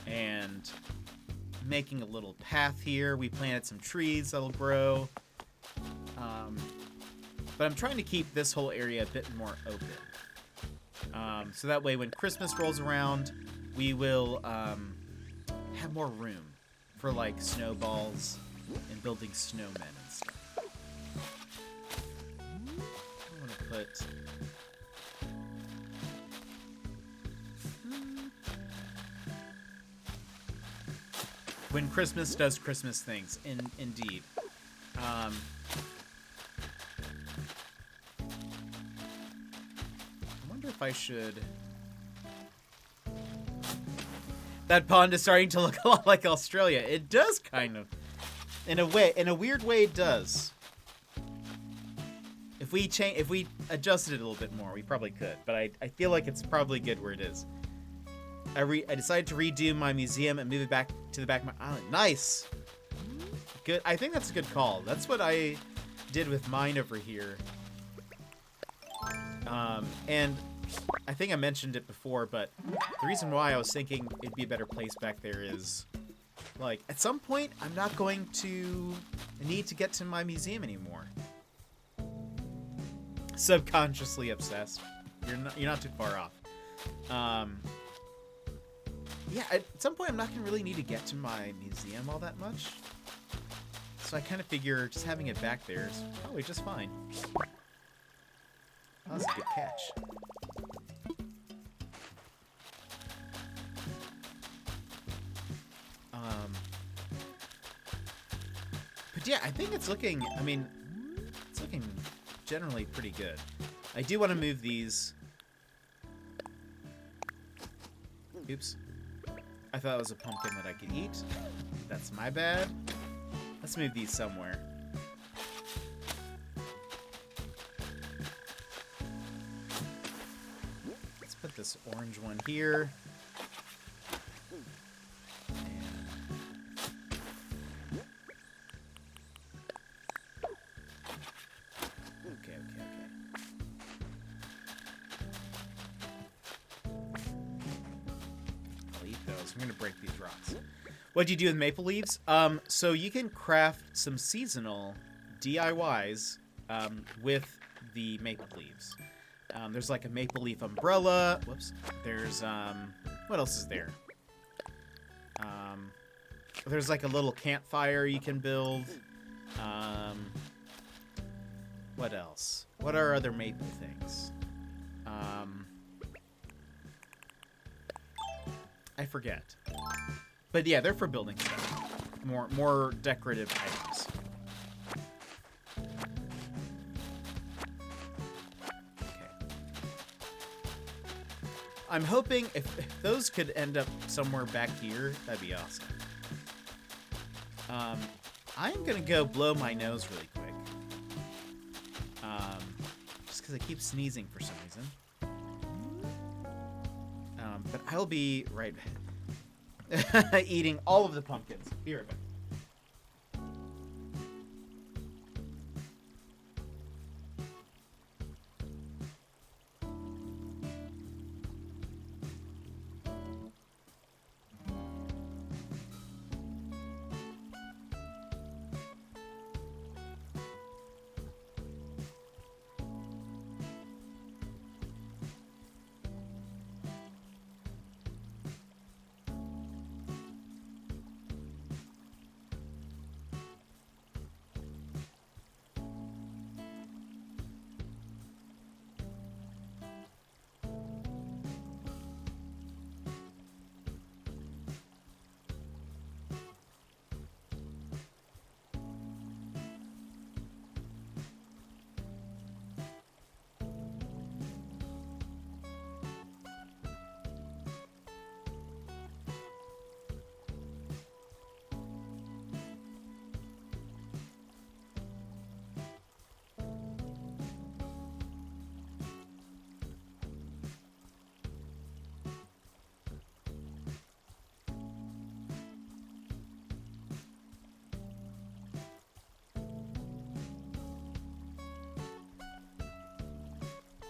and making a little path here. We planted some trees that'll grow. But I'm trying to keep this whole area a bit more open. So that way when Christmas rolls around, we will have more room for like snowballs and building snowmen and stuff. I want to put... When Christmas does Christmas things, indeed. I wonder if I should... That pond is starting to look a lot like Australia. It does, kind of. In a weird way, it does. If we adjusted it a little bit more, we probably could. But I feel like it's probably good where it is. I decided to redo my museum and move it back to the back of my island. Nice! Good. I think that's a good call. That's what I did with mine over here. And I think I mentioned it before, but the reason why I was thinking it'd be a better place back there is, like, at some point, I'm not going to need to get to my museum anymore. Subconsciously obsessed. You're not too far off. Yeah, at some point I'm not going to really need to get to my museum all that much. So I kind of figure just having it back there is probably just fine. Oh, that's a good catch. But yeah, I think it's looking, it's looking generally pretty good. I do want to move these. Oops. I thought it was a pumpkin that I could eat. That's my bad. Let's move these somewhere. Let's put this orange one here. Okay. I'll eat those. I'm gonna break these rocks. What do you do with maple leaves? So you can craft some seasonal DIYs with the maple leaves. There's like a maple leaf umbrella. Whoops. There's what else is there? There's like a little campfire you can build. What else? What are other maple things? I forget. But yeah, they're for building stuff. More decorative items. Okay. I'm hoping if those could end up somewhere back here, that'd be awesome. I'm gonna go blow my nose really quick. Just because I keep sneezing for some reason. But I'll be right eating all of the pumpkins. Be right back.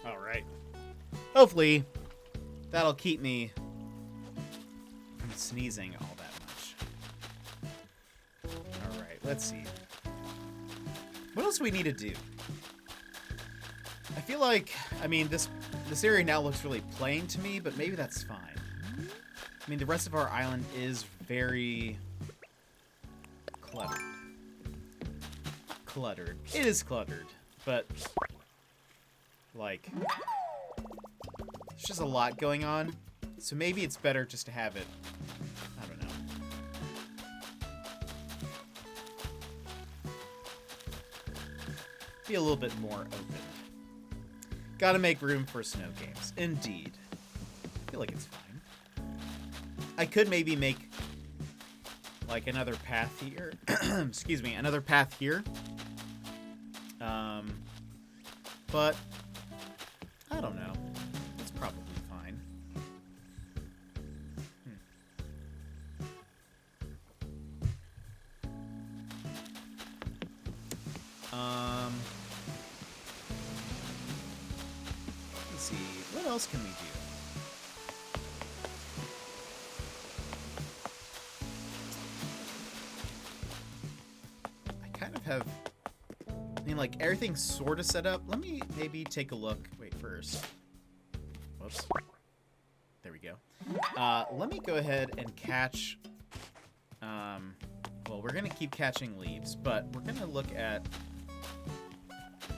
All right. Hopefully, that'll keep me from sneezing all that much. All right, let's see. What else do we need to do? I feel like, I mean, this area now looks really plain to me, but maybe that's fine. I mean, the rest of our island is very cluttered. Cluttered. It is cluttered, but like, there's just a lot going on, so maybe it's better just to have it, I don't know. Be a little bit more open. Gotta make room for snow games. Indeed. I feel like it's fine. I could maybe make, like, another path here. Excuse me, another path here. But I don't know. It's probably fine. Let's see. What else can we do? I kind of have... I mean, like, everything's sort of set up. Let me maybe take a look. Wait, first. Whoops. There we go. Let me go ahead and catch... well, we're going to keep catching leaves, but we're going to look at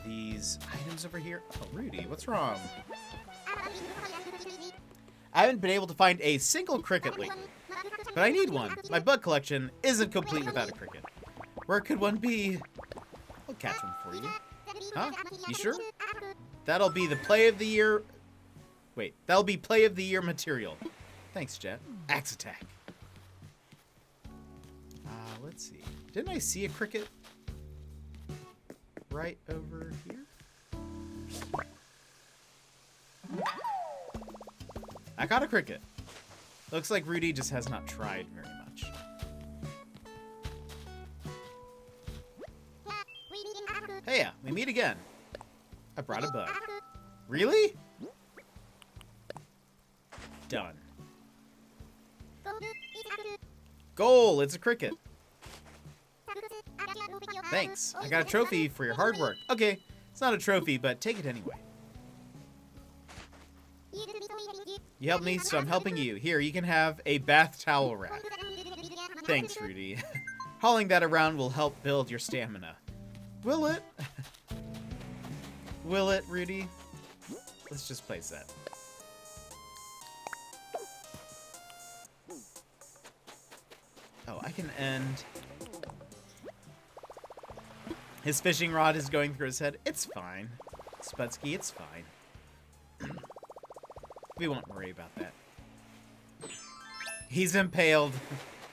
these items over here. Oh, Rudy, what's wrong? I haven't been able to find a single cricket lately, but I need one. My bug collection isn't complete without a cricket. Where could one be? I'll catch one for you. Huh? You sure? That'll be the play of the year... Wait, that'll be play of the year material. Thanks, Jet. Axe attack. Let's see. Didn't I see a cricket right over here? I got a cricket. Looks like Rudy just has not tried very much. Hey, yeah, we meet again. I brought a bug. Really? Done. Goal! It's a cricket. Thanks. I got a trophy for your hard work. Okay, it's not a trophy, but take it anyway. You helped me, so I'm helping you. Here, you can have a bath towel rack. Thanks, Rudy. Hauling that around will help build your stamina. Will it? Will it, Rudy? Let's just place that. Oh, I can end. His fishing rod is going through his head. It's fine. Spudsky, it's fine. We won't worry about that. He's impaled.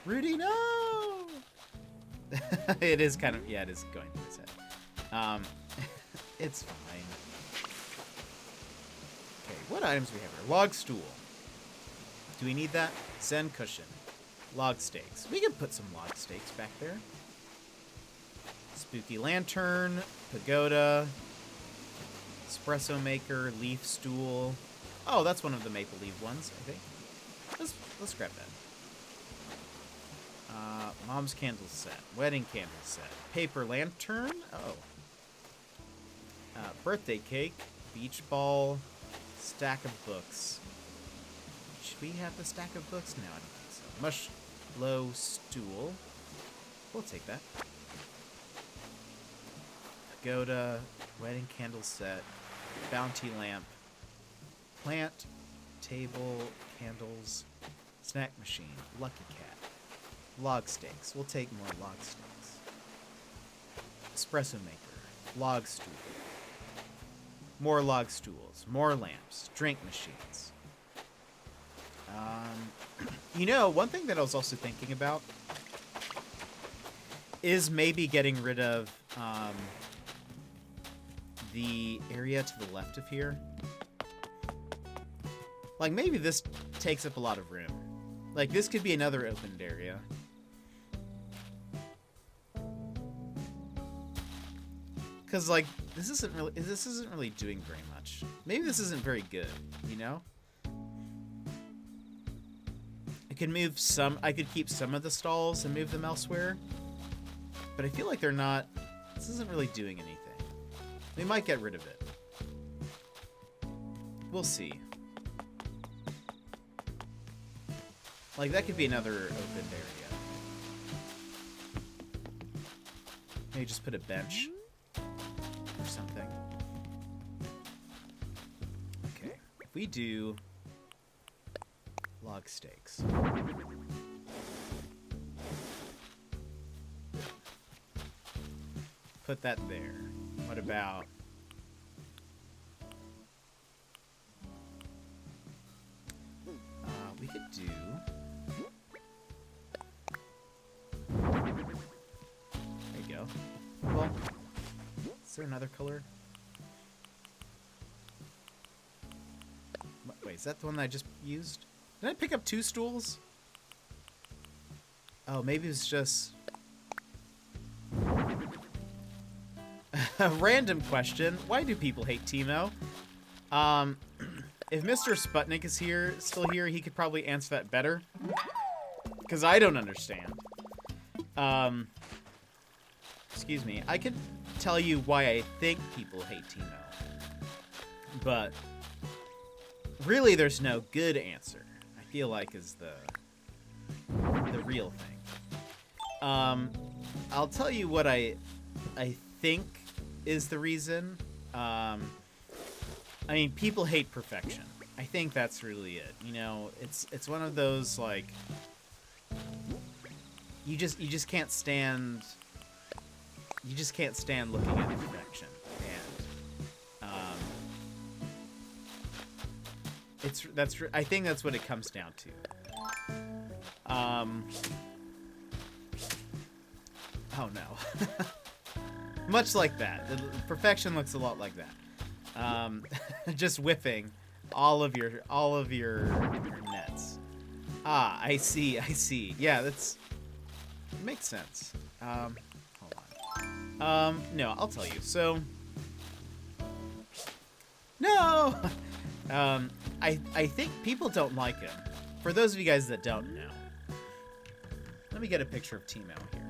Rudy, no! It is kind of, yeah, it is going through his head. It's fine. Okay, what items do we have here? Log stool. Do we need that? Zen cushion. Log stakes. We can put some log stakes back there. Spooky lantern. Pagoda. Espresso maker. Leaf stool. Oh, that's one of the maple leaf ones, I think. Let's grab that. Mom's candle set. Wedding candle set. Paper lantern. Oh. Birthday cake. Beach ball. Stack of books. Should we have the stack of books? No, I don't think so. Mushlow stool. We'll take that. Pagoda. Wedding candle set. Bounty lamp. Plant. Table. Candles. Snack machine. Lucky cat. Log stakes. We'll take more log stakes. Espresso maker. Log stool. More log stools. More lamps. Drink machines. You know, one thing that I was also thinking about is maybe getting rid of the area to the left of here. Like, maybe this takes up a lot of room. Like, this could be another opened area. Because, like, this isn't really doing very much. Maybe this isn't very good, you know? I could keep some of the stalls and move them elsewhere. But I feel like this isn't really doing anything. We might get rid of it. We'll see. Like, that could be another opened area. Maybe just put a bench or something. Okay. If we do log stakes. Put that there. What about... we could do... There you go. Well, is there another color? Wait, is that the one that I just used? Did I pick up 2 stools? Oh, maybe it's just... A random question. Why do people hate Teemo? If Mr. Sputnik is still here, he could probably answer that better. Because I don't understand. Excuse me. I could tell you why I think people hate Teemo. But really, there's no good answer. I feel like is the real thing. I'll tell you what I think is the reason. I mean, people hate perfection. I think that's really it. You know, it's one of those, like, you just can't stand looking at perfection, and I think that's what it comes down to. Oh no. Much like that. Perfection looks a lot like that. Just whipping all of your nets. Ah, I see. Yeah, that makes sense. Hold on. No, I'll tell you. So, no. I think people don't like him. For those of you guys that don't know, let me get a picture of Teemo here.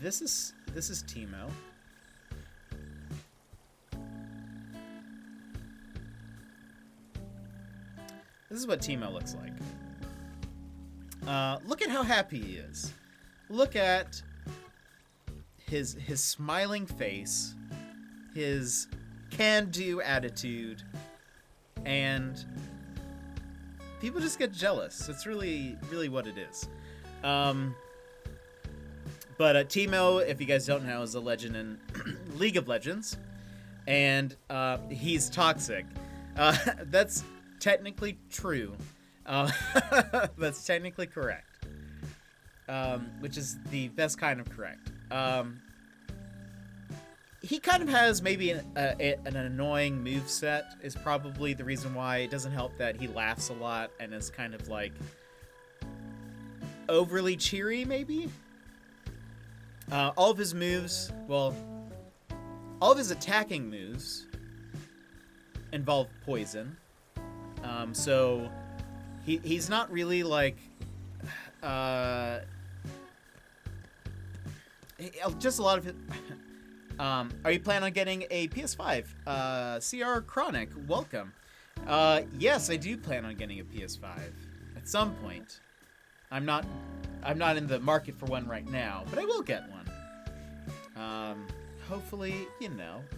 This is Teemo. This is what Teemo looks like. Look at how happy he is. Look at his smiling face, his can-do attitude, and people just get jealous. It's really, really what it is. But Teemo, if you guys don't know, is a legend in League of Legends, and he's toxic. That's technically true. That's technically correct, which is the best kind of correct. he kind of has maybe an annoying move set is probably the reason why. It doesn't help that he laughs a lot and is kind of like overly cheery, maybe. All of his moves, well, all of his attacking moves involve poison. So he's not really like just a lot of it. Are you planning on getting a PS5? CR Chronic, welcome. Yes, I do plan on getting a PS5 at some point. I'm not in the market for one right now, but I will get one. Hopefully,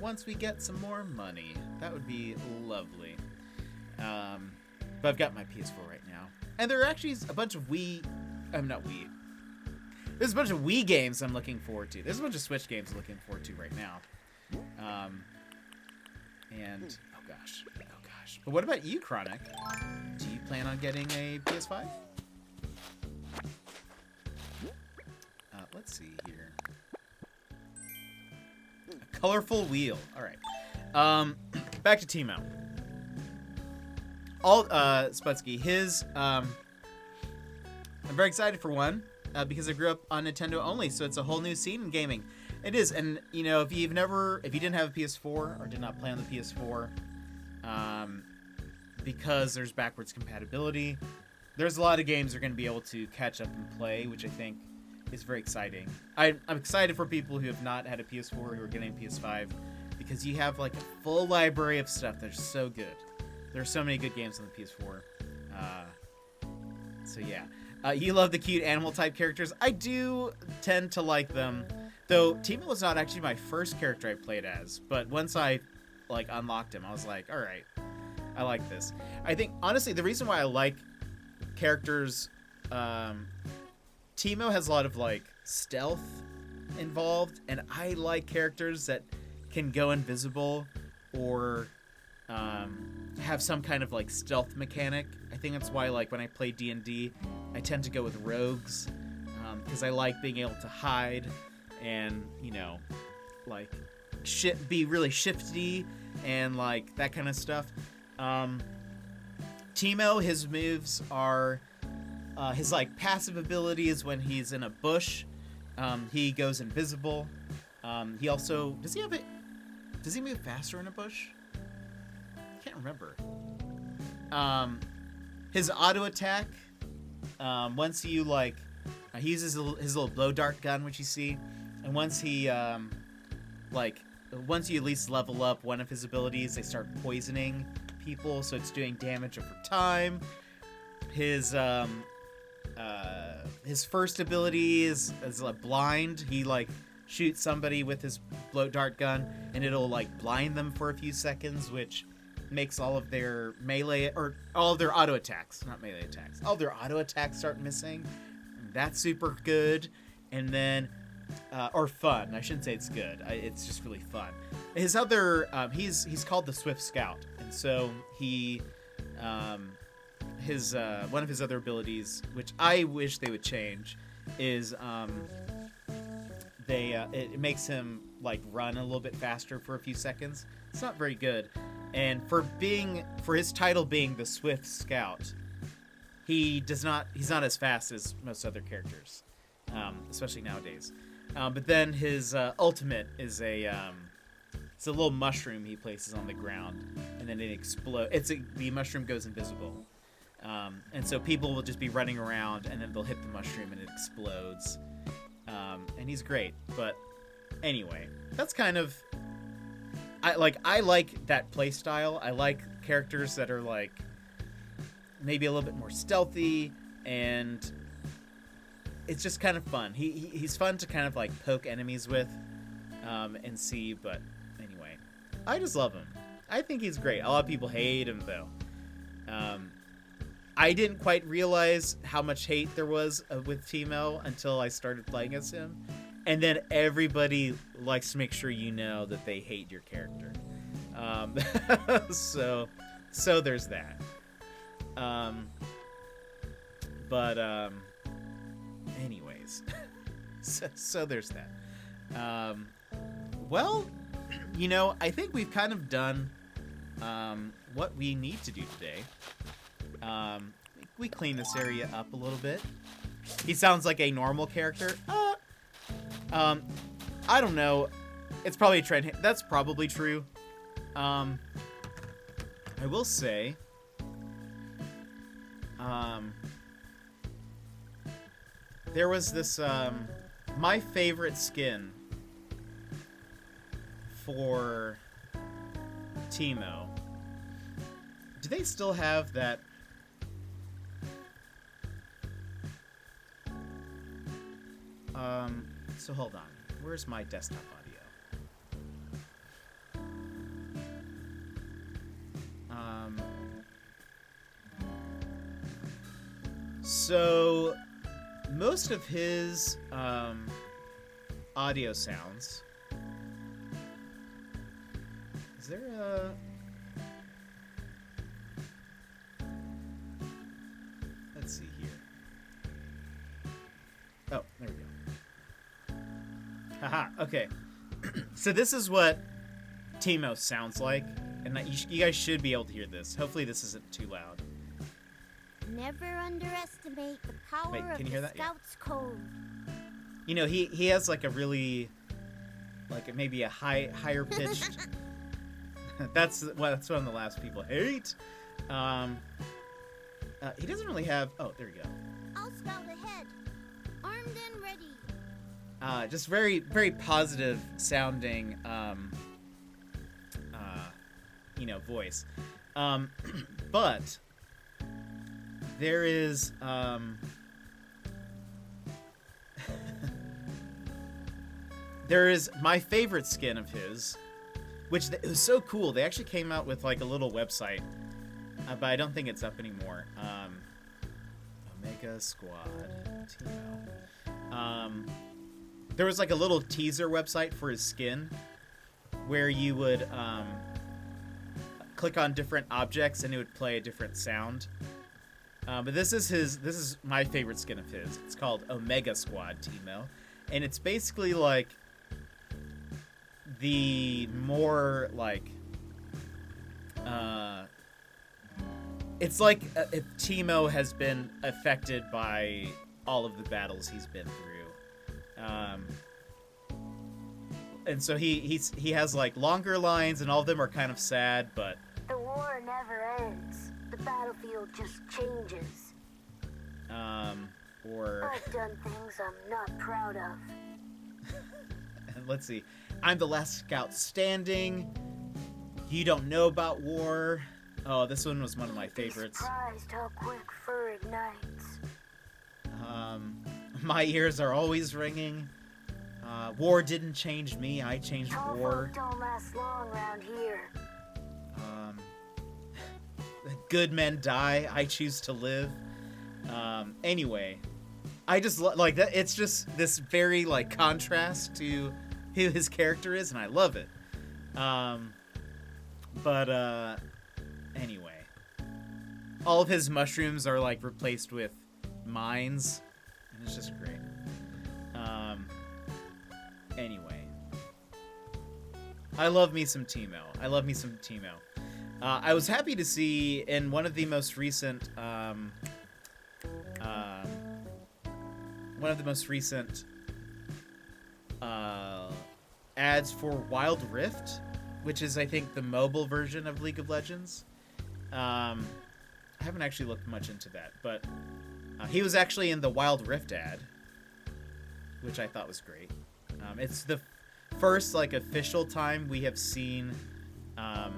once we get some more money, that would be lovely. But I've got my PS4 right now, and there are actually a bunch of not Wii. There's a bunch of Wii games I'm looking forward to. There's a bunch of Switch games I'm looking forward to right now. And oh gosh. But what about you, Chronic? Do you plan on getting a PS5? Let's see here. A colorful wheel. All right. Back to Teemo. Sputsky. I'm very excited for one. Because I grew up on Nintendo only, so it's a whole new scene in gaming. It is, and if you didn't have a PS4 or did not play on the PS4, because there's backwards compatibility, there's a lot of games you're going to be able to catch up and play, which I think is very exciting. I'm excited for people who have not had a PS4 who are getting a PS5, because you have like a full library of stuff that's so good. There's so many good games on the PS4. So yeah. You love the cute animal type characters. I do tend to like them, though Teemo was not actually my first character I played as, but once I unlocked him, I was like, all right, I like this. I think honestly the reason why I like characters, Teemo has a lot of like stealth involved, and I like characters that can go invisible or have some kind of like stealth mechanic. I think that's why like when I play D&D, I tend to go with rogues, because I like being able to hide and like be really shifty and like that kind of stuff. Teemo, his moves are his like passive ability is when he's in a bush, he goes invisible. He also does he move faster in a bush? I can't remember. His auto attack, once you he uses his little blow dart gun, which you see, and once he once you at least level up one of his abilities, they start poisoning people, so it's doing damage over time. His first ability is like blind. He shoots somebody with his blow dart gun, and it'll blind them for a few seconds, which makes all of their melee or all of their auto attacks, not melee attacks, all of their auto attacks start missing. That's super good. And then or fun. I shouldn't say it's good. It's just really fun. His other he's called the Swift Scout, and so he his one of his other abilities, which I wish they would change, is it makes him run a little bit faster for a few seconds. It's not very good. And for his title being the Swift Scout, he's not as fast as most other characters, especially nowadays. But then his ultimate is it's a little mushroom he places on the ground, and then it explodes. The mushroom goes invisible, and so people will just be running around, and then they'll hit the mushroom, and it explodes. And he's great. But anyway, that's kind of. I like that play style. I like characters that are maybe a little bit more stealthy, and it's just kind of fun. He's fun to kind of poke enemies with, and see. But anyway, I just love him. I think he's great. A lot of people hate him though. I didn't quite realize how much hate there was with Teemo until I started playing as him. And then everybody likes to make sure you know that they hate your character. So there's that. Anyways. So there's that. Well, you know, I think we've kind of done what we need to do today. We clean this area up a little bit. He sounds like a normal character. I don't know. It's probably a trend. That's probably true. I will say, there was this, my favorite skin for Teemo. Do they still have that? So hold on. Where's my desktop audio? So most of his audio sounds. Is there a? Let's see here. Oh, there we go. Haha, okay. So this is what Teemo sounds like, and you guys should be able to hear this. Hopefully this isn't too loud. Never underestimate the power Wait, can you hear of the that? Yeah. Scout's code. You know, he has like a really, like maybe a higher pitched. That's one of the last people hate. He doesn't really have. Oh, there we go. I'll scout ahead. Armed and ready. Just very, very positive sounding, you know, voice. But there is, there is my favorite skin of his, which it was so cool. They actually came out with like a little website, but I don't think it's up anymore. Omega Squad Teemo. There was like a little teaser website for his skin where you would click on different objects and it would play a different sound. But this is my favorite skin of his. It's called Omega Squad Teemo, and it's basically like the more like it's like if Teemo has been affected by all of the battles he's been through. And so he has like longer lines, and all of them are kind of sad, but The war never ends. The battlefield just changes. or I've done things I'm not proud of. let's see, I'm the last scout standing. You don't know about war. Oh, this one was one of my favorites. Surprised how quick fur ignites. My ears are always ringing. War didn't change me, I changed Tall war. folk don't last long around here. Good men die, I choose to live. Anyway, I just like that. It's just this very like contrast to who his character is, and I love it. Anyway, all of his mushrooms are like replaced with mines, and it's just great. Anyway, I love me some Teemo. I was happy to see in one of the most recent ads for Wild Rift, which is I think the mobile version of League of Legends. I haven't actually looked much into that, but he was actually in the Wild Rift ad, which I thought was great. It's the first like official time we have seen that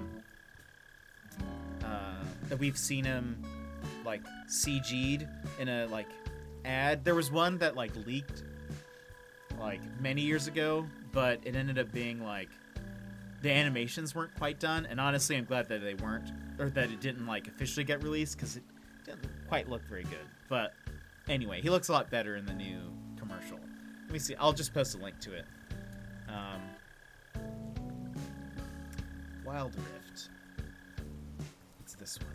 we've seen him like CG'd in a like ad. There was one that like leaked like many years ago, but it ended up being like the animations weren't quite done, and honestly I'm glad that they weren't, or that it didn't like officially get released, because it didn't quite look very good. But anyway, he looks a lot better in the new commercial. Let me see, I'll just post a link to it. Wild Rift. It's this one.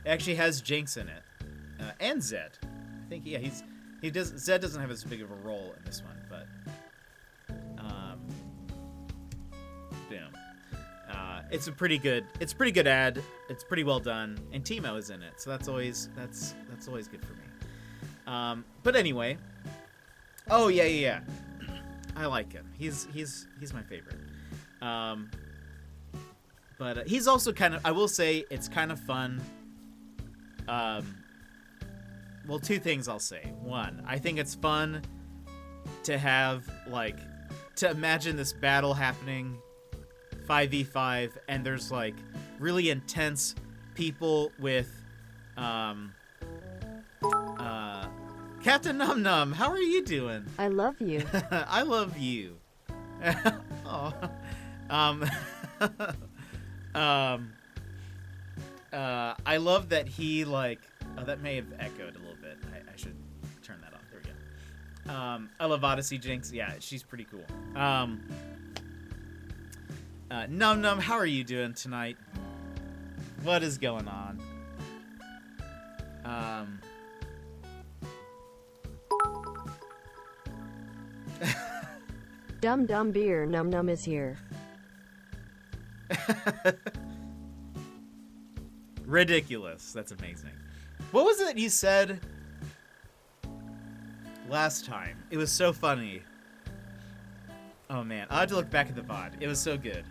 It actually has Jinx in it, and Zed. I think Zed doesn't have as big of a role in this one, but boom. it's a pretty good ad. It's pretty well done, and Timo is in it, so that's always good for me. But anyway, oh yeah, I like him. He's my favorite. But he's also kind of, I will say, it's kind of fun. Well, two things I'll say. One, I think it's fun to have, like, to imagine this battle happening 5v5, and there's, like, really intense people with, Captain Num Num, how are you doing? I love you. I love you. Oh. I love that he, like, oh, that may have echoed a little bit. I should turn that off. There we go. I love Odyssey Jinx. Yeah, she's pretty cool. Num Num, how are you doing tonight? What is going on? Dum Dum Beer Num Num is here. Ridiculous. That's amazing. What was it you said last time? It was so funny. Oh man, I had to look back at the VOD. It was so good.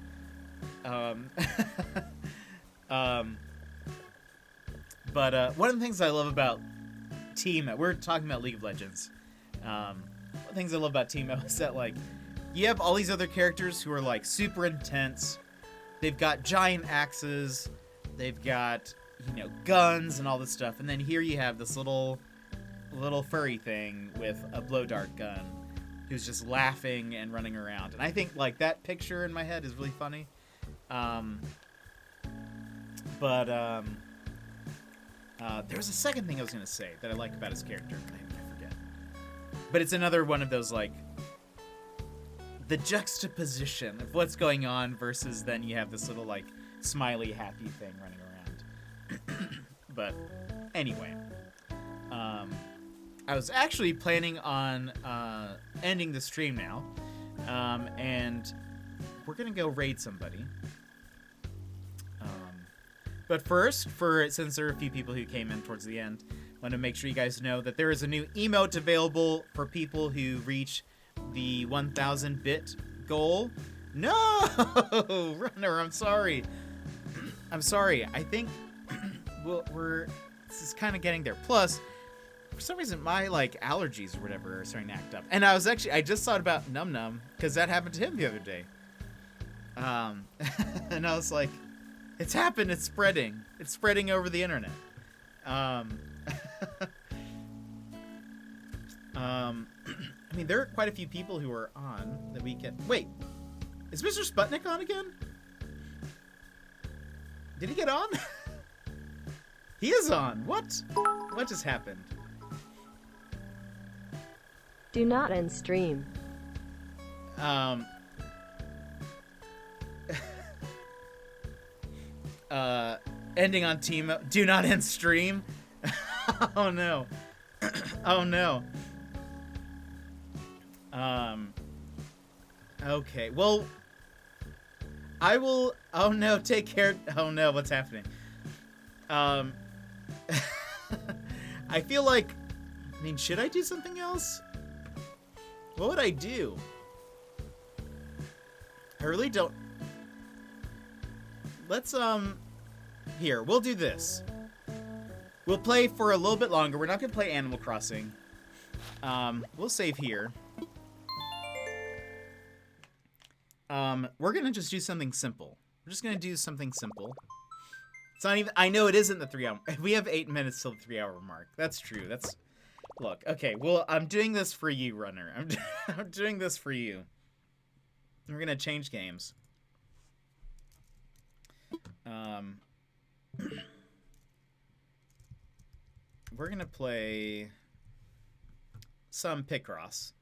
But one of the things I love about Teemo, we're talking about League of Legends. One of the things I love about Teemo is that, like, you have all these other characters who are, like, super intense. They've got giant axes. They've got, you know, guns and all this stuff. And then here you have this little furry thing with a blow dart gun who's just laughing and running around. And I think, like, that picture in my head is really funny. There was a second thing I was going to say that I like about his character. I forget. But it's another one of those, like, the juxtaposition of what's going on versus then you have this little, like, smiley, happy thing running around. But anyway, I was actually planning on ending the stream now, and we're gonna go raid somebody. But first, since there are a few people who came in towards the end, I want to make sure you guys know that there is a new emote available for people who reach the 1,000 bit goal. No, Runner, I'm sorry. I'm sorry. I think this is kind of getting there. Plus, for some reason, my, like, allergies or whatever are starting to act up. And I just thought about Num Num because that happened to him the other day. And I was like, it's happened. It's spreading. It's spreading over the internet. I mean, there are quite a few people who are on that we can. Wait, is Mr. Sputnik on again? Did he get on? He is on. What? What just happened? Do not end stream. Ending on team. Do not end stream. Oh no. Oh no. Okay. Well, I will. Oh no. Take care. Oh no. What's happening? I feel like. I mean, should I do something else? What would I do? I really don't. Let's here, we'll do this. We'll play for a little bit longer. We're not gonna play Animal Crossing. We'll save here. We're gonna just do something simple. We're just gonna do something simple. It's not even, I know it isn't the 3 hour. We have 8 minutes till the 3 hour mark. That's true. That's, look, okay, well, I'm doing this for you, Runner. I'm doing this for you. We're gonna change games. We're gonna play some Picross.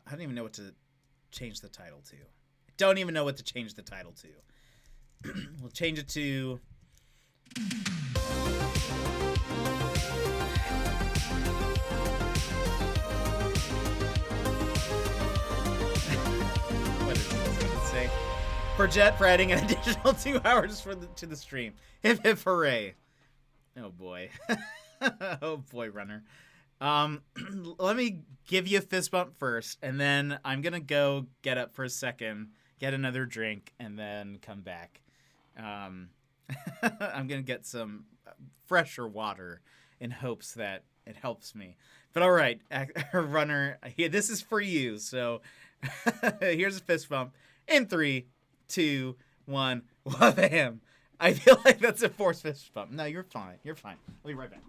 I don't even know what to change the title to. I don't even know what to change the title to. We'll change it to for Jet for adding an additional 2 hours to the stream. Hip hip hooray. Oh boy. Oh boy, Runner. Let me give you a fist bump first, and then I'm gonna go get up for a second, get another drink, and then come back. I'm gonna get some fresher water in hopes that it helps me. But all right, Runner, this is for you. So here's a fist bump in 3, 2, 1. Wha-bam! I feel like that's a forced fist bump. No, you're fine. You're fine. I'll be right back.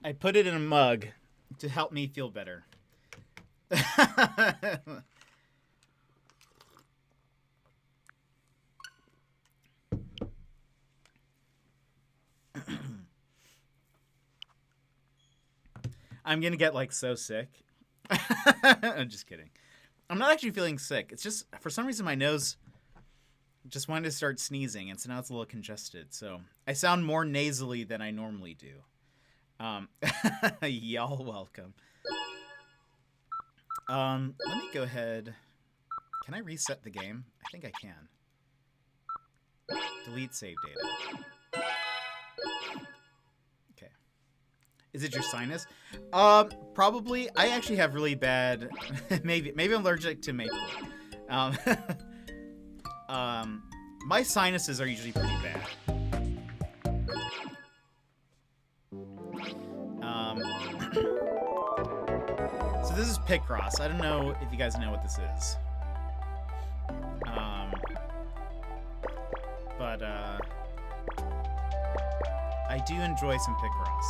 I put it in a mug to help me feel better. I'm gonna get like so sick. I'm just kidding. I'm not actually feeling sick. It's just for some reason my nose just wanted to start sneezing, and so now it's a little congested. So I sound more nasally than I normally do. Y'all welcome. Let me go ahead. Can I reset the game? I think I can. Delete save data. Okay. Is it your sinus? Probably. I actually have really bad. maybe I'm allergic to maple. My sinuses are usually pretty bad. So this is Picross. I don't know if you guys know what this is. But I do enjoy some Picross.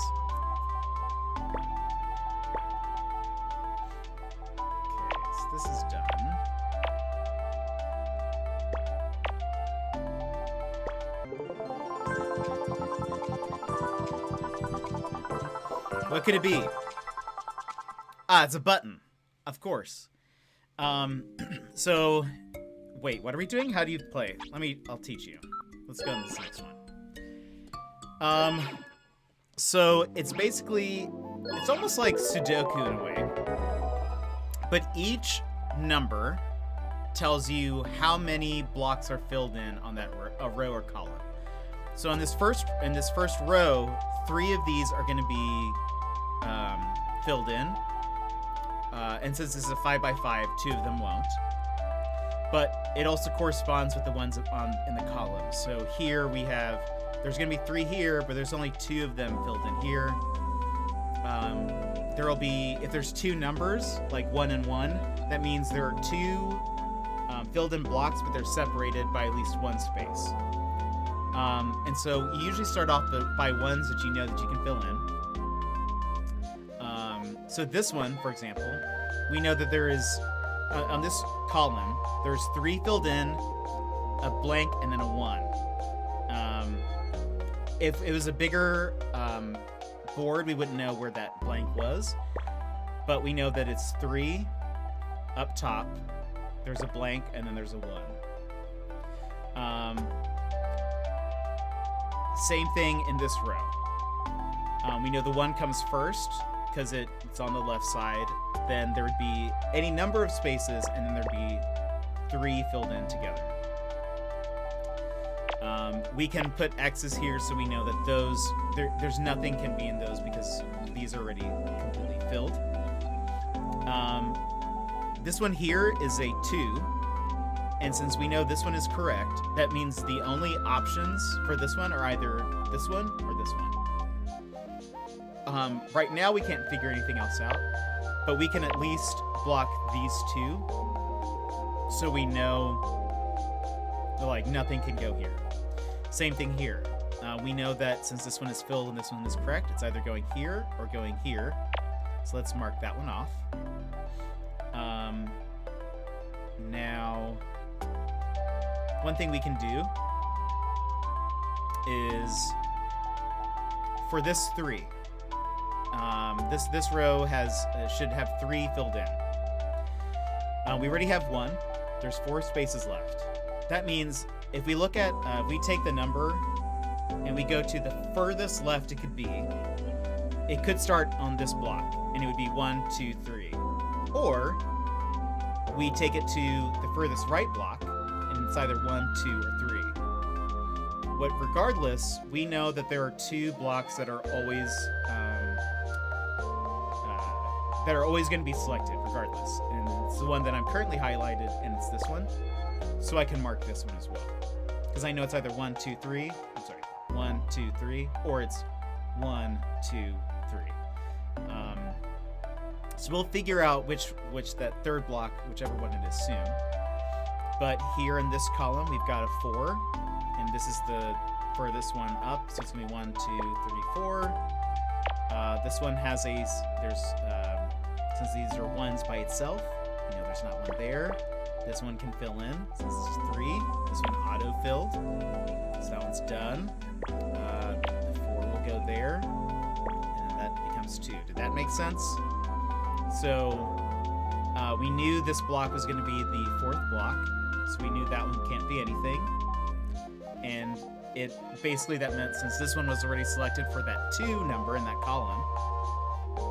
Okay, so this is done. What could it be? Ah, it's a button. Of course. So, wait, what are we doing? How do you play? I'll teach you. Let's go on this next one. So it's basically, it's almost like Sudoku in a way. But each number tells you how many blocks are filled in on that row or column. So in this first row, 3 of these are going to be filled in. And since this is a 5x5, 2 of them won't. But it also corresponds with the ones in the column. So here we have, there's going to be 3 here, but there's only 2 of them filled in here. There will be, if there's 2 numbers, like 1 and 1, that means there are 2 filled in blocks, but they're separated by at least 1 space. And so you usually start off by ones that you know that you can fill in. So this one, for example, we know that there is, on this column, there's 3 filled in, a blank, and then a 1. If it was a bigger board, we wouldn't know where that blank was. But we know that it's 3 up top, there's a blank, and then there's a 1. Same thing in this row. We know the 1 comes first, because it's on the left side. Then there would be any number of spaces, and then there'd be 3 filled in together. We can put X's here so we know that those, there's nothing can be in those because these are already completely filled. This one here is a 2, and since we know this one is correct, that means the only options for this one are either this one or this one. Right now we can't figure anything else out, but we can at least block these 2 so we know So like nothing can go here. Same thing here. We know that since this one is filled and this one is correct, it's either going here or going here. So let's mark that one off. Now, one thing we can do is for this 3. This row has should have 3 filled in. We already have 1. There's 4 spaces left. That means if we look at, we take the number and we go to the furthest left it could be, it could start on this block and it would be 1, 2, 3. Or we take it to the furthest right block and it's either 1, 2, or 3. But regardless, we know that there are 2 blocks that are always going to be selected regardless. And it's the one that I'm currently highlighted, and it's this one. So I can mark this one as well. Because I know it's either 1, 2, 3. I'm sorry, 1, 2, 3, or it's 1, 2, 3. So we'll figure out which that third block, whichever one it is soon. But here in this column, we've got a 4, and this is the furthest one up. So it's gonna be 1, 2, 3, 4. This one has since these are 1s by itself, you know, there's not one there. This one can fill in, since it's 3. This one auto-filled, so that one's done. The 4 will go there, and then that becomes 2. Did that make sense? So we knew this block was going to be the 4th block, so we knew that one can't be anything. And basically that meant since this one was already selected for that 2 number in that column,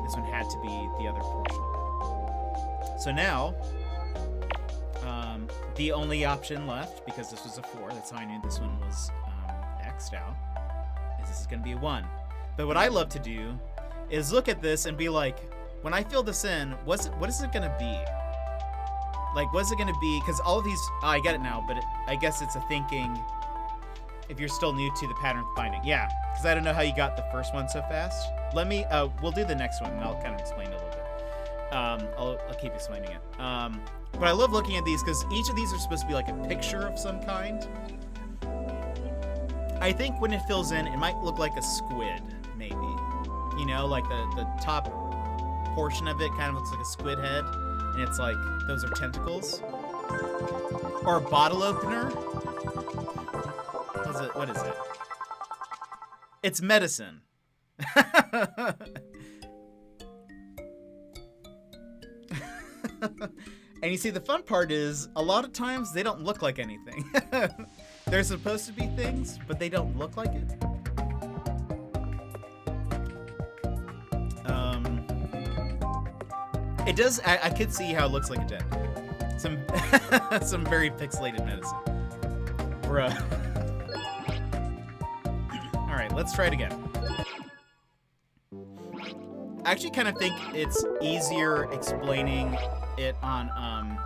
this one had to be the other portion of it. So now, the only option left, because this was a 4, that's how I knew this one was X'd out, is this is going to be a 1. But what I love to do is look at this and be like, when I fill this in, what is it going to be? Like, what's it going to be? Because all of these, I get it now, but I guess it's a thinking if you're still new to the pattern finding. Yeah, because I don't know how you got the first one so fast. Let me, we'll do the next one, and I'll kind of explain it a little bit. I'll keep explaining it. But I love looking at these, because each of these are supposed to be like a picture of some kind. I think when it fills in, it might look like a squid, maybe. You know, like the top portion of it kind of looks like a squid head, and it's like, those are tentacles. Or a bottle opener. What is it? It's medicine. And you see, the fun part is, a lot of times they don't look like anything. They're supposed to be things, but they don't look like it. It does, I could see how it looks like a dent. Some very pixelated medicine. Bruh. Alright, let's try it again. I actually kind of think it's easier explaining it on, I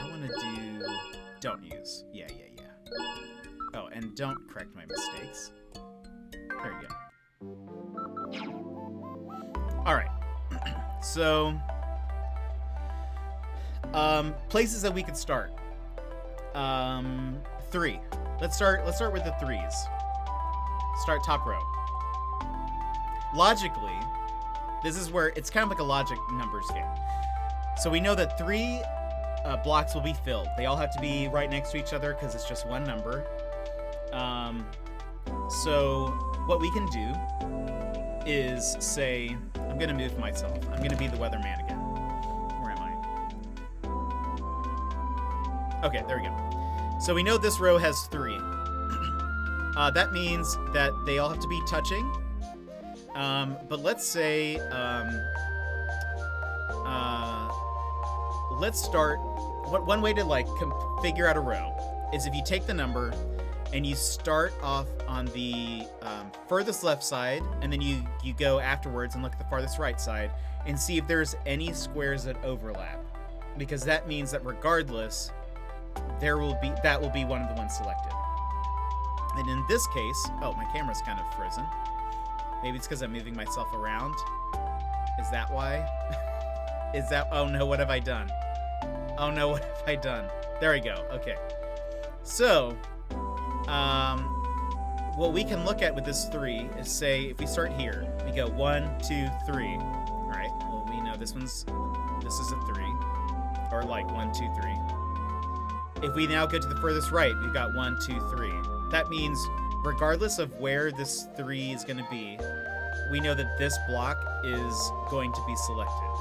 want to do, don't use. Yeah. Oh, and don't correct my mistakes. There you go. Alright. So, places that we could start. 3. Let's start with the 3s. Start top row. Logically, this is where it's kind of like a logic numbers game. So we know that 3 blocks will be filled. They all have to be right next to each other because it's just one number. So what we can do is say, I'm going to move myself. I'm going to be the weatherman again. Where am I? Okay, there we go. So we know this row has 3. That means that they all have to be touching. But let's say, let's start, one way to like figure out a row is if you take the number and you start off on the furthest left side, and then you go afterwards and look at the farthest right side and see if there's any squares that overlap, because that means that regardless, that will be one of the ones selected. And in this case, oh, my camera's kind of frozen. Maybe it's because I'm moving myself around. Is that why? Oh no, what have I done? Oh no, what have I done? There we go. Okay. So, what we can look at with this 3 is, say, if we start here, we go 1, 2, 3. All right. Well, we know this is a 3, or like 1, 2, 3. If we now go to the furthest right, we've got 1, 2, 3. That means, regardless of where this 3 is going to be, we know that this block is going to be selected.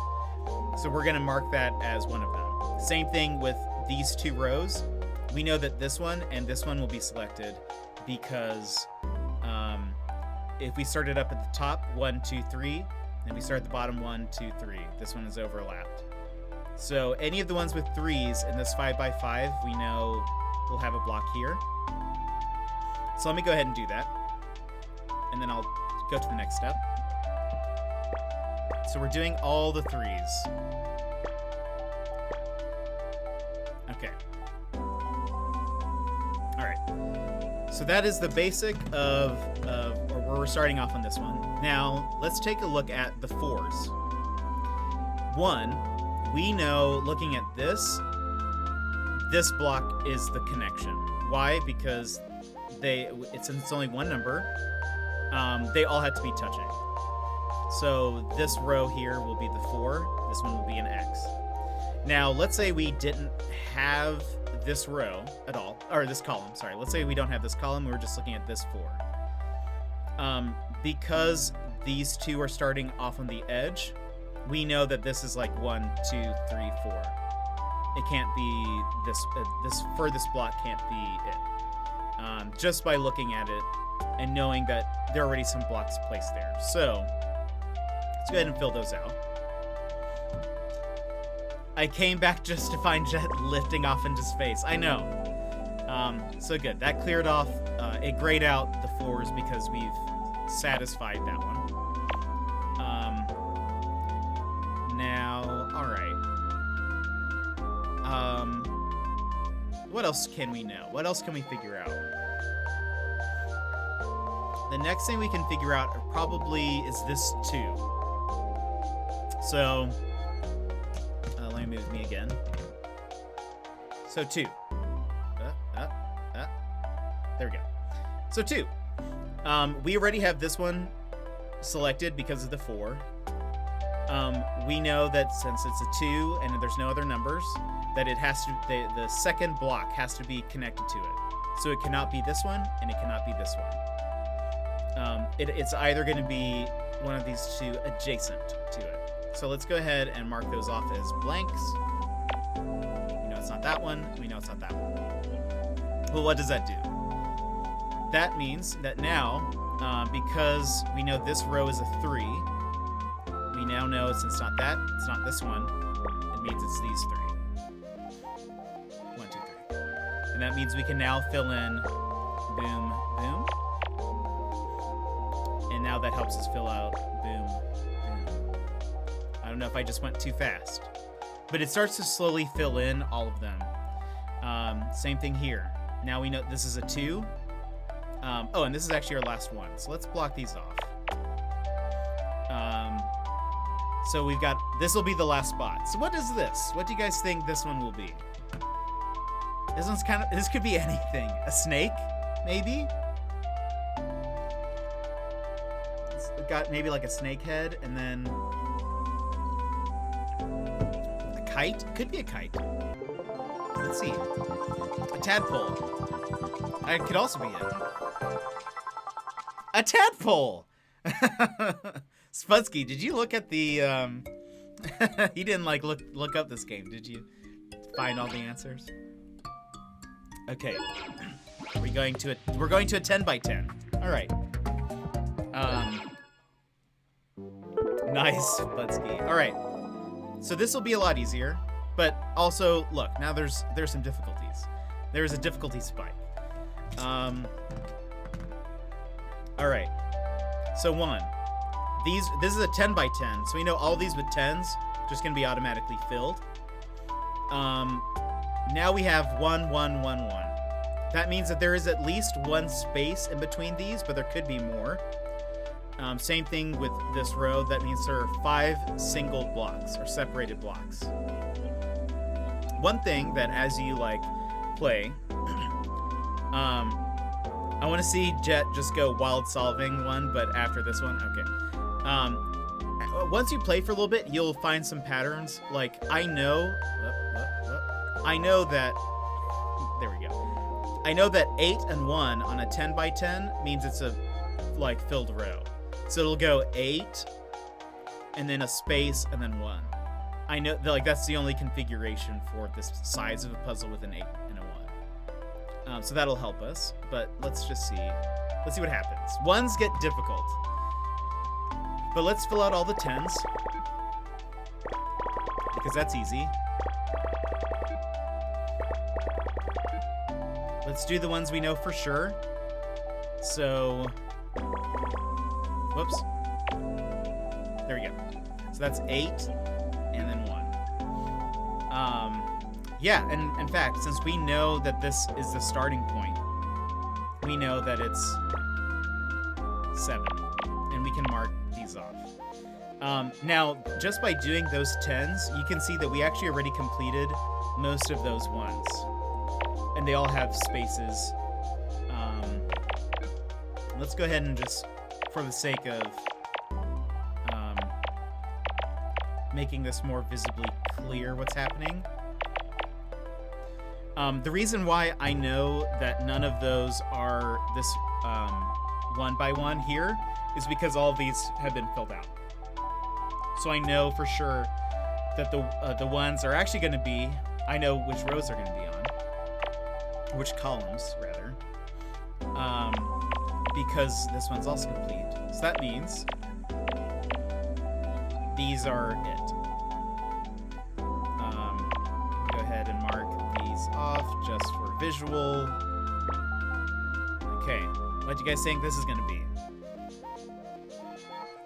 So we're going to mark that as one of them. Same thing with these 2 rows. We know that this one and this one will be selected because if we started up at the top, 1, 2, 3, and we start at the bottom, 1, 2, 3, this one is overlapped. So any of the ones with 3s in this 5x5, we know we'll have a block here. So let me go ahead and do that. And then I'll go to the next step. So we're doing all the 3s. Okay. All right. So that is the basic of or we're starting off on this one. Now, let's take a look at the 4s. 1, we know, looking at this block is the connection. Why? Because since it's only one number, they all have to be touching. So this row here will be the 4. This one will be an X. Now, let's say we didn't have this row at all, or this column, sorry. Let's say we don't have this column, we're just looking at this 4. Because these 2 are starting off on the edge, we know that this is like 1, 2, 3, 4. It can't be this furthest block can't be it. Just by looking at it and knowing that there are already some blocks placed there. So let's go ahead and fill those out. I came back just to find Jet lifting off into space. I know. So good. That cleared off. It grayed out the 4s because we've satisfied that one. Now, all right. What else can we know? What else can we figure out? The next thing we can figure out probably is this 2. So, let me move me again. So 2. There we go. So 2. We already have this one selected because of the 4. We know that since it's a 2 and there's no other numbers, that it has to the second block has to be connected to it. So it cannot be this one and it cannot be this one. It's either going to be one of these 2 adjacent to it. So let's go ahead and mark those off as blanks. We know it's not that one. We know it's not that one. Well, what does that do? That means that now, because we know this row is a 3, we now know since it's not this one, it means it's these 3. 1, 2, 3. And that means we can now fill in boom, boom. And now that helps us fill out boom, boom. I don't know if I just went too fast. But it starts to slowly fill in all of them. Same thing here. Now we know this is a 2. Oh, and this is actually our last one. So let's block these off. So we've got, this will be the last spot. So what is this? What do you guys think this one will be? This could be anything. A snake, maybe? It's got maybe like a snake head and then a kite. Could be a kite. Let's see. A tadpole. It could also be it. A tadpole! Spudsky, did you look at the, you didn't like look up this game, did you? Find all the answers? Okay. We're going to a 10x10. All right. Nice, Spudsky. All right. So this will be a lot easier, but also look, now there's some difficulties. There's a difficulty spike. All right. So 1. This is a 10x10, so we know all these with 10s just gonna be automatically filled. Now we have 1, 1, 1, 1. That means that there is at least one space in between these, but there could be more. Same thing with this row. That means there are 5 single blocks or separated blocks. one thing that as you like play, I want to see Jet just go wild solving one, but after this one, okay. Once you play for a little bit, you'll find some patterns. Like I know that. There we go. I know that 8 and 1 on a 10 by 10 means it's a like filled row. So it'll go 8, and then a space, and then 1. I know that, like, that's the only configuration for this size of a puzzle with an 8 and a 1. So that'll help us, but let's just see. Let's see what happens. 1s get difficult. But let's fill out all the 10s. Because that's easy. Let's do the ones we know for sure. So... Whoops. There we go. So that's 8, and then 1. Yeah, and in fact, since we know that this is the starting point, we know that it's 7, and we can mark these off. Now, just by doing those 10s, you can see that we actually already completed most of those 1s, and they all have spaces. Let's go ahead and just, for the sake of making this more visibly clear what's happening. The reason why I know that none of those are this 1 by 1 here is because all of these have been filled out. So I know for sure that the ones are actually going to be, I know which rows they're going to be on, which columns rather, because this one's also complete. So that means these are it. Go ahead and mark these off just for visual. Okay, what do you guys think this is going to be?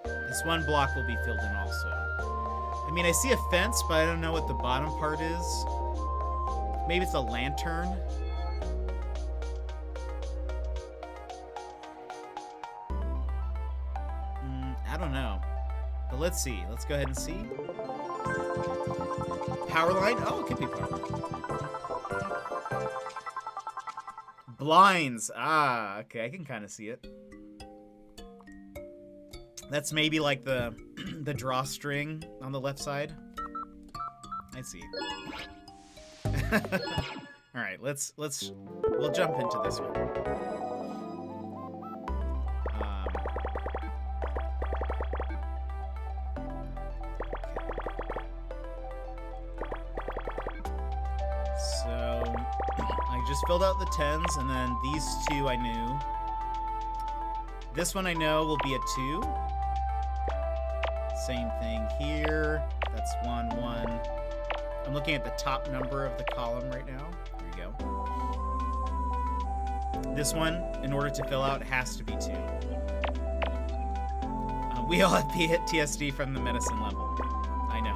This one block will be filled in also. I mean, I see a fence, but I don't know what the bottom part is. Maybe it's a lantern. I don't know. But let's see. Let's go ahead and see. Power line? Oh, it could be power line. Blinds. Ah, okay. I can kind of see it. That's maybe like the the drawstring on the left side. I see. All right, we'll jump into this one. So I just filled out the 10s, and then these two I knew. This one I know will be a 2. Same thing here. That's 1, 1. I'm looking at the top number of the column right now. There we go. This one, in order to fill out, has to be 2. We all have PTSD from the medicine level. I know.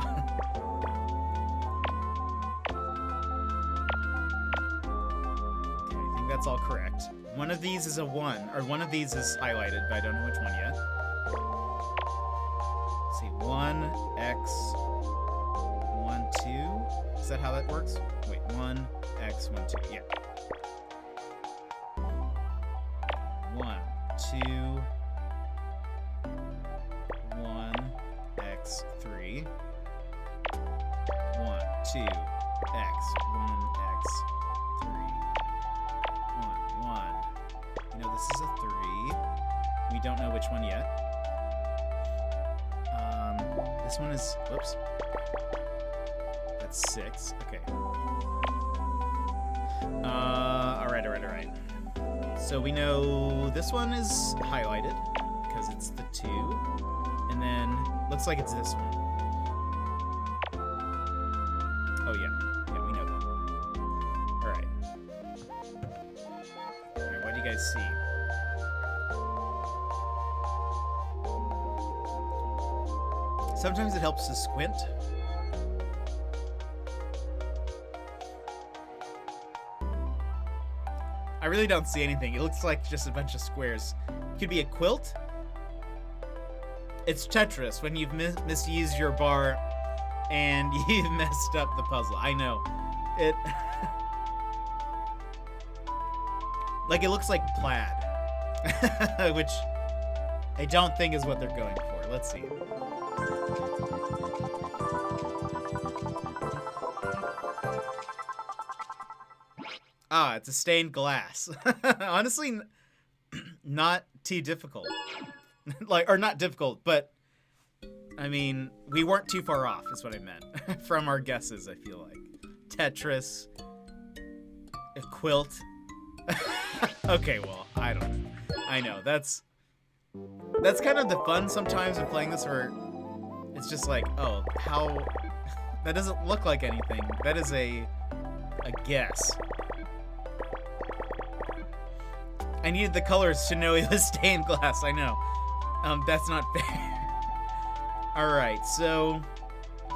Okay, I think that's all correct. One of these is a 1, or one of these is highlighted, but I don't know which one yet. Let's see, 1, X, 1, 2. Is that how that works? Wait, 1, X, 1, 2. Yeah. 1, 2, 1, X, 3. 1, 2, X, 1, X, 3. 1, 1. You know, this is a 3. We don't know which one yet. This one is, whoops. That's 6. Okay. All right. So we know this one is highlighted because it's the 2, and then looks like it's this one. Oh yeah, we know that. All right. What do you guys see? Sometimes it helps to squint. I really don't see anything. It looks like just a bunch of squares. Could be a quilt. It's Tetris when you've misused your bar and you've messed up the puzzle. I know. It like it looks like plaid, which I don't think is what they're going for. Let's see. Ah, it's a stained glass. Honestly, not too difficult. Like, or not difficult, but I mean, we weren't too far off, is what I meant. From our guesses, I feel like. Tetris. A quilt. Okay, well, I don't know. I know, that's kind of the fun sometimes of playing this, where it's just like, oh, how... That doesn't look like anything. That is a guess. I needed the colors to know it was stained glass, I know. That's not fair. Alright, so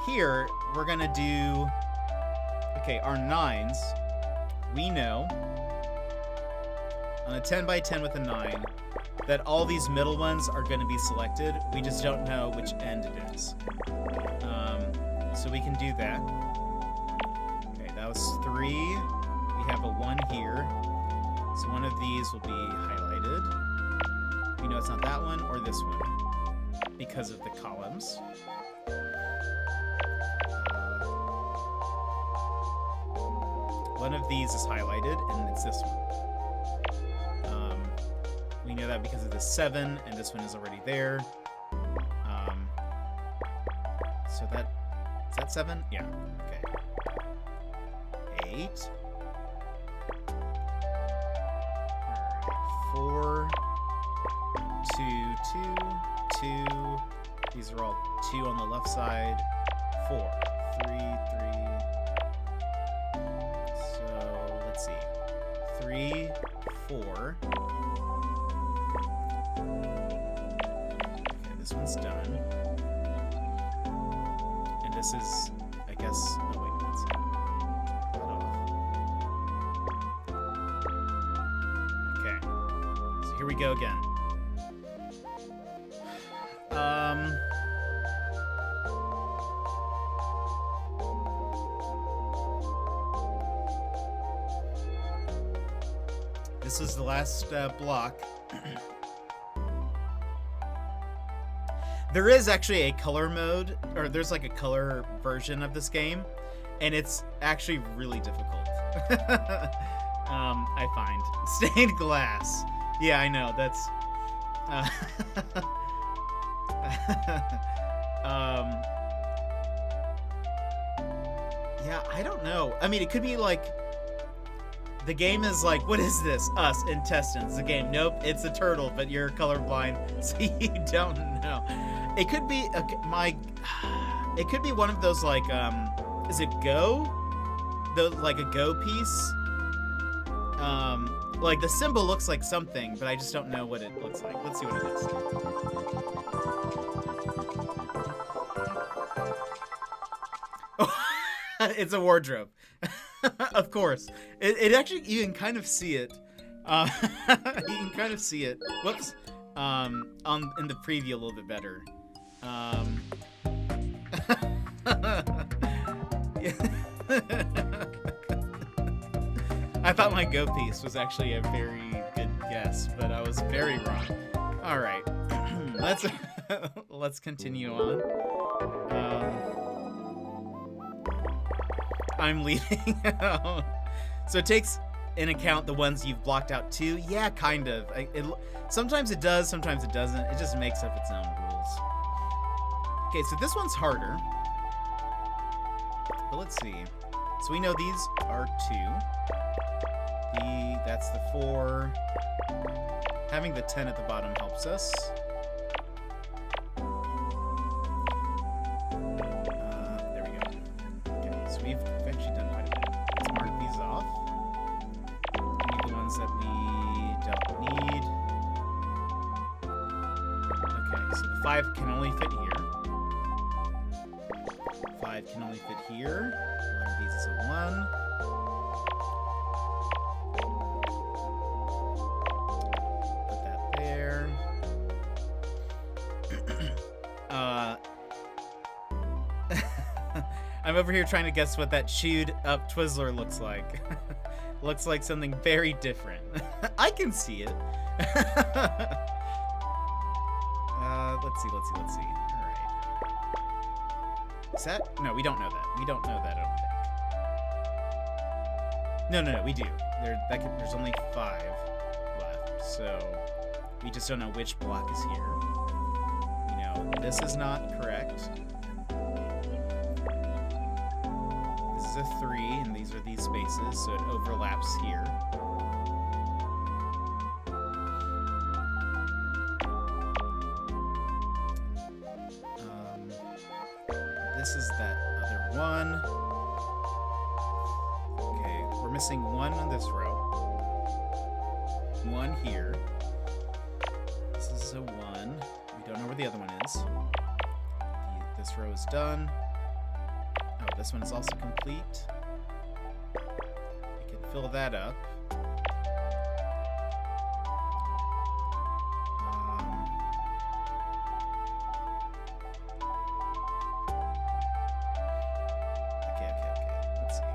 here we're gonna do... Okay, our 9s, we know, on a 10 by 10 with a 9, that all these middle ones are gonna be selected. We just don't know which end it is. So we can do that. Okay, that was 3. We have a 1 here. So one of these will be highlighted. We know it's not that one or this one because of the columns. One of these is highlighted, and it's this one. We know that because of the 7, and this one is already there. So that... Is that 7? Yeah. Okay. 8. Alright, 4. 2, 2, 2. These are all 2 on the left side. 4. 3, 3. So, let's see. 3, 4. Okay, this one's done. And this is, I guess... Oh, wait, let's see. Okay. So here we go again. This is the last block. There is actually a color mode, or there's like a color version of this game, and it's actually really difficult. I find. Stained glass. Yeah, I know, that's... yeah, I don't know. I mean, it could be like... The game is like, what is this? Us, intestines. The game, nope, it's a turtle, but you're colorblind, so you don't know. It could be it could be one of those like, is it Go? Like a Go piece? Like the symbol looks like something, but I just don't know what it looks like. Let's see what it is. It's a wardrobe. Of course. It actually, you can kind of see it. You can kind of see it. Whoops. In the preview a little bit better. I thought my Go piece was actually a very good guess, but I was very wrong. All right. Let's continue on. I'm leaving out. So it takes in account the ones you've blocked out too. Yeah, kind of. Sometimes it does, sometimes it doesn't. It just makes up its own rules. Okay, so this one's harder. But let's see. So we know these are 2. That's the 4. Having the 10 at the bottom helps us. There we go. Okay, so we've actually done quite a bit. Let's mark these off. Leave the ones that we don't need. Okay, so the 5 can only fit here. 5 can only fit here. One of these is a 1. Put that there. I'm over here trying to guess what that chewed up Twizzler looks like. Looks like something very different. I can see it. Let's see. All right. Is that? No, we don't know that. We don't know that, I don't think. No, we do. There's only 5 left, so we just don't know which block is here. You know, this is not correct. This is a 3, and these are these spaces, so it overlaps here. This is that other one. Okay, we're missing 1 on this row. 1 here. This is a 1. We don't know where the other one is. This row is done. Oh, this one is also complete. We can fill that up. Okay. Let's see.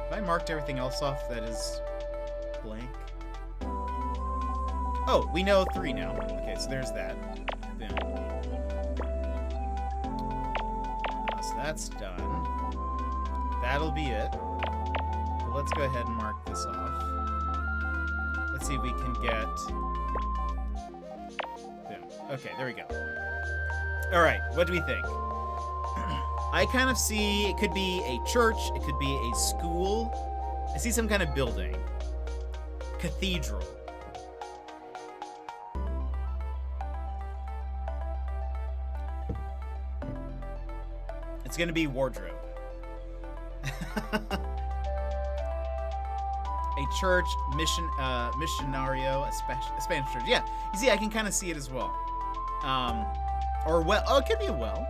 Have I marked everything else off that is blank? Oh, we know 3 now. Okay, so there's that. Boom. So that's done. That'll be it. But let's go ahead and mark this off. Let's see if we can get... Boom. Okay, there we go. Alright, what do we think? I kind of see it could be a church, it could be a school. I see some kind of building. Cathedral. It's gonna be wardrobe. A church, missionario, a Spanish church. Yeah, you see, I can kind of see it as well. Or well, oh, it could be a well.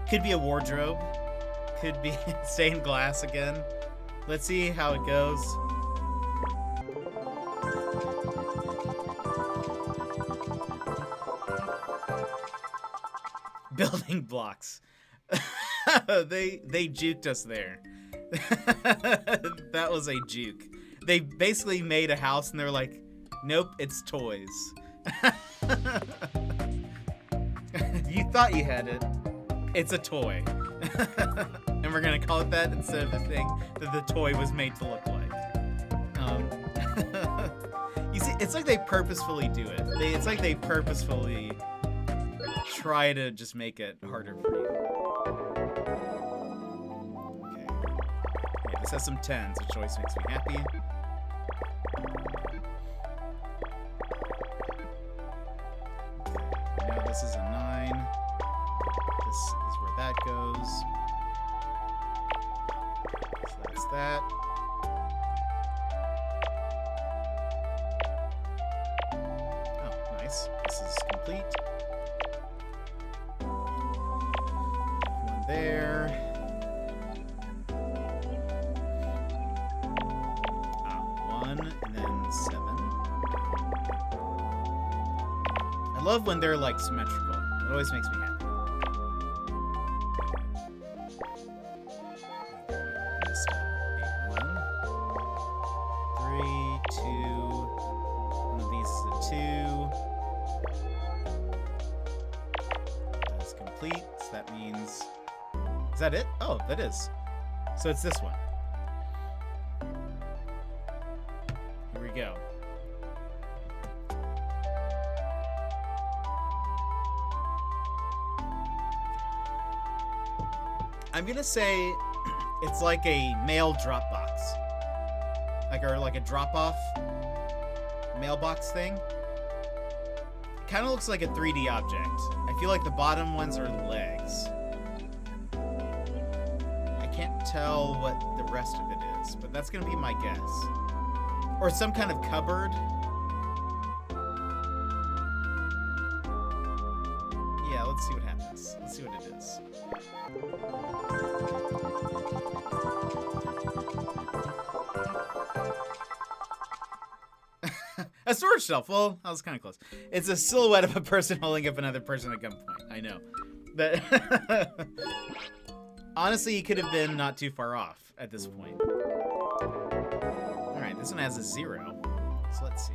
Could be a wardrobe. Could be stained glass again. Let's see how it goes. Building blocks. They juked us there. That was a juke. They basically made a house and they were like, nope, it's toys. You thought you had it. It's a toy. And we're gonna call it that instead of the thing that the toy was made to look like. You see, it's like they purposefully do it. It's like they purposefully try to just make it harder for you. Okay. Yeah, this has some 10s, which always makes me happy. Okay. Now this is a 9. This is where that goes. So that's that. Oh, nice. This is complete. One there. One, and then 7. I love when they're like symmetrical. It always makes me happy. Is that it? Oh, that is. So it's this one. Here we go. I'm gonna say it's like a mail drop box. Like a drop-off mailbox thing. It kind of looks like a 3D object. I feel like the bottom ones are legs. Can't tell what the rest of it is, but that's gonna be my guess. Or some kind of cupboard. Yeah, let's see what happens. Let's see what it is. A storage shelf. Well, that was kind of close. It's a silhouette of a person holding up another person at gunpoint. I know. But Honestly, you could have been not too far off at this point. Alright, this one has a 0. So let's see.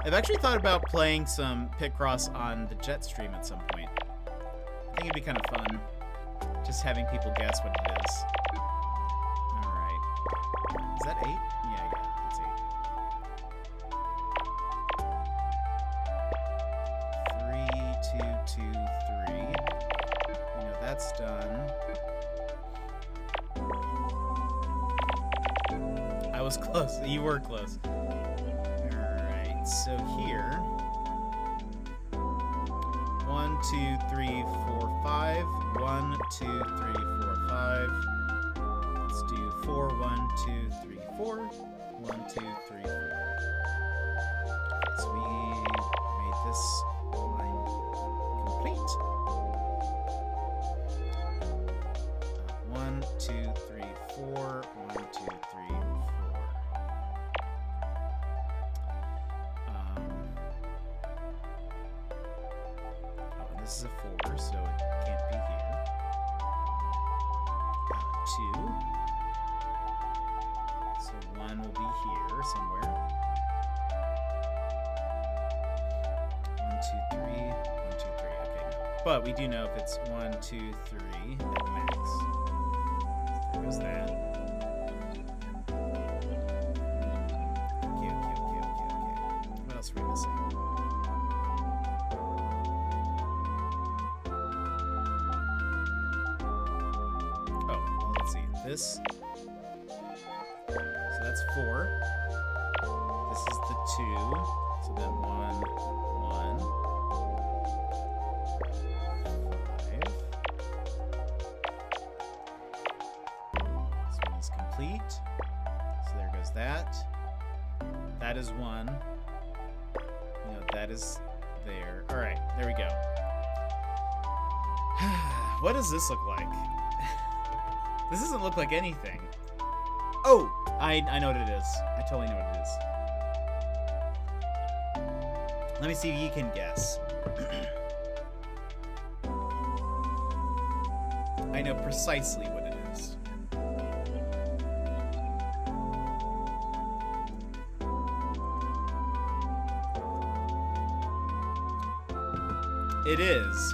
I've actually thought about playing some Picross on the Jetstream at some point. I think it'd be kind of fun. Just having people guess what it is. Alright. Is that 8? Yeah, that's 8. 3, 2, 2, 3. You know, that's done. I was close. You were close. Alright, so here. 1, 2, 3, 4, 5. 1, 2, 3, 4, 5. Let's do 4, 1, 2, 3, 4. 1, 2, 3, 4. So we made this line complete. 1, 2, 3, 4. 1, 2, 3, 4. This is a 4, so it can't be here. 2. So 1 will be here somewhere. 1, 2, 3. 1, 2, 3. Okay, no. But we do know if it's 1, 2, 3 at max. So there goes that. Okay. What else are we missing? This. So that's 4. This is the 2. So then 1, 1. 5. This one is complete. So there goes that. That is 1. You know, that is there. Alright, there we go. What does this look like? This doesn't look like anything. Oh! I know what it is. I totally know what it is. Let me see if you can guess. I know precisely what it is. It is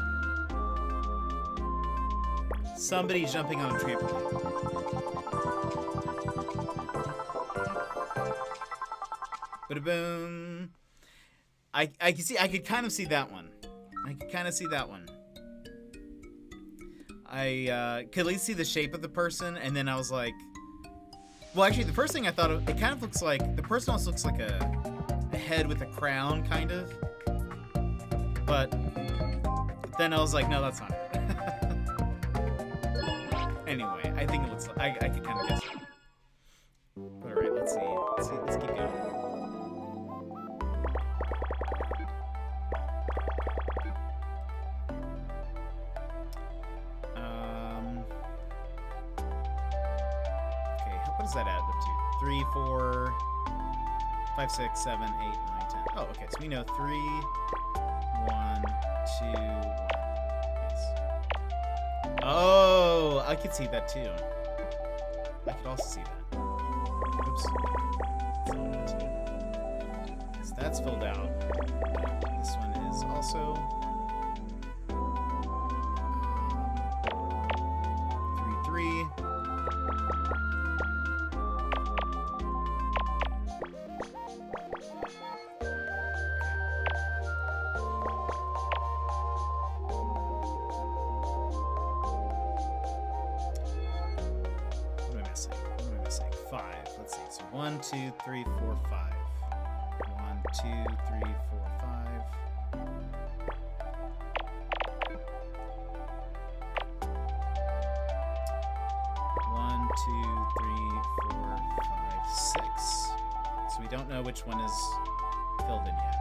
somebody jumping on a trampoline. Ba-da-boom. I could kind of see that one. I could at least see the shape of the person, and then I was like, well, actually, the first thing I thought of, it kind of looks like, the person almost looks like a head with a crown, kind of. But then I was like, no, that's not it. Anyway, I think it looks like, I could kind of guess it. But alright, let's see. Let's keep going. Okay, what does that add up to? 3, 4, 5, 6, 7, 8, 9, 10. Oh, okay, so we know 3, 1, 2, 1. Oh, I could see that too. I could also see that. Oops. So that's filled out. This one is also 3, 3. What am I missing? 5. Let's see. So 1, 2, 3, 4, 5. 1, 2, 3, 4, 5. One, 2, 3, 4, 5, 6. So we don't know which one is filled in yet.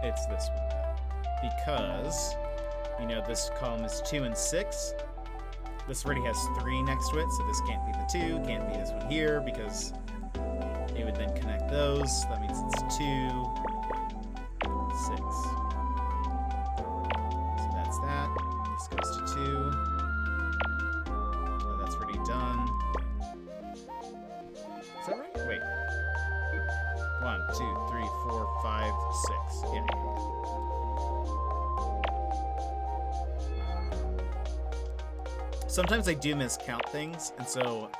It's this one, though. Because, you know, this column is 2 and 6. This already has 3 next to it, so this can't be the 2, can't be this one here, because it would then connect those. That means it's 2, 6. So that's that. This goes to 2. sometimes I do miscount things, and so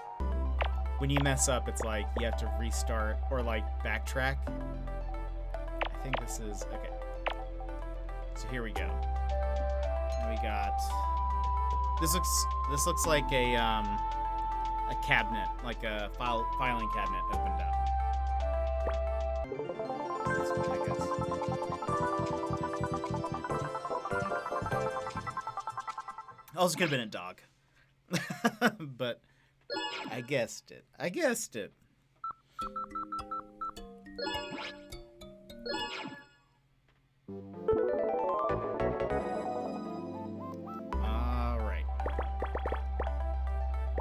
when you mess up, it's like you have to restart or like backtrack. I think this is okay. So here we go. And we got this looks like a cabinet, like a filing cabinet opened up. This one, I guess. Also could have been a dog. But I guessed it. I guessed it. All right.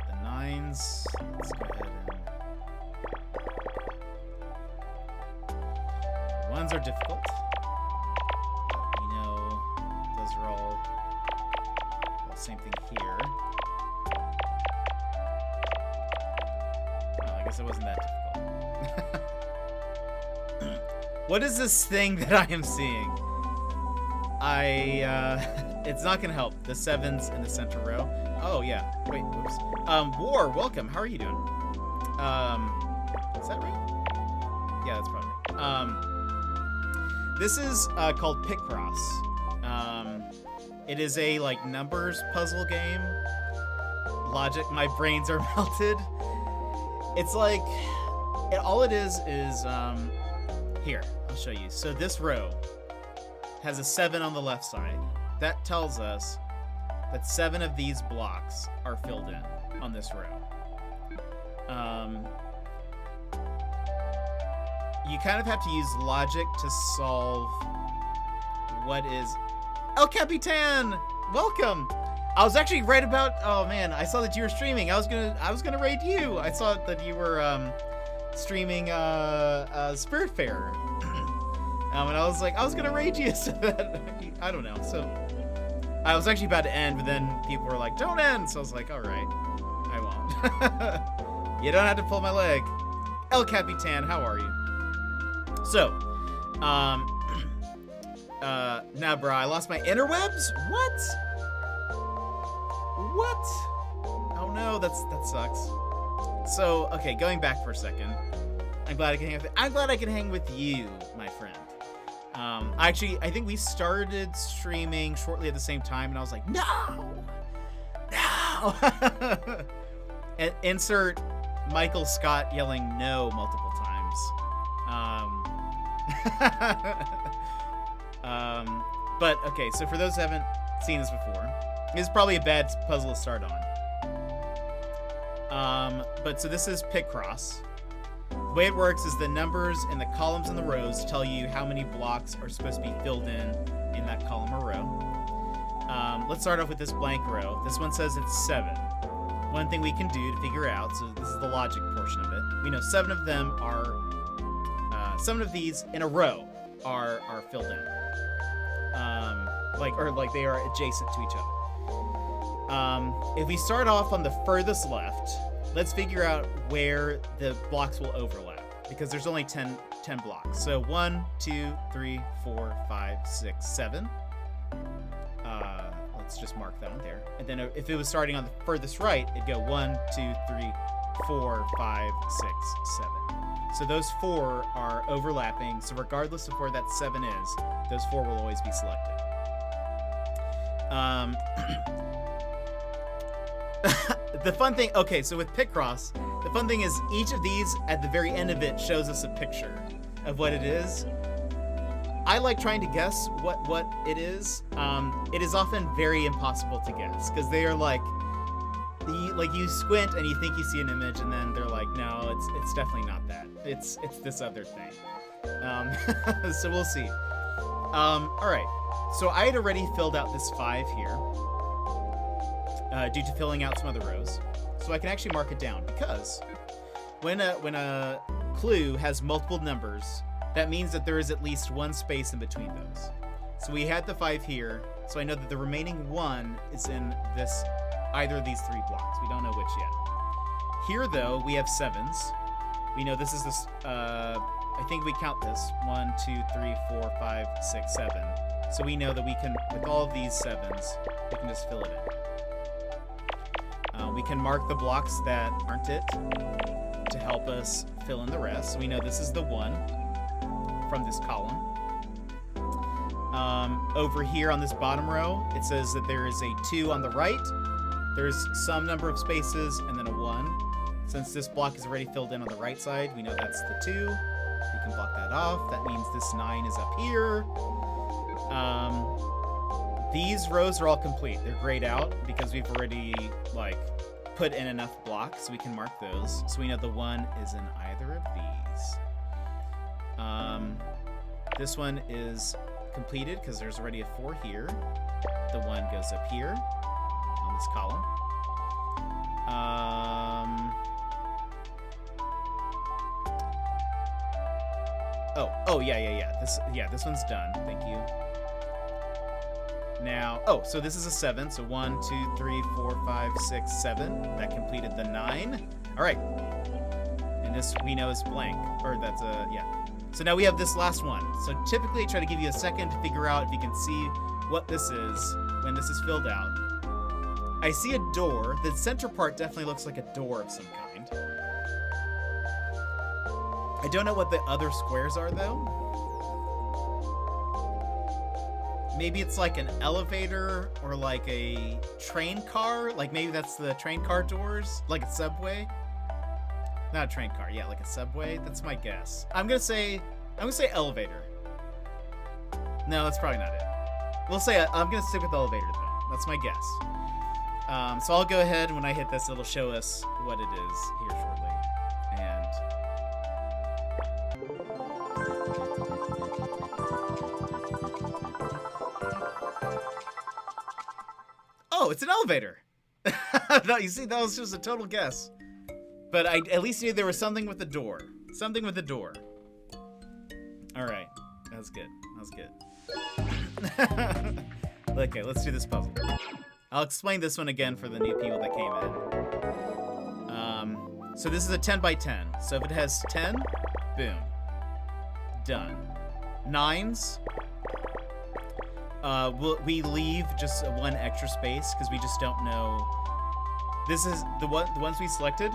The 9s. Let's go ahead and... The 1s are difficult. But we know those are all same thing here. Well, I guess it wasn't that difficult. What is this thing that I am seeing? It's not gonna help. The 7s in the center row. Oh yeah. Wait. Whoops. War. Welcome. How are you doing? Is that right? Yeah, that's probably right. This is called Picross. It is a like numbers puzzle game. Logic. My brains are melted. It's like all it is here. I'll show you. So this row has a 7 on the left side. That tells us that 7 of these blocks are filled in on this row. You kind of have to use logic to solve what is... El Capitan! Welcome! I was actually right about... Oh man, I saw that you were streaming. I was gonna raid you. I saw that you were streaming Spiritfarer. And I was like, I was gonna raid you so that... I don't know. So I was actually about to end, but then people were like, don't end! So I was like, alright. I won't. You don't have to pull my leg. El Capitan, how are you? So, nah, bro, I lost my interwebs? What? What? Oh no, that sucks. So, okay, going back for a second. I'm glad I can hang with you, my friend. Actually, I think we started streaming shortly at the same time, and I was like, no! And insert Michael Scott yelling no multiple times. But okay, so for those who haven't seen this before, this is probably a bad puzzle to start on. But so this is Picross. The way it works is the numbers in the columns and the rows tell you how many blocks are supposed to be filled in that column or row. Let's start off with this blank row. This one says it's 7. One thing we can do to figure out, so this is the logic portion of it. We know 7 of them are, 7 of these in a row are filled in. Like they are adjacent to each other. If we start off on the furthest left, let's figure out where the blocks will overlap, because there's only 10 blocks. So 1, 2, 3, 4, 5, 6, 7. Let's just mark that one there. And then if it was starting on the furthest right, it'd go 1, 2, 3, 4, 5, 6, 7. So those 4 are overlapping. So regardless of where that 7 is, those 4 will always be selected. The fun thing, okay, so with Picross, the fun thing is each of these at the very end of it shows us a picture of what it is. I like trying to guess what it is. It is often very impossible to guess because they are like you squint and you think you see an image and then they're like, no, it's definitely not that. It's this other thing. So we'll see. All right. So I had already filled out this 5 here due to filling out some other rows. So I can actually mark it down because when a clue has multiple numbers, that means that there is at least one space in between those. So we had the 5 here, so I know that the remaining 1 is in either of these 3 blocks. We don't know which yet. Here, though, we have 7s. We know this is this, I think we count this. 1, 2, 3, 4, 5, 6, 7. So we know that we can, with all of these 7s, we can just fill it in. We can mark the blocks that aren't it to help us fill in the rest. So we know this is the 1 from this column. Over here on this bottom row, it says that there is a 2 on the right. There's some number of spaces and then a 1. Since this block is already filled in on the right side, we know that's the 2. We can block that off. That means this 9 is up here. These rows are all complete. They're grayed out because we've already, like, put in enough blocks, so we can mark those. So we know the 1 is in either of these. This one is completed because there's already a 4 here. The 1 goes up here on this column. Oh, yeah. This one's done. Thank you. Now, so this is a 7. So 1, 2, 3, 4, 5, 6, 7. That completed the 9. All right. And this we know is blank, or that's a, yeah. So now we have this last one. So typically I try to give you a second to figure out if you can see what this is when this is filled out. I see a door. The center part definitely looks like a door of some kind. I don't know what the other squares are, though. Maybe it's like an elevator or like a train car. Like maybe that's the train car doors, like a subway. Not a train car, yeah, like a subway. That's my guess. I'm gonna say elevator. No, that's probably not it. We'll say I'm gonna stick with elevator though. That's my guess. So I'll go ahead when I hit this. It'll show us what it is here shortly. And oh, it's an elevator. No, you see, that was just a total guess. But I at least knew there was something with the door. Something with the door. All right, that was good. That was good. Okay, let's do this puzzle. I'll explain this one again for the new people that came in. So this is a 10 by 10. So if it has 10, boom, done. 9s, we leave just one extra space because we just don't know. This is the ones we selected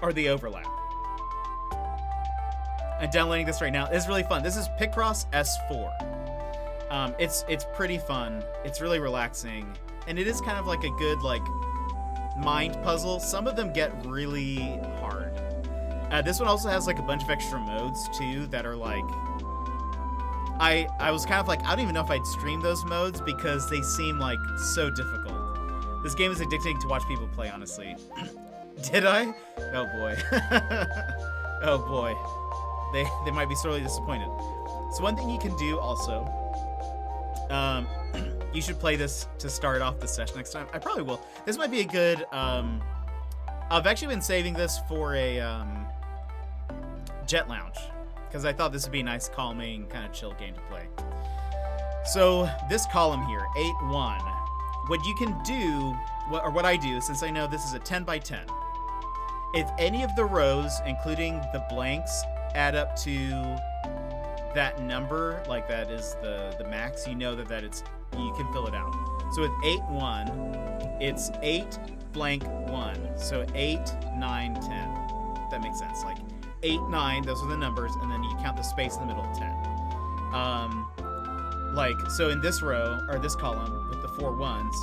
are the overlap. I'm downloading this right now. It's really fun. This is Picross S4. It's pretty fun. It's really relaxing, and it is kind of like a good mind puzzle. Some of them get really hard. This one also has like a bunch of extra modes too that are like. I was kind of like, I don't even know if I'd stream those modes because they seem like so difficult. This game is addicting to watch people play, honestly. Did I? Oh boy. Oh boy. They might be sorely disappointed. So one thing you can do also, you should play this to start off the session next time. I probably will. This might be a good, I've actually been saving this for a Jet Lounge, because I thought this would be a nice, calming, kind of chill game to play. So this column here, 8-1, what you can do, or what I do, since I know this is a 10 by 10, if any of the rows, including the blanks, add up to that number, like that is the max, you know that it's, you can fill it out. So with 8-1, it's 8 blank 1. So 8, 9, 10. That makes sense. Like 8, 9, those are the numbers, and then you count the space in the middle of 10. So in this row, or this column, with the 4 1s,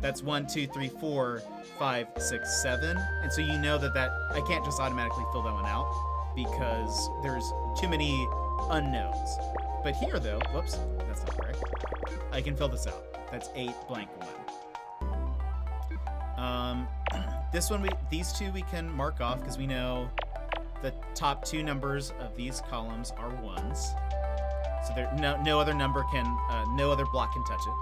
that's 1, 2, 3, 4, 5, 6, 7. And so you know that I can't just automatically fill that one out because there's too many unknowns. But here though, whoops, that's not correct. I can fill this out. That's 8 blank 1. This one, these two we can mark off because we know the top 2 numbers of these columns are 1s. So there, no other number can, no other block can touch it.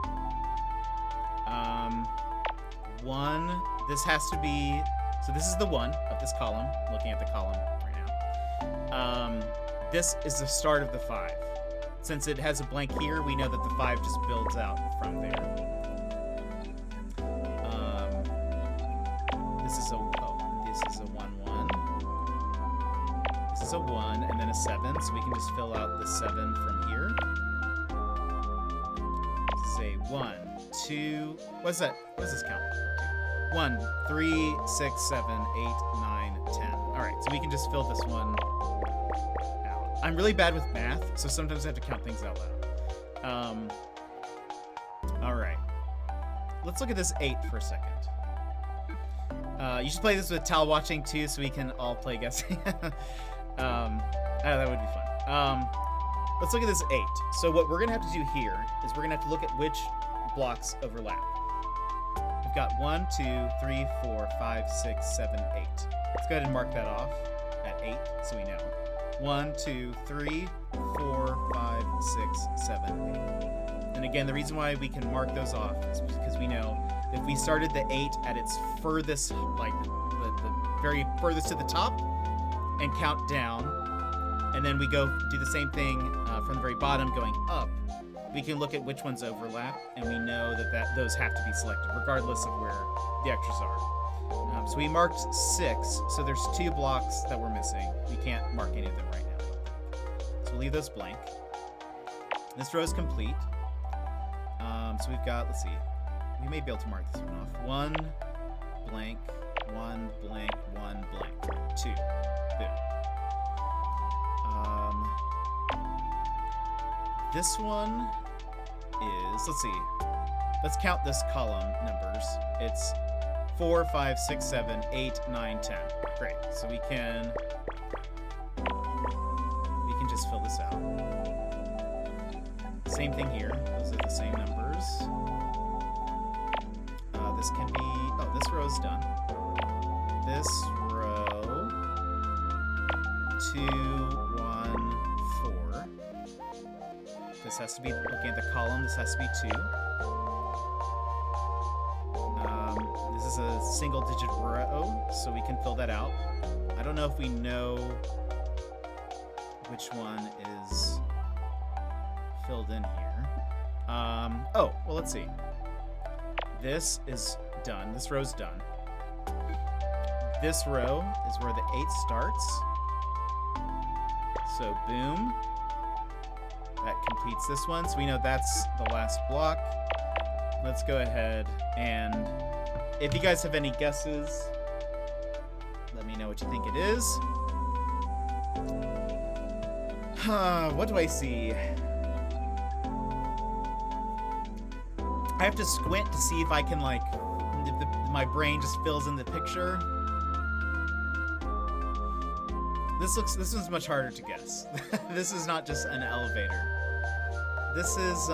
1, this has to be, so this is the 1 of this column, looking at the column right now. This is the start of the 5. Since it has a blank here, we know that the 5 just builds out from there. This is a 1-1. This is a 1 and then a 7, so we can just fill out the 7 from here. This is a 1, 2. What's that? What does this count? 1, 3, 6, 7, 8, 9, 10. All right, so we can just fill this one out. I'm really bad with math, so sometimes I have to count things out loud. All right. Let's look at this 8 for a second. You should play this with Tal watching too, so we can all play guessing. That would be fun. Let's look at this 8. So what we're gonna have to do here is we're gonna have to look at which blocks overlap. We've got 1, 2, 3, 4, 5, 6, 7, 8. Let's go ahead and mark that off at 8, so we know. 1, 2, 3, 4, 5, 6, 7, 8. And again, the reason why we can mark those off is because we know if we started the 8 at its furthest, like the very furthest to the top, and count down, and then we go do the same thing from the very bottom going up, we can look at which ones overlap, and we know that those have to be selected, regardless of where the extras are. So we marked 6, so there's 2 blocks that we're missing. We can't mark any of them right now. So we'll leave those blank. This row is complete. So we've got, let's see, we may be able to mark this one off. 1 blank, 1 blank, 1 blank, 2. Boom. This one is, let's see, let's count this column numbers. It's 4, 5, 6, 7, 8, 9, 10. Great. So we can just fill this out. Same thing here. Those are the same numbers. This can be, oh, this row is done. This row, 2, 1, 4. This has to be, looking at the column, this has to be 2. This is a single digit row, so we can fill that out. I don't know if we know which one is filled in here. Oh, well, let's see. This is done. This row's done. This row is where the 8 starts. So, boom. That completes this one. So we know that's the last block. Let's go ahead and if you guys have any guesses, let me know what you think it is. What do I see? I have to squint to see if I can, like, my brain just fills in the picture. This one's much harder to guess. This is not just an elevator. This is,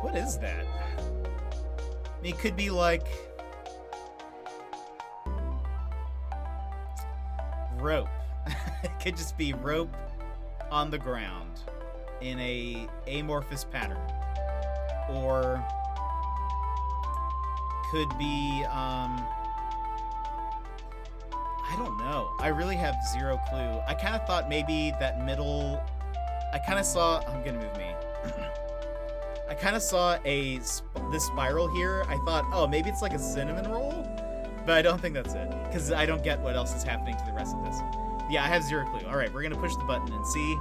what is that? I mean, it could be like rope. It could just be rope on the ground in a amorphous pattern, or could be I don't know. I really have zero clue. I kind of thought maybe that middle, I kind of saw, I'm gonna move me. I kind of saw this spiral here. I thought, oh, maybe it's like a cinnamon roll, but I don't think that's it, because I don't get what else is happening to the rest of this. Yeah, I have zero clue. All right, we're gonna push the button and see.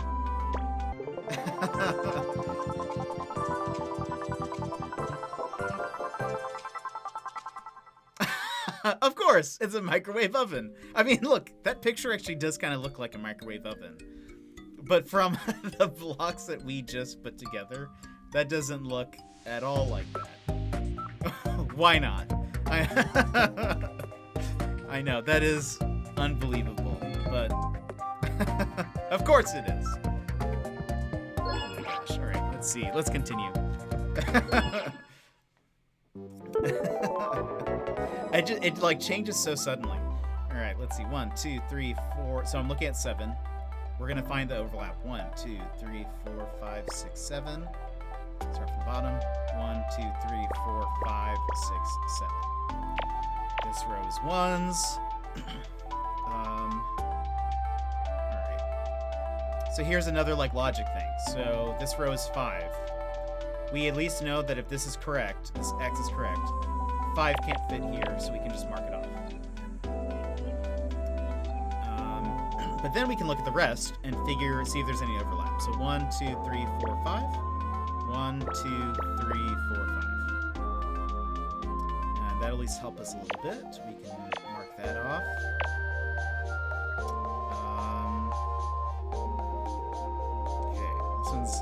Of course, it's a microwave oven. I mean, look, that picture actually does kind of look like a microwave oven. But from the blocks that we just put together, that doesn't look at all like that. Why not? I know, that is unbelievable, but of course it is. Oh my gosh, all right, let's see. Let's continue. It like changes so suddenly. All right, let's see. 1, 2, 3, 4. So I'm looking at 7. We're gonna find the overlap. 1, 2, 3, 4, 5, 6, 7. Start from the bottom. 1, 2, 3, 4, 5, 6, 7. This row is 1s. All right. So here's another like logic thing. So this row is 5. We at least know that if this is correct, this X is correct, 5 can't fit here, so we can just mark it off. But then we can look at the rest and see if there's any overlap. So 1, 2, 3, 4, 5. 1, 2, 3, 4, 5. And that'll at least help us a little bit. We can mark that off. Okay, this one's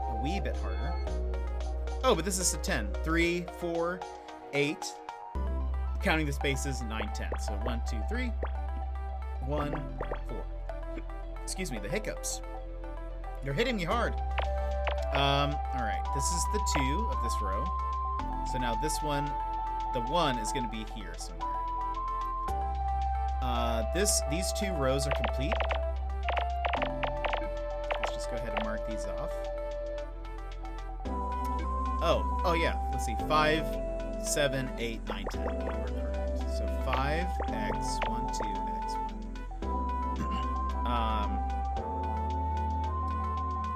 a wee bit harder. Oh, but this is a 10. 3, 4, 8. Counting the spaces, 9, 10. So 1, 2, 3. 1, 4. Excuse me, the hiccups. You're hitting me hard. Alright, this is the 2 of this row. So now this one, the 1 is going to be here somewhere. These 2 rows are complete. Let's just go ahead and mark these off. Oh yeah, let's see, 5, 7, 8, 9, 10. We're correct. So 5x, 1, 2, x, 1.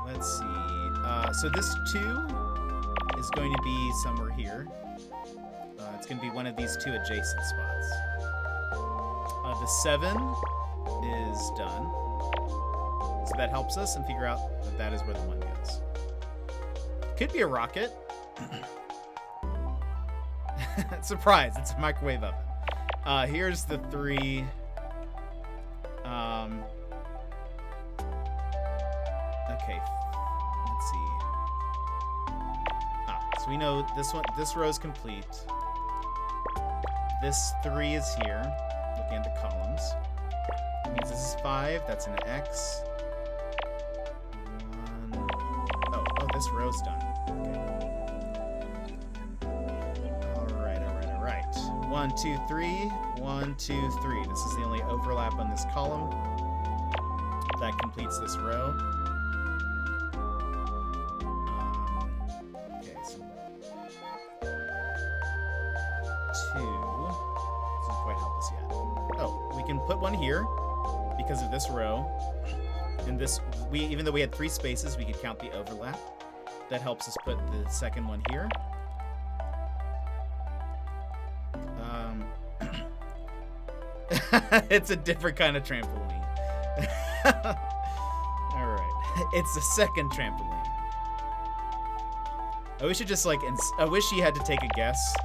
Let's see. So this 2 is going to be somewhere here. It's going to be one of these 2 adjacent spots. The 7 is done. So that helps us and figure out that that is where the 1 goes. Could be a rocket. Surprise, it's a microwave oven. Here's the 3. Okay, let's see. So we know this row is complete. This 3 is here, looking at the columns. That means this is 5, that's an X. 1. Oh, this row's done. Okay. Alright. 1, 2, 3. 1, 2, 3. This is the only overlap on this column. That completes this row. Okay, so 2. Doesn't quite help us yet. Oh, we can put one here because of this row. And this, even though we had 3 spaces, we could count the overlap. That helps us put the second one here. It's a different kind of trampoline. Alright. It's the second trampoline. I wish it just I wish you had to take a guess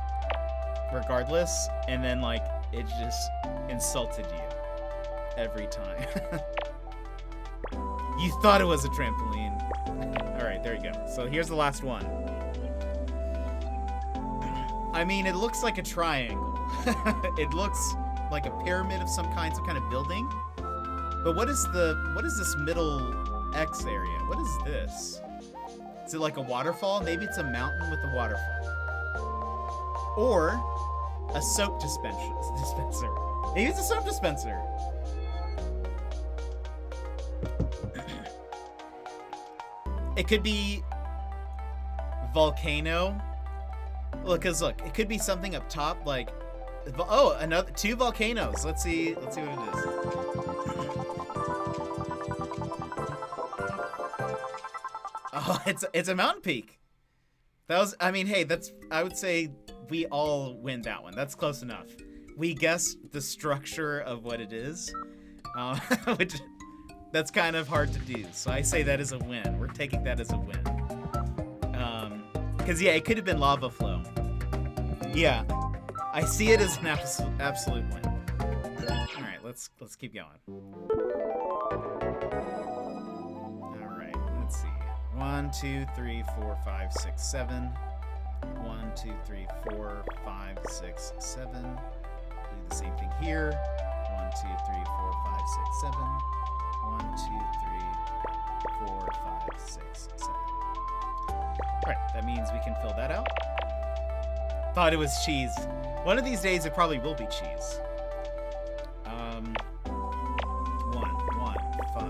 regardless, and then it just insulted you every time. You thought it was a trampoline. Alright, there you go. So here's the last one. I mean, it looks like a triangle. It looks like a pyramid of some kind of building. But what is this middle X area? What is this? Is it like a waterfall? Maybe it's a mountain with a waterfall. Or a soap dispenser. Maybe it's a soap dispenser. It could be volcano. Look, it could be something up top, another 2 volcanoes. Let's see what it is. Oh, it's a mountain peak. That was, hey, I would say we all win that one. That's close enough. We guessed the structure of what it is, which that's kind of hard to do. So I say that is a win. We're taking that as a win. Because it could have been lava flow. Yeah, I see it as an absolute win. All right, let's keep going. All right, let's see. 1, 2, 3, 4, 5, 6, 7. 1, 2, 3, 4, 5, 6, 7. Do the same thing here. 1, 2, 3, 4, 5, 6, 7. 1, 2, 3, 4, 5, 6, 7. Alright, that means we can fill that out. Thought it was cheese. One of these days it probably will be cheese. 1, 1, 5.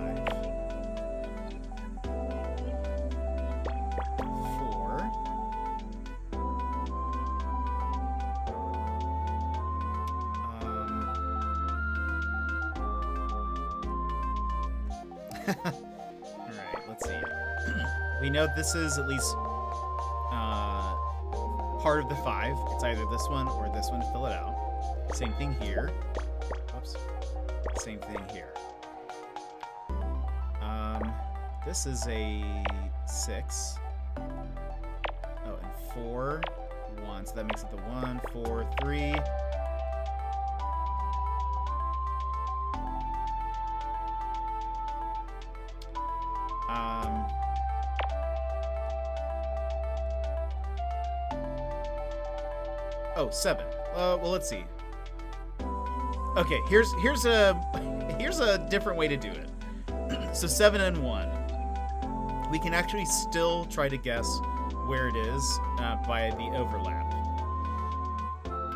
4. Alright, let's see. We know this is at least part of the 5. It's either this one or this one to fill it out. Same thing here. Whoops. Same thing here. This is a 6. Oh, and 4, 1. So that makes it the 1, 4, 3. Oh, 7. Well, let's see. Okay, here's a different way to do it. So 7 and 1. We can actually still try to guess where it is by the overlap.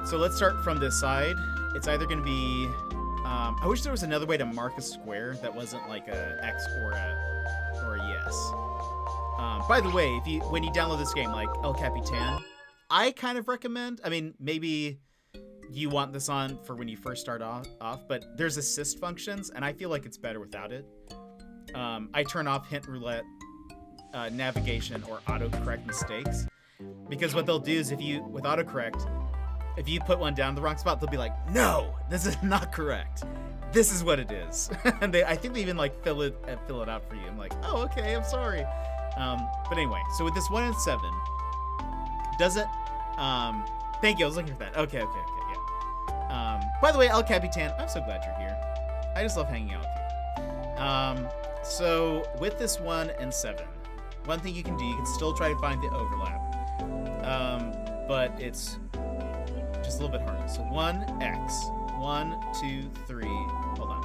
So let's start from this side. It's either going to be... I wish there was another way to mark a square that wasn't like a X or a yes. By the way, when you download this game, like El Capitan, I kind of recommend... I mean, maybe you want this on for when you first start off, but there's assist functions, and I feel like it's better without it. I turn off hint roulette, navigation, or autocorrect mistakes, because what they'll do is with autocorrect, if you put one down in the wrong spot, they'll be like, no, this is not correct. This is what it is. And I think they even like fill it out for you. I'm like, oh, okay, I'm sorry. But anyway, so with this 1 and 7, doesn't, thank you, I was looking for that. Okay, yeah. By the way, El Capitan, I'm so glad you're here. I just love hanging out with you. So with this 1 and 7, one thing you can do, you can still try to find the overlap. But it's just a little bit harder. So 1x, 1, 2, 3, hold on.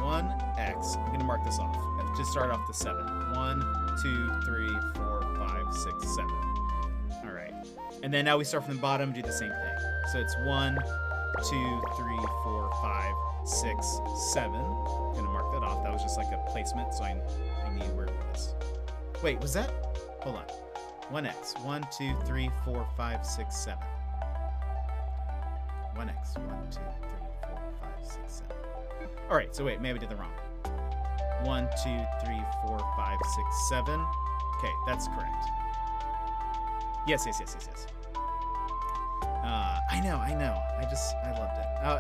1x, I'm gonna mark this off. To start off the 7. 1, 2, 3, 4, 5, 6, 7. All right. And then now we start from the bottom, do the same thing. So it's 1, 2, 3, 4, 5, 6, 7. I'm gonna mark that off. That was just like a placement, so I knew where it was. Wait, was that? Hold on. 1x. 1, 2, 3, 4, 5, 6, 7. 1x. 1, 2, 3, 4, 5, 6, 7. All right, so wait, maybe I did the wrong. 1, 2, 3, 4, 5, 6, 7. Okay, that's correct. Yes. I know. I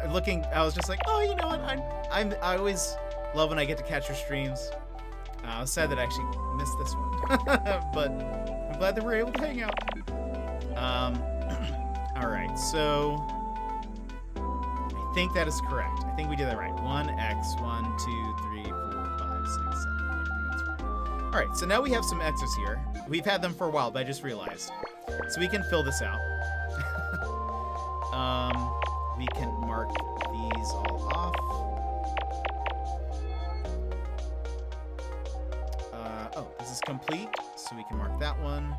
loved it. I was just like, oh, you know what? I always love when I get to catch your streams. I was sad that I actually missed this one, but I'm glad that we're able to hang out. All right, so I think that is correct. I think we did that right. 1x, 1, 2, 3, 4, 5, 6, 7. I think that's right. All right, so now we have some x's here. We've had them for a while, but I just realized. So we can fill this out. We can mark these all off. This is complete, so we can mark that one.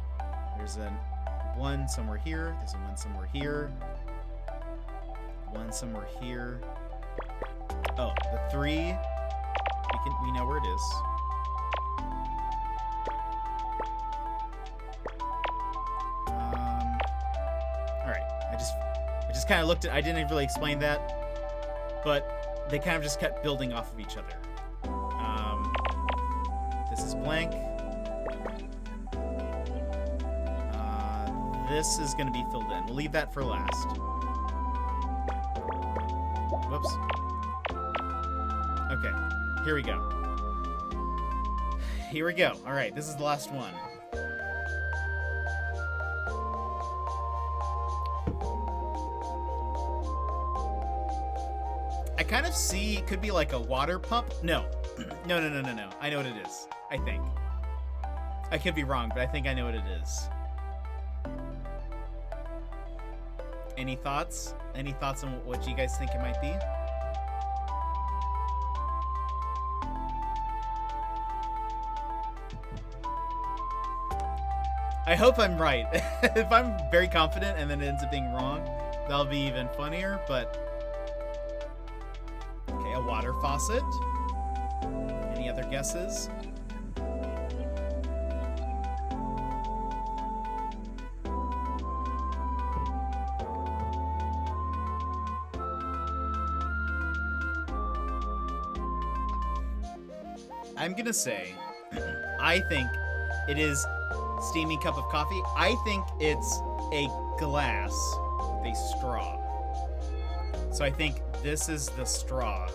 There's a 1 somewhere here. There's a 1 somewhere here. 1 somewhere here. Oh, the 3. We know where it is. All right. I just kind of looked at. I didn't really explain that, but they kind of just kept building off of each other. This is blank. This is going to be filled in. We'll leave that for last. Whoops. Okay, here we go. Here we go. All right, this is the last one. I kind of see it could be like a water pump. No. No. I know what it is, I think. I could be wrong, but I think I know what it is. Any thoughts? Any thoughts on what you guys think it might be? I hope I'm right. If I'm very confident and then it ends up being wrong, that'll be even funnier, but... Okay, a water faucet. Any other guesses? I'm gonna say, I think it is steamy cup of coffee. I think it's a glass with a straw. So I think this is the straw.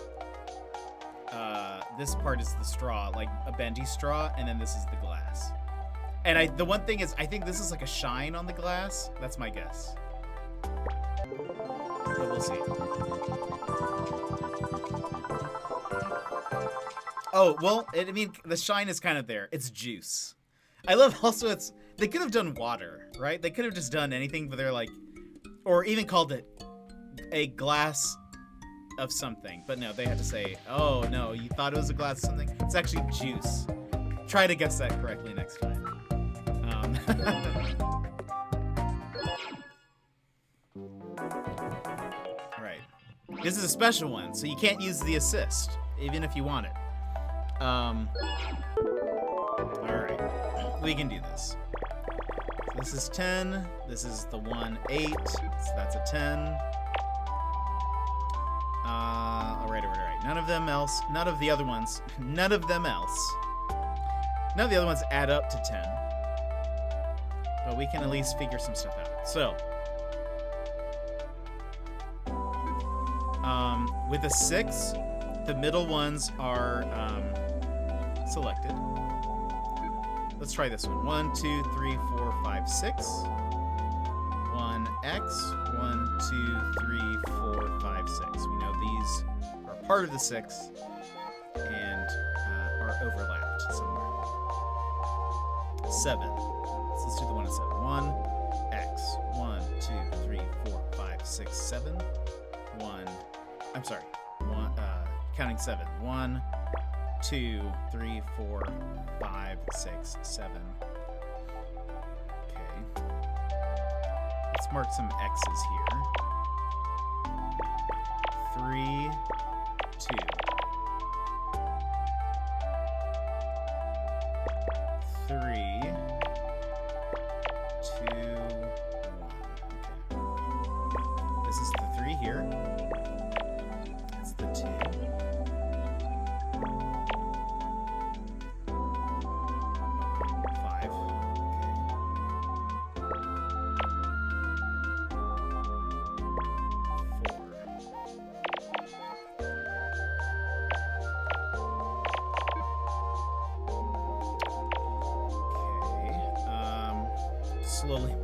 This part is the straw, like a bendy straw, and then this is the glass. And the one thing is, I think this is like a shine on the glass. That's my guess. But we'll see. Oh, well, I mean, the shine is kind of there. It's juice. I love also they could have done water, right? They could have just done anything, but they're like, or even called it a glass of something. But no, they had to say, oh no, you thought it was a glass of something? It's actually juice. Try to guess that correctly next time. Right. This is a special one, so you can't use the assist, even if you want it. Alright. We can do this. So this is 10. This is the 1, 8. So that's a 10. Alright. None of them else. None of the other ones. None of them else. None of the other ones add up to 10. But we can at least figure some stuff out. So, with a 6, the middle ones are selected. Let's try this one. 1, 2, 3, 4, 5, 6. 1x. 1, 2, 3, 4, 5, 6. We know these are part of the 6 and are overlapped somewhere. 7. Let's do the one at 7. 1x. 1, 2, 3, 4, 5, 6, 7. 1. I'm sorry. Counting 7. 1, 2, 3, 4, 5, 6, 7. Okay. Let's mark some X's here. 3, 2. 3, 2, 1. Okay. This is the 3 here. It's the 2. 5.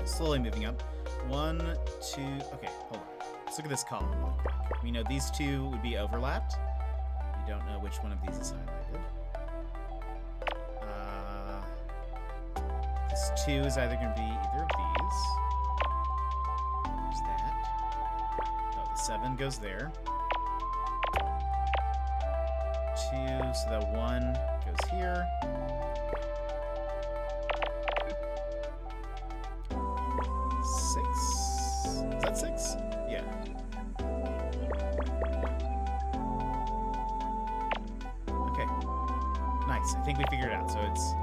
Slowly moving up. 1, 2. Okay, hold on. Let's look at this column really quick. We know these two would be overlapped. We don't know which one of these is highlighted. This 2 is either going to be either of these. There's that. Oh, the 7 goes there. 2, so that 1 goes here. 6. Is that 6? Yeah. Okay. Nice. I think we figured it out. So it's...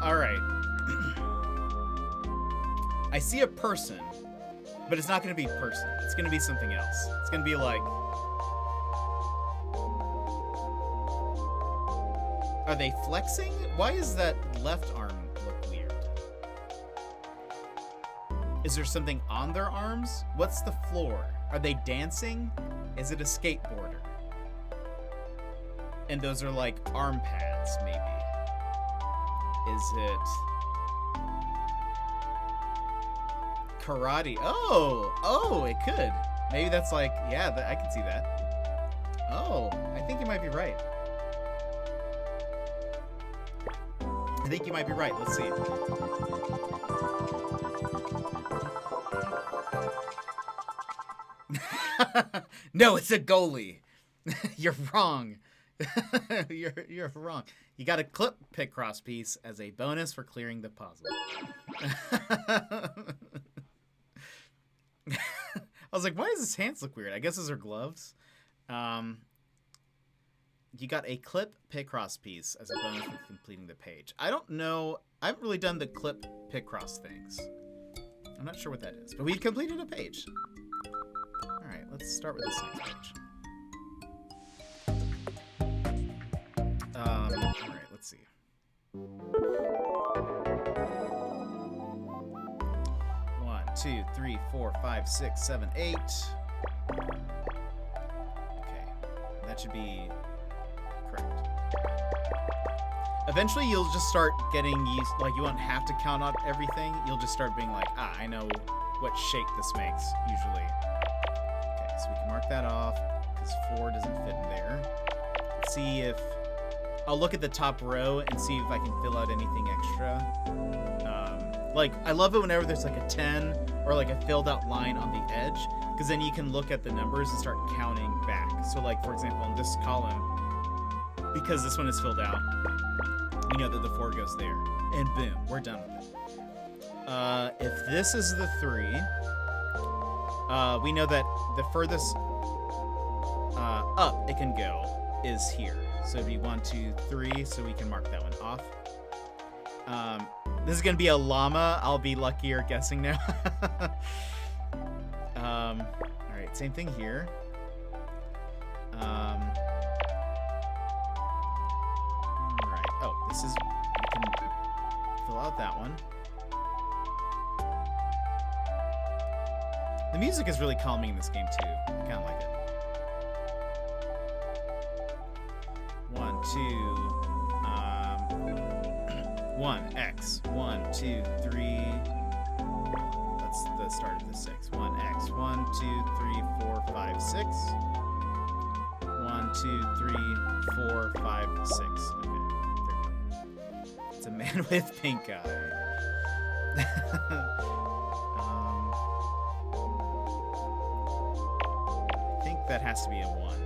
Alright. I see a person, but it's not going to be a person. It's going to be something else. It's going to be like... Are they flexing? Why is that left arm look weird? Is there something on their arms? What's the floor? Are they dancing? Is it a skateboarder? And those are like arm pads, maybe. Is it karate? Oh, it could. Maybe that's like, yeah, I can see that. Oh, I think you might be right. I think you might be right. Let's see. No, it's a goalie. You're wrong. You're wrong. You got a clip Picross piece as a bonus for clearing the puzzle. I was like, why does his hands look weird? I guess those are gloves. You got a clip Picross piece as a bonus for completing the page. I don't know. I haven't really done the clip Picross things. I'm not sure what that is, but we completed a page. All right, let's start with this next page. All right, let's see. 1, 2, 3, 4, 5, 6, 7, 8. Okay, that should be correct. eventually you'll just start getting used, like you won't have to count out everything. You'll just start being like, I know what shape this makes, usually. Okay, so we can mark that off, because 4 doesn't fit in there. Let's see if, I'll look at the top row and see if I can fill out anything extra. Like, I love it whenever there's like a 10 or like a filled out line on the edge, because then you can look at the numbers and start counting back. So like, for example, in this column, because this one is filled out, we know that the 4 goes there. And boom, we're done with it. If this is the 3, we know that the furthest up it can go is here. So it'd be 1, 2, 3, so we can mark that one off. This is gonna be a llama. I'll be luckier guessing now. Alright, same thing here. Alright, oh, this is, we can fill out that one. The music is really calming in this game too. I kinda like it. 1, 2, 1x, 1, 2, 3. That's the start of the 6. 1x, 1, 2, 3, 4, 5, 6. 1, 2, 3, 4, 5, 6. Okay, there we go. It's a man with pink eye. I think that has to be a 1.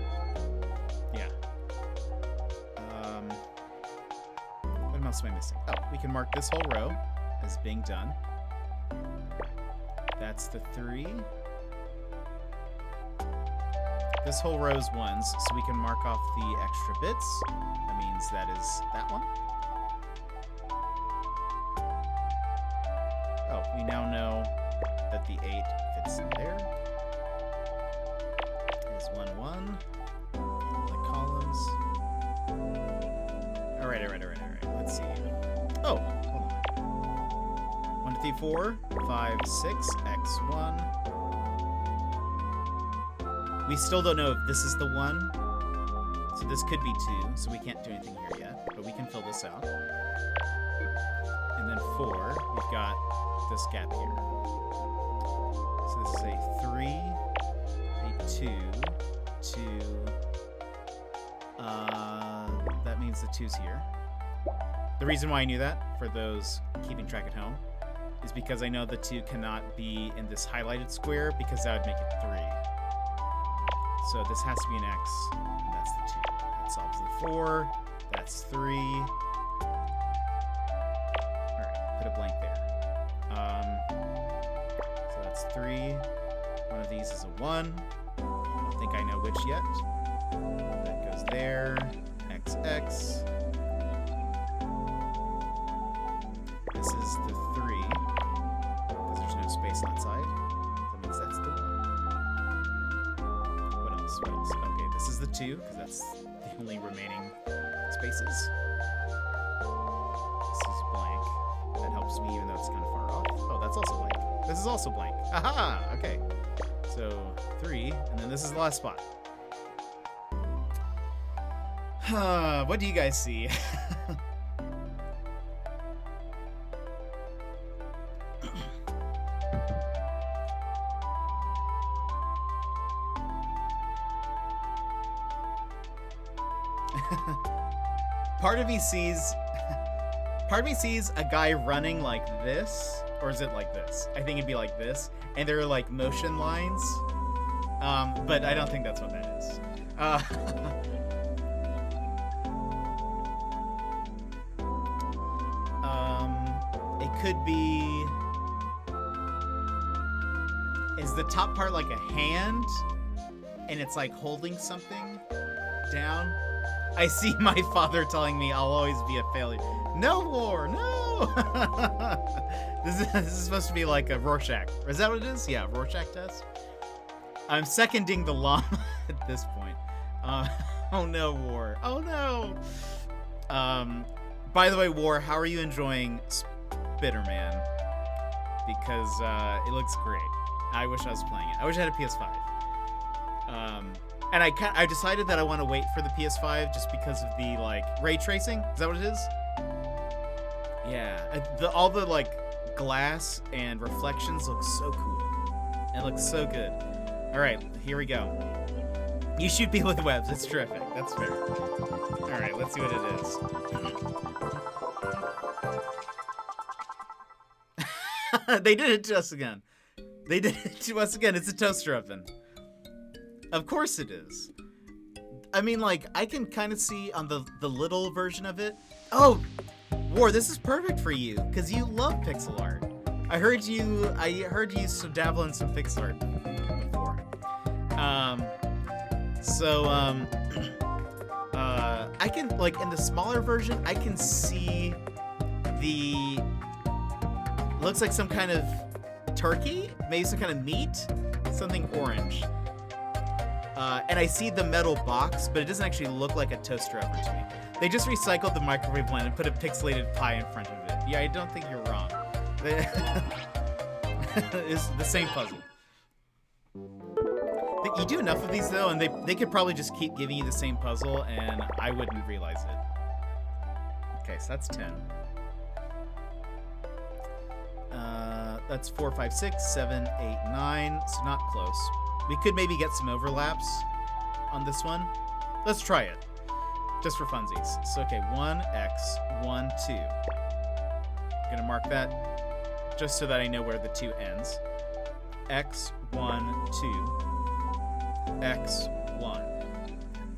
Yeah. What else am I missing? Oh, we can mark this whole row as being done. That's the 3. This whole row is 1s, so we can mark off the extra bits. That means that is that one. Oh, we now know that the 8 fits in there. There's 1, 1. The columns. Alright. Let's see. Oh, hold on. 1, 2, 3, 4, 5, 6, x1. We still don't know if this is the 1. So this could be 2, so we can't do anything here yet. But we can fill this out. And then 4, we've got this gap here. So this is a 3, a 2, 2. That means the 2's here. The reason why I knew that, for those keeping track at home, is because I know the 2 cannot be in this highlighted square, because that would make it 3. So this has to be an X, and that's the 2. That solves the 4. That's 3. Alright, put a blank there. So that's 3. One of these is a 1. I don't think I know which yet. That goes there. XX. This is the 3, because there's no space outside. That means that's the 1. What else? Okay, this is the 2, because that's the only remaining spaces. This is blank. That helps me, even though it's kind of far off. Oh, that's also blank. This is also blank. Aha! Okay. So, 3, and then this is the last spot. What do you guys see? Part of me sees a guy running like this, or is it like this? I think it'd be like this, and there are like motion lines, but I don't think that's what that is. It could be, is the top part like a hand, and it's like holding something down? I see my father telling me I'll always be a failure. No war, no! This is supposed to be like a Rorschach. Is that what it is? Yeah, Rorschach test. I'm seconding the llama at this point. Oh no, War. Oh no! By the way, War, how are you enjoying Spider-Man? Because it looks great. I wish I was playing it. I wish I had a PS5. And I decided that I want to wait for the PS5 just because of the like ray tracing. Is that what it is? Yeah, all the like glass and reflections look so cool. It looks so good. All right, here we go. You shoot people with webs. It's terrific. That's fair. All right, let's see what it is. They did it to us again. They did it to us again. It's a toaster oven. Of course it is. I mean, like, I can kind of see on the little version of it. Oh, War, this is perfect for you because you love pixel art. I heard you dabble in some pixel art before. I can, like, in the smaller version, I can see looks like some kind of turkey, maybe some kind of meat, something orange. And I see the metal box, but it doesn't actually look like a toaster oven to me. They just recycled the microwave blend and put a pixelated pie in front of it. Yeah, I don't think you're wrong. It's the same puzzle. You do enough of these though, and they could probably just keep giving you the same puzzle, and I wouldn't realize it. Okay, so that's 10. That's 4, 5, 6, 7, 8, 9. So not close. We could maybe get some overlaps on this one. Let's try it, just for funsies. So okay, 1x, 1, 2. I'm gonna mark that just so that I know where the 2 ends. X, 1, 2. X, 1.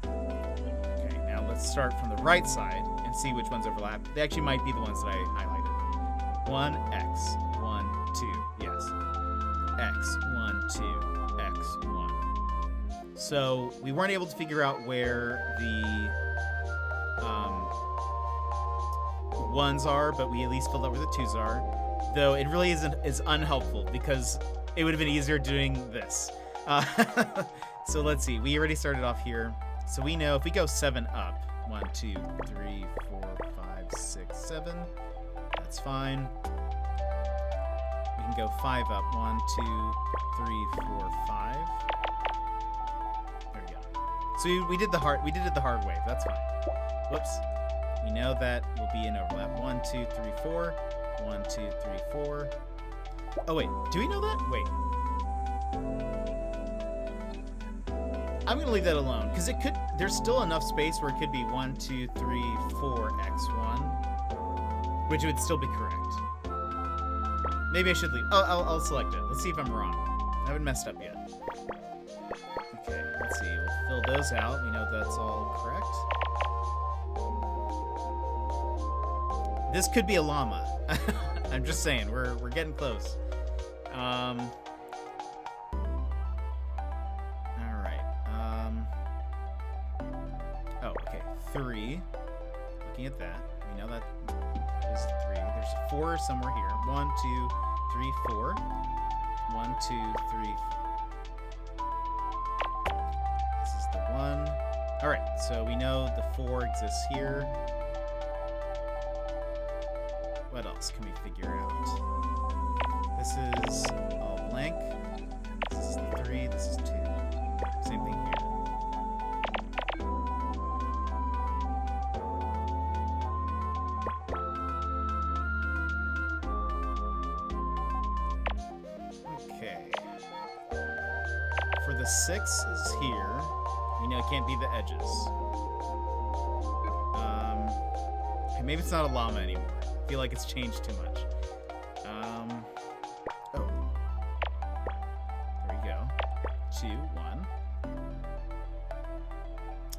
Okay, now let's start from the right side and see which ones overlap. They actually might be the ones that I highlighted. 1x, 1, 2. Yes. X, 1, 2. X, 1. So we weren't able to figure out where the ones are, but we at least filled out where the 2s are. Though it really is unhelpful because it would have been easier doing this. So let's see. We already started off here. So we know if we go 7 up, 1, 2, 3, 4, 5, 6, 7. That's fine. We can go 5 up. 1, 2, 3, 4, 5. There we go. So we did it the hard way. That's fine. Whoops. We know that will be an overlap. 1, 2, 3, 4. 1, 2, 3, 4. Oh wait, do we know that? Wait. I'm gonna leave that alone because it could. There's still enough space where it could be 1, 2, 3, 4, x1, which would still be correct. Maybe I should leave. I'll select it. Let's see if I'm wrong. I haven't messed up yet. Okay, let's see. We'll fill those out. We know that's all correct. This could be a llama. I'm just saying. We're getting close. All right. Oh, okay. 3. Looking at that, we know that is 3. There's 4 somewhere here. 1, 2, 3, 4. 1, 2, 3. This is the 1. All right. So we know the 4 exists here. What else can we figure out? This is all blank. This is the 3. This is 2. Same thing here. Okay. For the 6 is here. We know it can't be the edges. Maybe it's not a llama anymore. I feel like it's changed too much. Oh. There we go. 2, 1.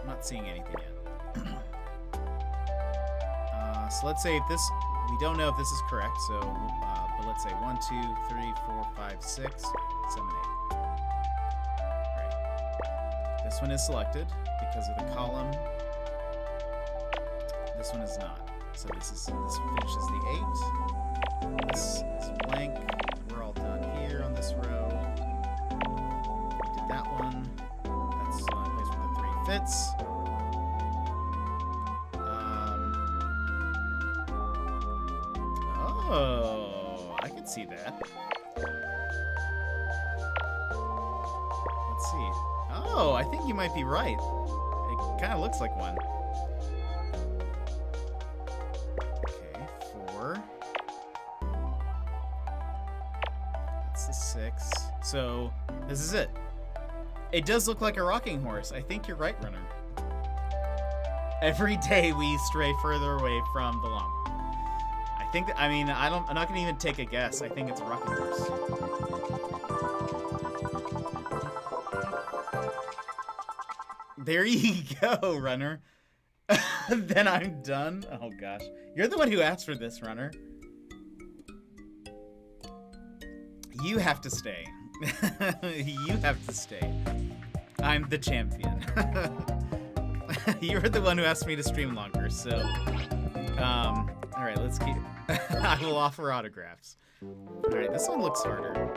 I'm not seeing anything yet. So let's say if this, we don't know if this is correct, so, but let's say 1, 2, 3, 4, 5, 6, 7, 8. Right. This one is selected because of the column. This one is not. So this finishes the 8. This is blank. We're all done here on this row. We did that one. That's the only place where the 3 fits. Oh, I can see that. Let's see. Oh, I think you might be right. It kind of looks like one. 4. so this is it. It does look like a rocking horse. I think you're right, Runner. Every day we stray further away from the llama. I think that, I'm not gonna even take a guess. I think it's a rocking horse. There you go, Runner. Then I'm done. Oh gosh. You're the one who asked for this, Runner. You have to stay. You have to stay. I'm the champion. You're the one who asked me to stream longer, so... Alright, let's keep... I will offer autographs. Alright, this one looks harder. Let's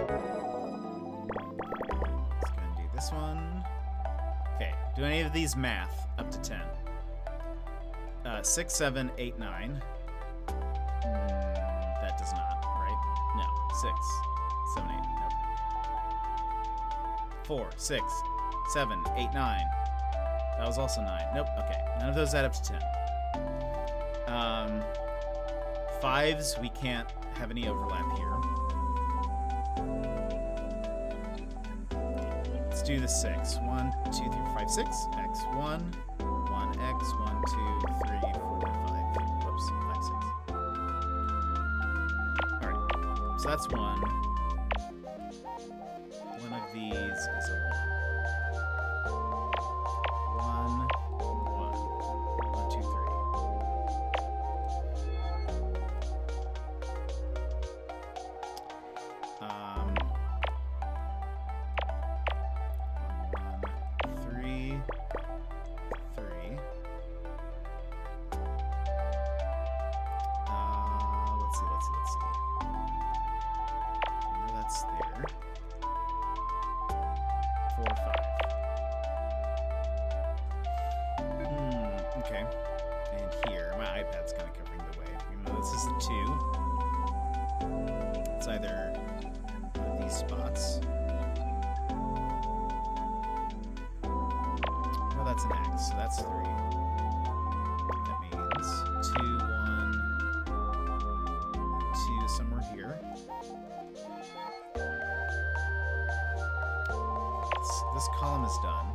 go and do this one. Okay, do any of these math up to 10? 6, 7, 8, 9. That does not, right? No. 6, 7, 8. Nope. 4, 6, 7, 8, 9. That was also 9. Nope. Okay. None of those add up to 10. 5s, we can't have any overlap here. Let's do the 6. 1, 2, 3, 4, 5, 6. X, 1. 1x, 1, 2, 3, 4, 5. Whoops, 5, 6. Alright, so that's 1. One of these is a 1. 1, 2, 3. 3. Let's see. I know that's there. 4, 5. Okay. And here, my iPad's kind of covering the way. Even though this is a 2. It's either one of these spots. No, that's an X, so that's 3. That means 2, 1, 2 somewhere here. This column is done.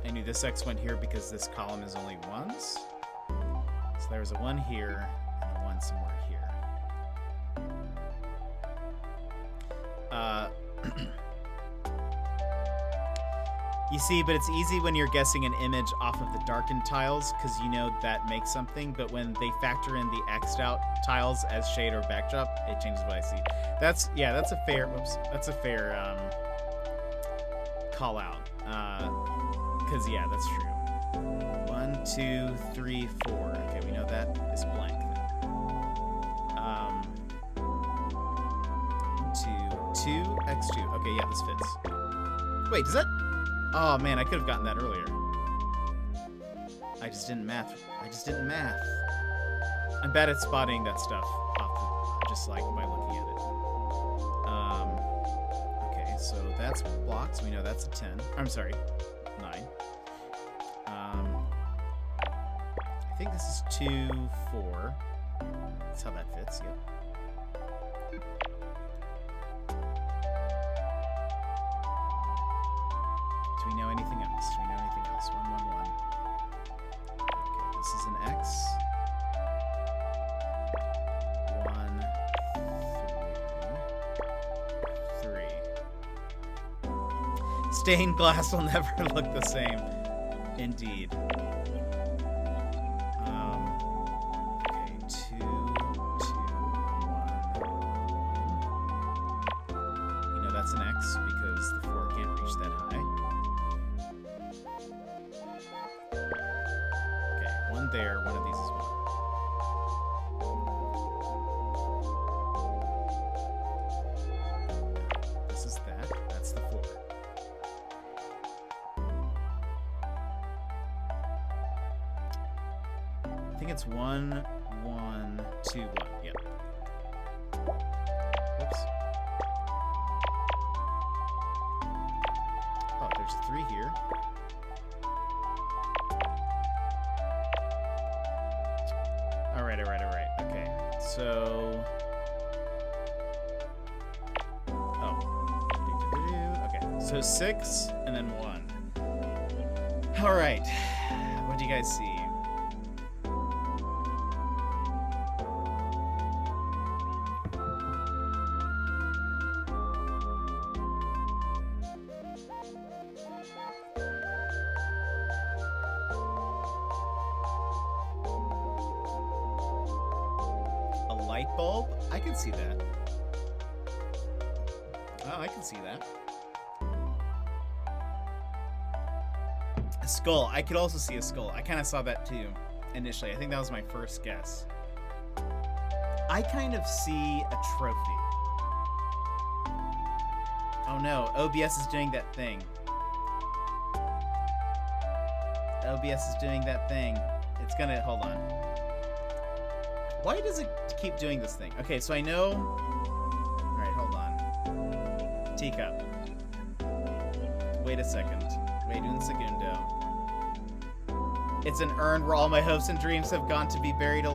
I knew this X went here because this column is only 1s. So there's a 1 here and a 1 somewhere here. You see, but it's easy when you're guessing an image off of the darkened tiles because you know that makes something, but when they factor in the X'd out tiles as shade or backdrop, it changes what I see. That's a fair, that's a fair call out. Because, yeah, that's true. 1, 2, 3, 4. Okay, we know that is blank then. 2, X2. Okay, yeah, this fits. Wait, does that... Oh, man, I could have gotten that earlier. I just didn't math. I'm bad at spotting that stuff just like by looking at it. Okay, so that's blocked. So we know that's a 10. I'm sorry, 9. I think this is 2, 4. That's how that fits, yep. Do we know anything else? 1, 1, 1. Okay, this is an X. 1, 3. Stained glass will never look the same. Indeed. Okay, 2, 2, 1, 1. You know that's an X because the 4 can't reach that high. Okay, 1 there, one of these is 1. This is that. That's the 4. I think it's 1, 1, 2, 1. Yep. Whoops. Oh, there's a 3 here. Alright. Okay. So So... Oh. Okay, so 6 and then 1. Alright. What do you guys see? A light bulb? I can see that. Oh, I can see that. A skull. I could also see a skull. I kind of saw that too, initially. I think that was my first guess. I kind of see a trophy. Oh no, OBS is doing that thing. OBS is doing that thing. It's gonna, hold on. Why does it keep doing this thing? Okay, so I know... Alright, hold on. Teacup. Wait a second. Wait un segundo. It's an urn where all my hopes and dreams have gone to be buried